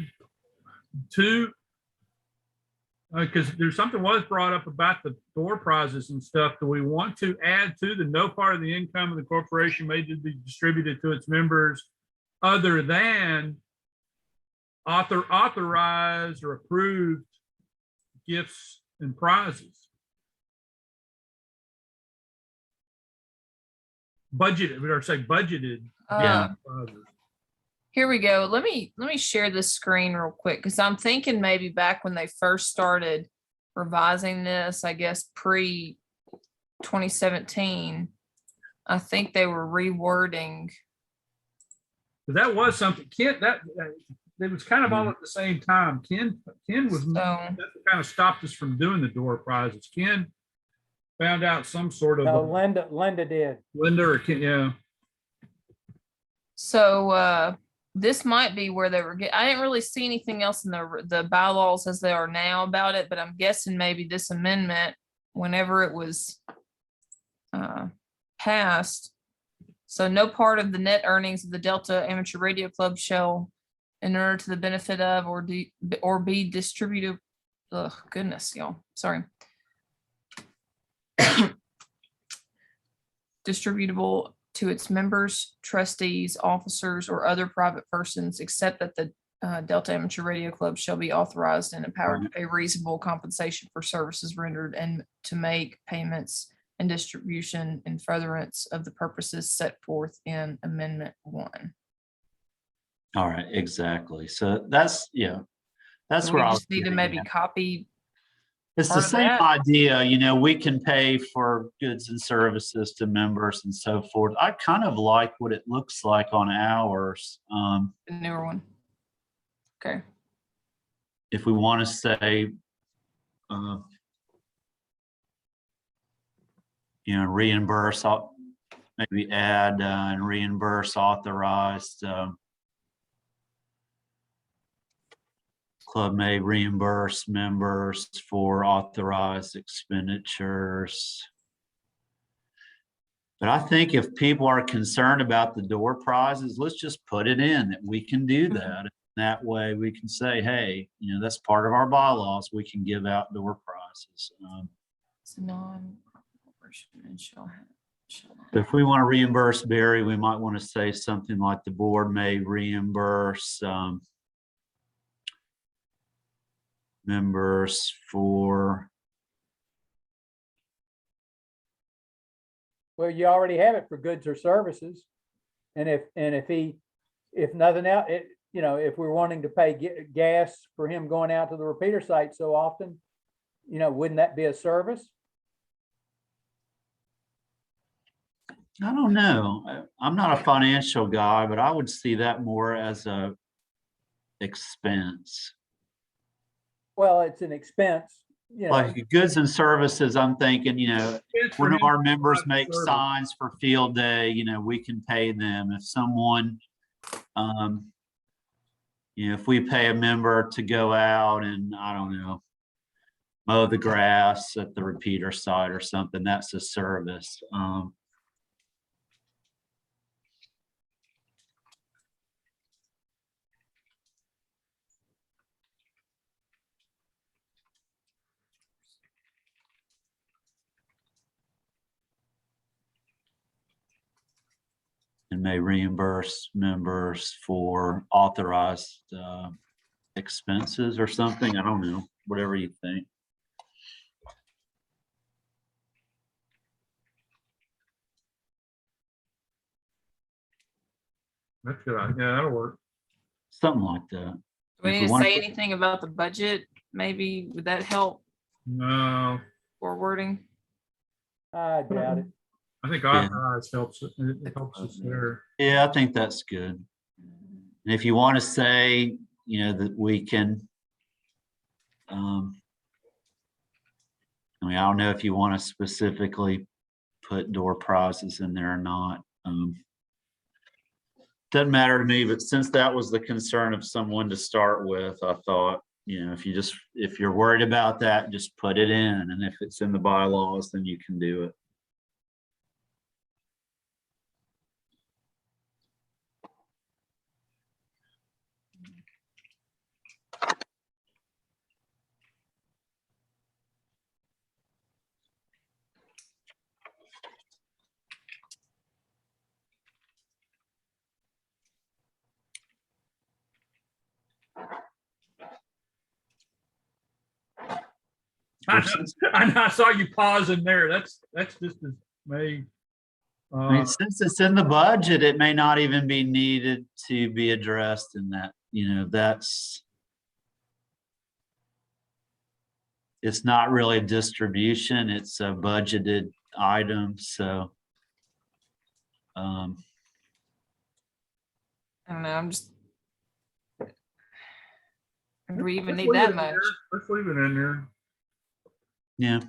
because there's something was brought up about the door prizes and stuff. Do we want to add to the no part of the income of the corporation may be distributed to its members other than authorized or approved gifts and prizes? Budgeted, or say budgeted. Yeah. Prizes. Here we go. Let me share this screen real quick because I'm thinking maybe back when they first started revising this, I guess pre 2017, I think they were rewording. But that was something, Ken, that it was kind of all at the same time. Ken was, that kind of stopped us from doing the door prizes. Ken found out some sort of. No, Linda did. Linda or Ken, yeah. So this might be where they were I didn't really see anything else in the bylaws as they are now about it, but I'm guessing maybe this amendment, whenever it was passed. So no part of the net earnings of the Delta Amateur Radio Club shall in order to the benefit of or be distributed. Oh goodness, y'all. Sorry. Distributable to its members, trustees, officers, or other private persons, except that the Delta Amateur Radio Club shall be authorized and empowered to pay reasonable compensation for services rendered and to make payments and distribution in furtherance of the purposes set forth in Amendment 1. All right, exactly. So that's So we where I was just need to getting maybe at. copy. It's the part of same that. idea, we can pay for goods and services to members and so forth. I kind of like what it looks like on ours. The newer one. Okay. If we want to say, reimburse maybe add and reimburse authorized. Club may reimburse members for authorized expenditures. But I think if people are concerned about the door prizes, let's just put it in that we can do that. That way we can say, hey, you know, that's part of our bylaws. We can give out door prizes. It's non-proportionate and shall have. If we want to reimburse Barry, we might want to say something like the board may reimburse members for, Well, you already have it for goods or services. And if nothing else, you know, if we're wanting to pay gas for him going out to the repeater site so often, you know, wouldn't that be a service? I don't know. I'm not a financial guy, but I would see that more as a expense. Well, it's an expense, you know. Like goods and services, I'm thinking, you know, It's for one of him our to members provide makes service. signs for field day, you know, we can pay them. If someone, you know, if we pay a member to go out and, I don't know, mow the grass at the repeater site or something, that's a service. And may reimburse members for authorized expenses or something. I don't know, whatever you think. That's good. Yeah, that'll work. Something like that. Do we If need we to want say to- anything about the budget? Maybe would that help No, for wording? I doubt it. I think Yeah. authorized helps. It helps us there. Yeah, I think that's good. And if you want to say, you know, that we can, I mean, I don't know if you want to specifically put door prizes in there or not. Doesn't matter to me, but since that was the concern of someone to start with, I thought, you know, if you're worried about that, just put it in. And if it's in the bylaws, then you can do it. I know, I saw you pause in there. That's just as may. I mean, since it's in the budget, it may not even be needed to be addressed in that, you know, it's not really a distribution, it's a budgeted item, so. I don't know, I'm just. Do we even Let's need leave it that in much? there. Let's leave it in there. Yeah,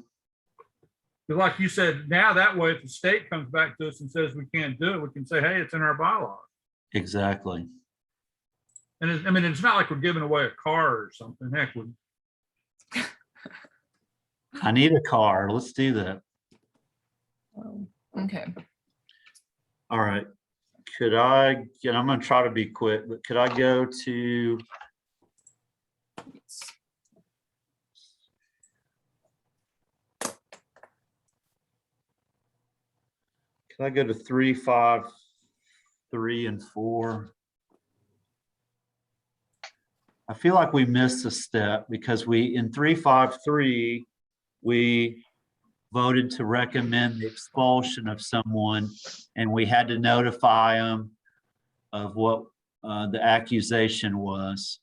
'Cause like you said, now that way, if the state comes back to us and says we can't do it, we can say, hey, it's in our bylaws. exactly. And I mean, it's not like we're giving away a car or something. Heck, we, I need a car, let's do that. Okay, All right, I'm gonna try to be quick, but could I go to, could I go to 3, 5, 3, and 4? I feel like we missed a step because in 353, we voted to recommend the expulsion of someone, and we had to notify them of what the accusation was.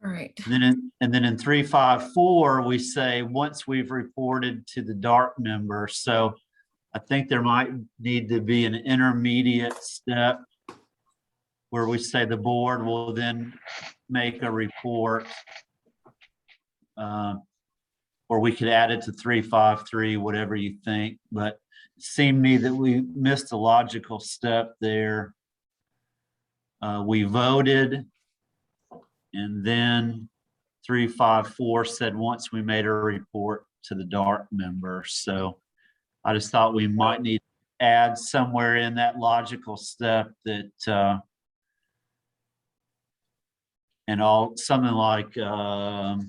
all right. And then in 354, we say, once we've reported to the DART member, so I think there might need to be an intermediate step where we say the board will then make a report or we could add it to 353, whatever you think, but it seemed to me that we missed a logical step there. We voted, and then 354 said once we made a report to the DART members. So I just thought we might need to add somewhere in that logical step that and all something like and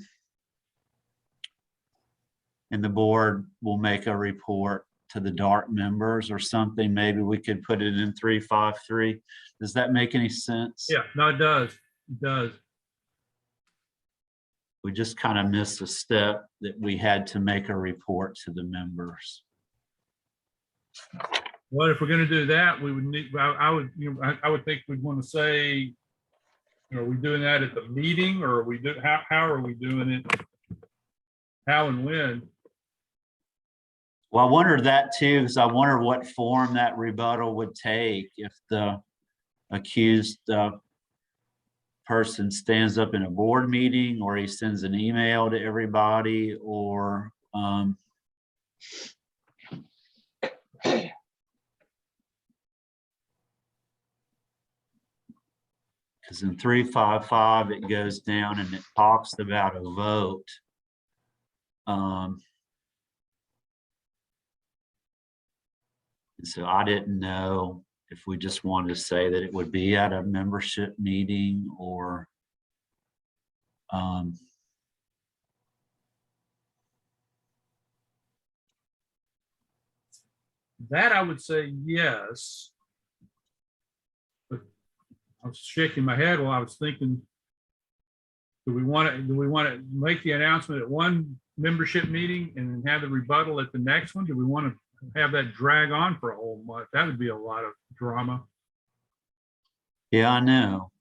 the board will make a report to the DART members or something. Maybe we could put it in 353. Does that make any sense? Yeah, no, it does. It does. We just kind of missed a step that we had to make a report to the members. Well, if we're gonna do that, we would need, I would, I would think we'd want to say, are we doing that at the meeting, or are we do, how are we doing it? How and when? Well, I wondered that too, because I wonder what form that rebuttal would take if the accused person stands up in a board meeting, or he sends an email to everybody, or because in 355 it goes down and it talks about a vote. And so I didn't know if we just wanted to say that it would be at a membership meeting, or That I would say yes. But I was shaking my head while I was thinking, do we want to make the announcement at one membership meeting and then have the rebuttal at the next one? Do we want to have that drag on for a whole month? That would be a lot of drama. yeah, I know.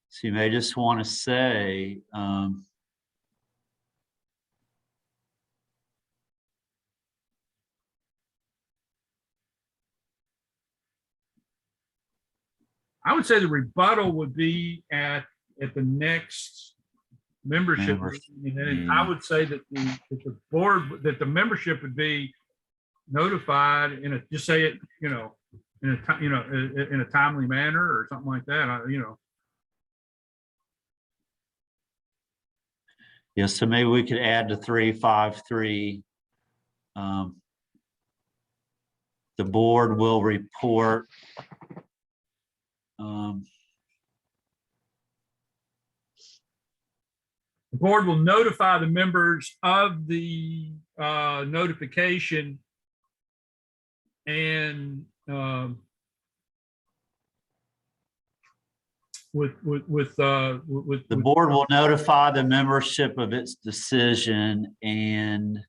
So you may just want to say, I would say the rebuttal would be at the next membership meeting. And then I would say that the board, that the membership would be notified in a, just say it, in a timely manner or something like that, yeah, so maybe we could add to 353. The board will report the board will notify the members of the notification and the board will notify the membership of its decision and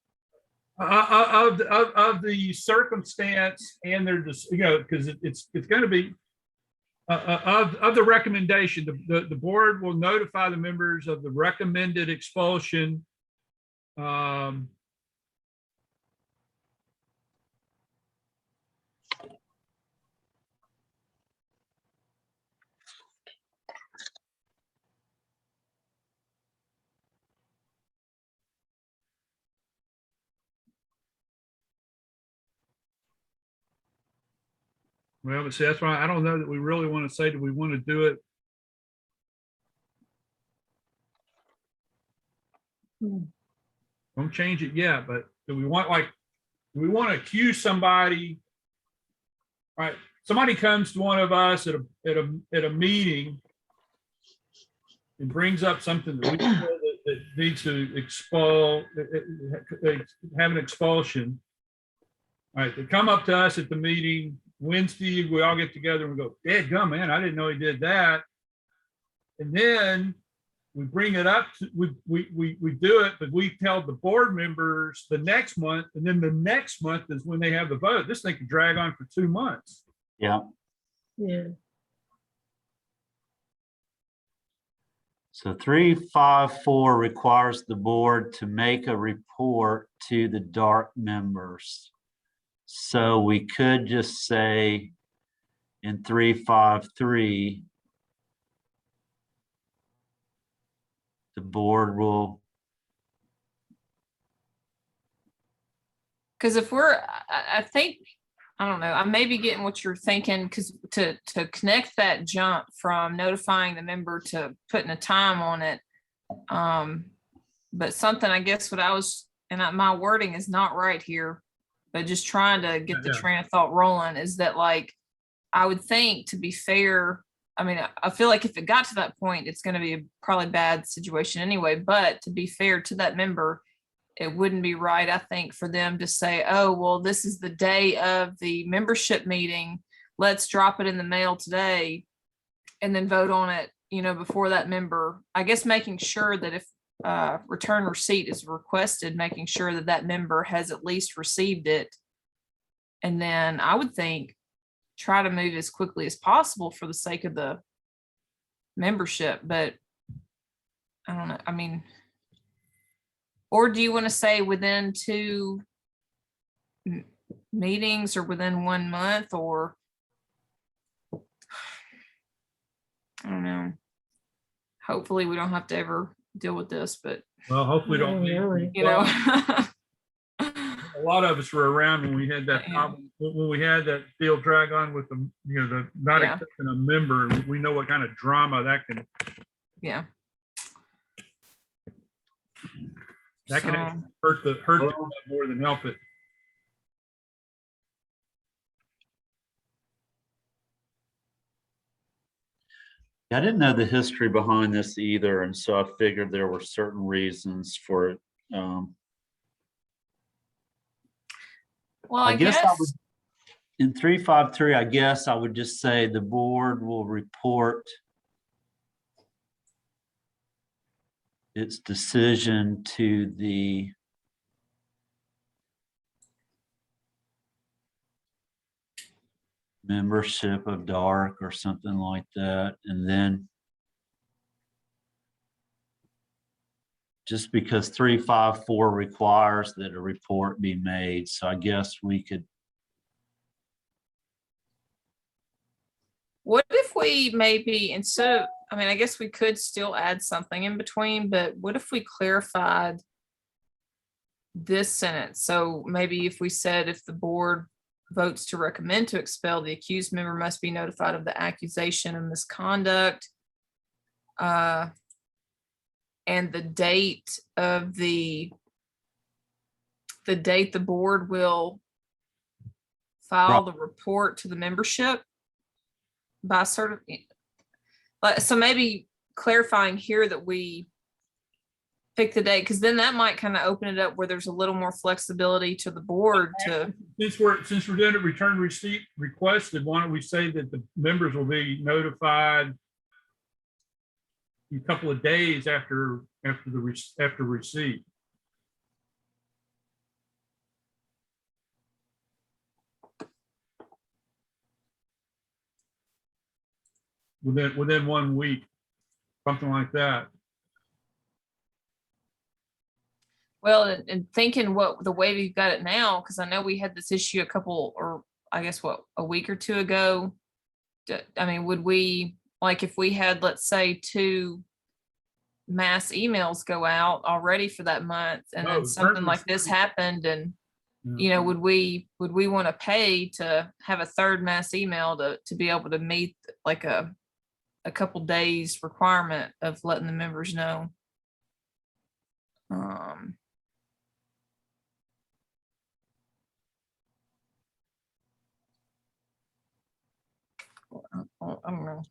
of the circumstance and their, because it's going to be of the recommendation. The board will notify the members of the recommended expulsion. Well, but see, that's why I don't know that we really want to say, do we want to do it? Don't change it yet, but do we want to accuse somebody? Right, somebody comes to one of us at a meeting and brings up something that we feel that needs to have an expulsion. All right, they come up to us at the meeting Wednesday, we all get together and we go, "Dadgum, man, I didn't know he did that." And then we bring it up, we do it, but we tell the board members the next month, and then the next month is when they have the vote. This thing could drag on for 2 months. yeah. Yeah. So 354 requires the board to make a report to the DART members. So we could just say in 353, the board will Because if I think, I don't know, I may be getting what you're thinking, because to connect that jump from notifying the member to putting a time on it. But something, I guess what I was, and my wording is not right here, but just trying to get the Yeah. train of thought rolling, is that like, I would think, to be fair, I mean, I feel like if it got to that point, it's gonna be a probably bad situation anyway, but to be fair to that member, it wouldn't be right, I think, for them to say, oh, well, this is the day of the membership meeting. Let's drop it in the mail today and then vote on it, before that member. I guess making sure that if return receipt is requested, making sure that that member has at least received it. And then I would think, try to move as quickly as possible for the sake of the membership, but I don't know, I mean, or do you want to say within 2 meetings or within 1 month, or I don't know. Hopefully we don't have to ever deal with this, but Well, hopefully Yeah, don't. need- really. A lot of us were around when we had that Yeah. problem, when we had that deal drag on with the, the not Yeah. accepting a member. We know what kind of drama that can Yeah. actually So, hurt the club more than help it. I didn't know the history behind this either, and so I figured there were certain reasons for it. well, I guess guess, would, in 353, I guess I would just say the board will report its decision to the membership of DARK or something like that. And then just because 354 requires that a report be made, so I guess we could. what if we maybe, instead of, I mean, I guess we could still add something in between, but what if we clarified this sentence? So maybe if we said, if the board votes to recommend to expel, the accused member must be notified of the accusation of misconduct. And the date of the date the board will file the report to the membership by so maybe clarifying here that we pick the date, because then that might kind of open it up where there's a little more flexibility to the board to, Since we're doing a return receipt requested, why don't we say that the members will be notified a couple of days after receipt? Within 1 week, something like that. well, and thinking what the way we've got it now, because I know we had this issue a couple, or I guess a week or two ago. I mean, would we, like, if we had, let's say, 2 mass emails go out already for that month, and No, then something like certainly. this happened, and Yeah. would we want to pay to have a 3rd mass email to be able to meet like a couple days requirement of letting the members know? I don't know.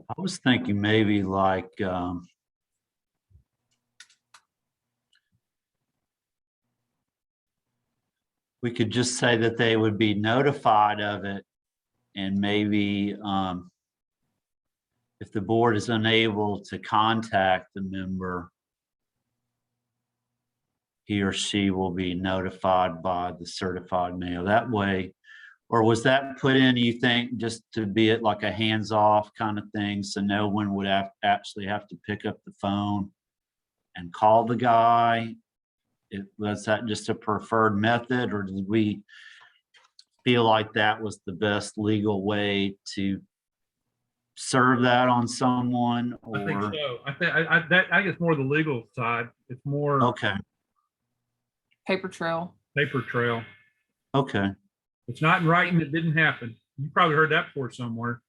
I was thinking maybe like, we could just say that they would be notified of it, and maybe if the board is unable to contact the member, he or she will be notified by the certified mail that way. Or was that put in, you think, just to be it like a hands-off kind of thing, so no one would actually have to pick up the phone and call the guy? Was that just a preferred method, or did we feel like that was the best legal way to serve that on someone? I think Or so. I guess more the legal side. It's more okay, Paper trail. paper trail. Okay. It's not in writing. It didn't happen. You probably heard that before somewhere.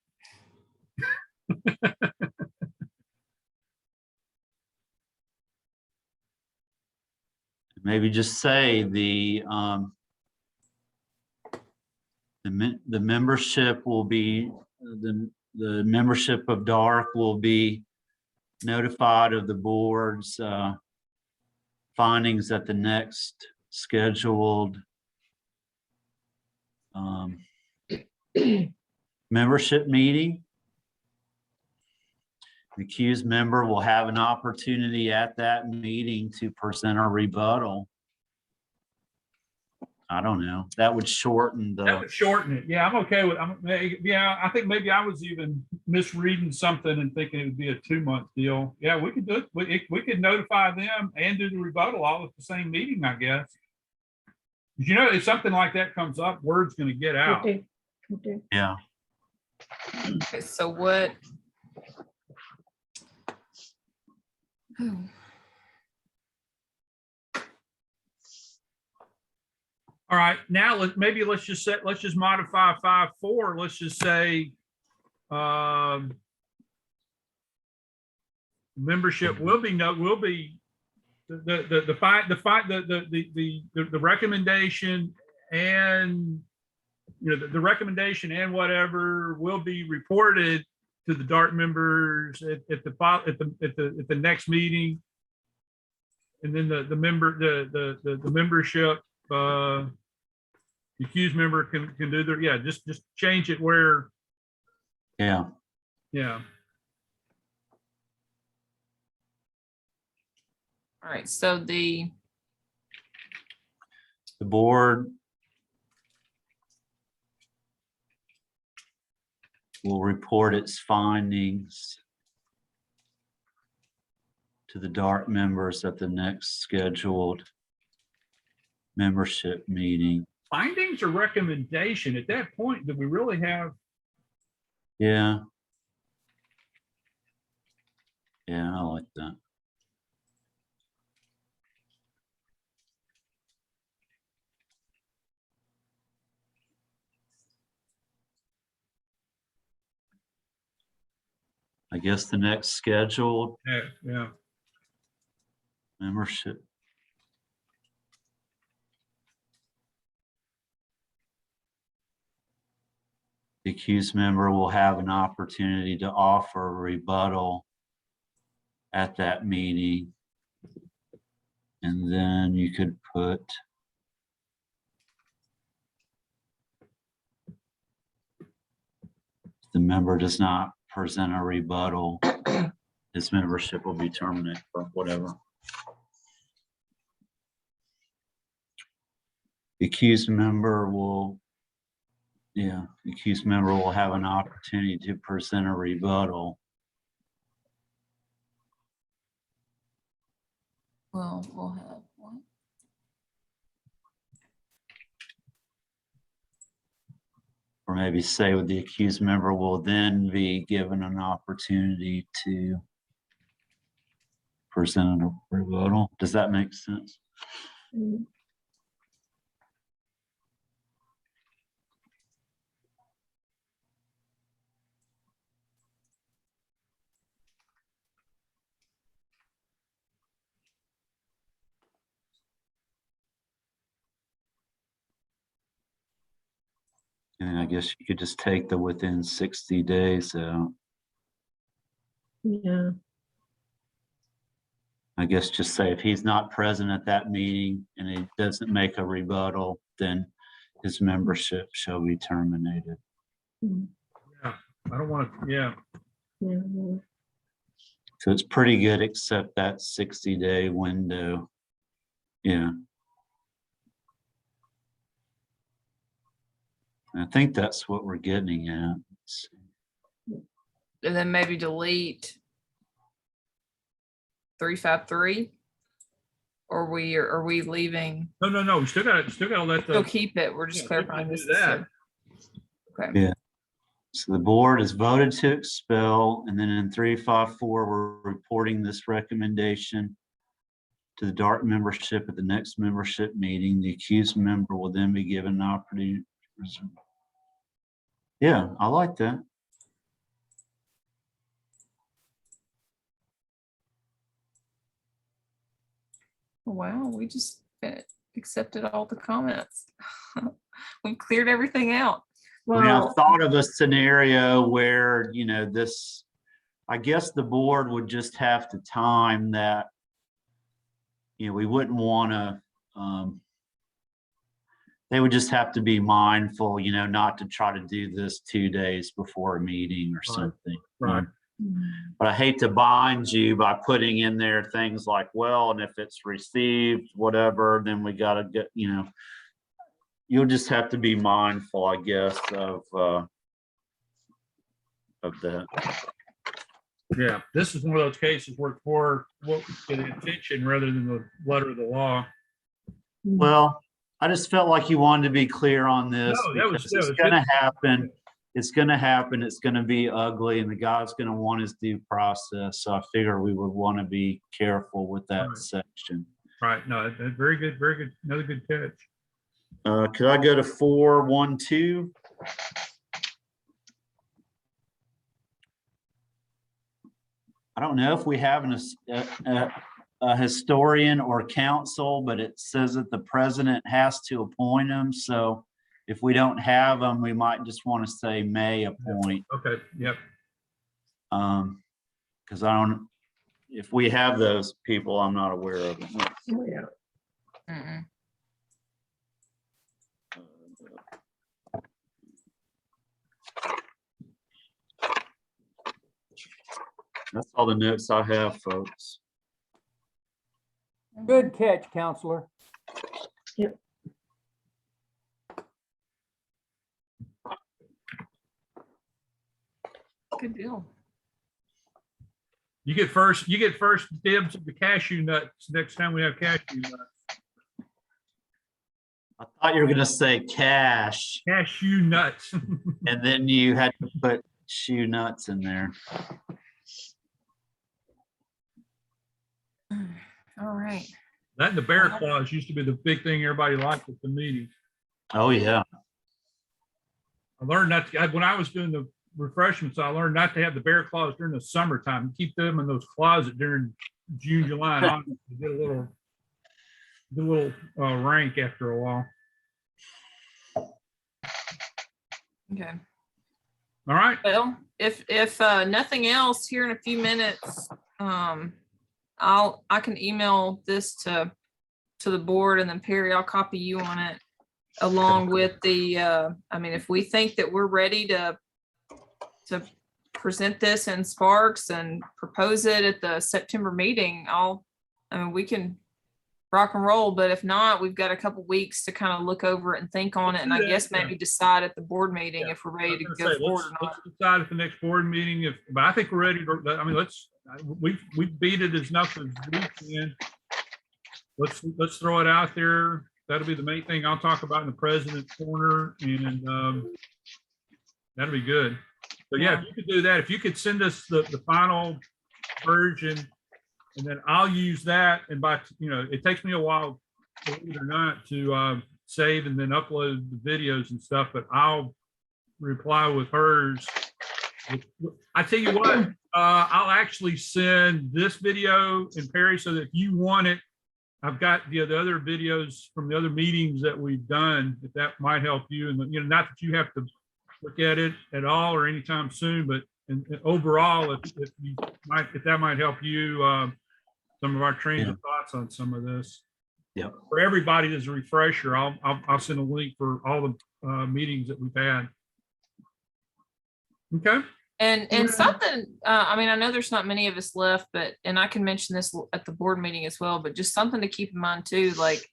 Maybe just say the membership will be, the membership of DARK will be notified of the board's findings at the next scheduled membership meeting. The accused member will have an opportunity at that meeting to present a rebuttal. I don't know. That would shorten That the, would shorten it. Yeah, I'm okay with, yeah, I think maybe I was even misreading something and thinking it would be a 2-month deal. Yeah, we could do it. We could notify them and do the rebuttal all at the same meeting, I guess. 'Cause you know, if something like that comes up, word's gonna get out. We do. yeah. Okay, so what? All right, now let's just set, let's just modify 5.4. Let's just say membership will be the recommendation and the recommendation and whatever will be reported to the DART members at the next meeting. And then the membership, the accused member can do their, yeah, just change it where, Yeah. yeah. All right, so the board will report its findings to the DART members at the next scheduled membership meeting. Findings or recommendation, at that point, do we really have, Yeah. Yeah, I like that. I guess the next scheduled yeah, membership. The accused member will have an opportunity to offer a rebuttal at that meeting. And then you could put the member does not present a rebuttal, his membership will be terminated or whatever. The accused member will, the accused member will have an opportunity to present a rebuttal. well, we'll have one. Or maybe say with the accused member will then be given an opportunity to present a rebuttal. Does that make sense? Mm. And I guess you could just take the within 60 days out. Yeah, I guess just say if he's not present at that meeting and he doesn't make a rebuttal, then his membership shall be terminated. mm, I don't want to, yeah. yeah, yeah. So it's pretty good except that 60-day window. Yeah. I think that's what we're getting at. And then maybe delete 353. Or are we leaving? No, we still got to let Still the. keep it. We're just Yeah, clarifying do this. that. Okay. So the board has voted to expel, and then in 354, we're reporting this recommendation to the dark membership at the next membership meeting. The accused member will then be given an opportunity. Yeah, I like that. Wow, we just accepted all the comments. We cleared everything out. I mean, I Well, thought of a scenario where, you know, this, I guess the board would just have to time that, you know, we wouldn't want to, they would just have to be mindful, you know, not to try to do this 2 days before a meeting or Right, something. right. But I hate to bind you by putting in there things like, well, and if it's received, whatever, then we gotta get, you know, you'll just have to be mindful, I guess, of that. Yeah, this is one of those cases where for what the intention rather than the letter of the law. Well, I just felt like you wanted to be clear on this No, that was- because that it's was gonna good. happen. It's gonna happen. It's gonna be ugly and the guy's gonna want his due process. So I figure we would want to be careful with that Right. section. Right, no, very good, very good, another good catch. Could I go to 412? I don't know if we have a historian or counsel, but it says that the president has to appoint them. So if we don't have them, we might just want to say may appoint. Okay, yep. Because I don't, if we have those people, I'm not aware of them. yeah, Mm-mm. That's all the notes I have, folks. Good catch, Counselor. Good deal. You get first dibs of the cashew nuts next time we have cashew nuts. I thought you were gonna say cash, Cashew nuts. and then you had to put shoe nuts in there. All right. That and the bear claws used to be the big thing everybody liked at the meeting. Oh, yeah. I learned not to, when I was doing the refreshments, I learned not to have the bear claws during the summertime. Keep them in those closet during June, July, and August. To get a little rank after a while. Okay. All right. Well, if nothing else, here in a few minutes, I can email this to the board, and then Perry, I'll copy you on it along with the, I mean, if we think that we're ready to present this in Sparks and propose it at the September meeting, I mean, we can rock and roll, but if not, we've got a couple weeks to kind of look over it and think on it, and I guess maybe decide at the board meeting if we're ready to go forward or not. Let's decide at the next board meeting but I think we're ready to, I mean, we beat it as enough as we can. Let's throw it out there. That'll be the main thing I'll talk about in the president's corner, and that'll be good. So yeah, if you could do that, if you could send us the final version, and then I'll use that, and it takes me a while, believe it or not, to save and then upload the videos and stuff, but I'll reply with hers. I tell you what, I'll actually send this video and Perry, so that if you want it, I've got the other videos from the other meetings that we've done, if that might help you. And, not that you have to look at it at all or anytime soon, but overall, if that might help you, some of our trains of thoughts on some of this. Yeah. For everybody as a refresher, I'll send a link for all the meetings that we've had. Okay. And something, I mean, I know there's not many of us left, and I can mention this at the board meeting as well, but just something to keep in mind too, like,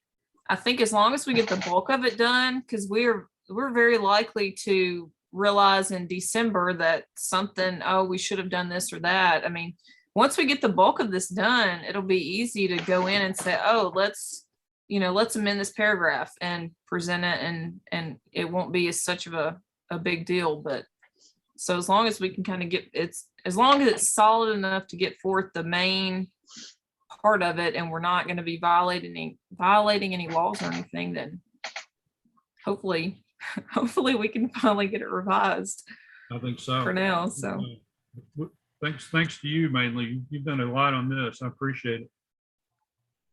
I think as long as we get the bulk of it done, because we're very likely to realize in December that something, we should have done this or that. I mean, once we get the bulk of this done, it'll be easy to go in and say, let's amend this paragraph and present it, and it won't be as such of a big deal. But so as long as we can kind of as long as it's solid enough to get forth the main part of it and we're not going to be violating any laws or anything, then hopefully, hopefully we can finally get it revised I think so. for now. So Thanks to you mainly. You've done a lot on this. I appreciate it.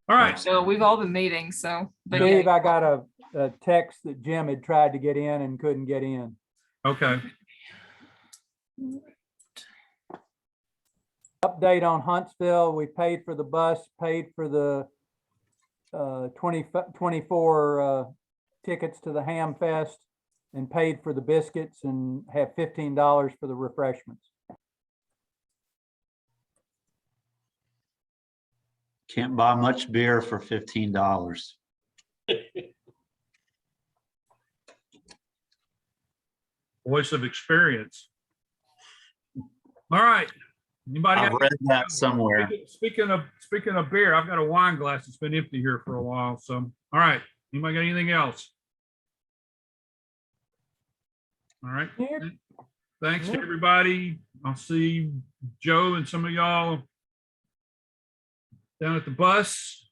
All right. so we've all been meeting. So, but yeah, Steve, I got a text that Jim had tried to get in and couldn't get in. Okay. Update on Huntsville, we paid for the bus, paid for the 24 tickets to the Ham Fest, and paid for the biscuits and have $15 for the refreshments. Can't buy much beer for $15. Voice of experience. All right. Anybody? I've got- read that somewhere. Speaking of beer, I've got a wine glass that's been empty here for a while. So, all right. Anybody got anything else? All right. Yep. Thanks to Yep. everybody. I'll see Joe and some of y'all down at the bus.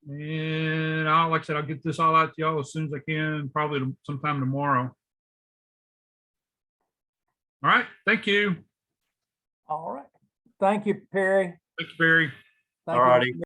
And I'll, like I said, I'll get this all out to y'all as soon as I can, probably sometime tomorrow. All right. Thank you. All right. Thank you, Perry. Thank you, Barry. Thank you, All righty.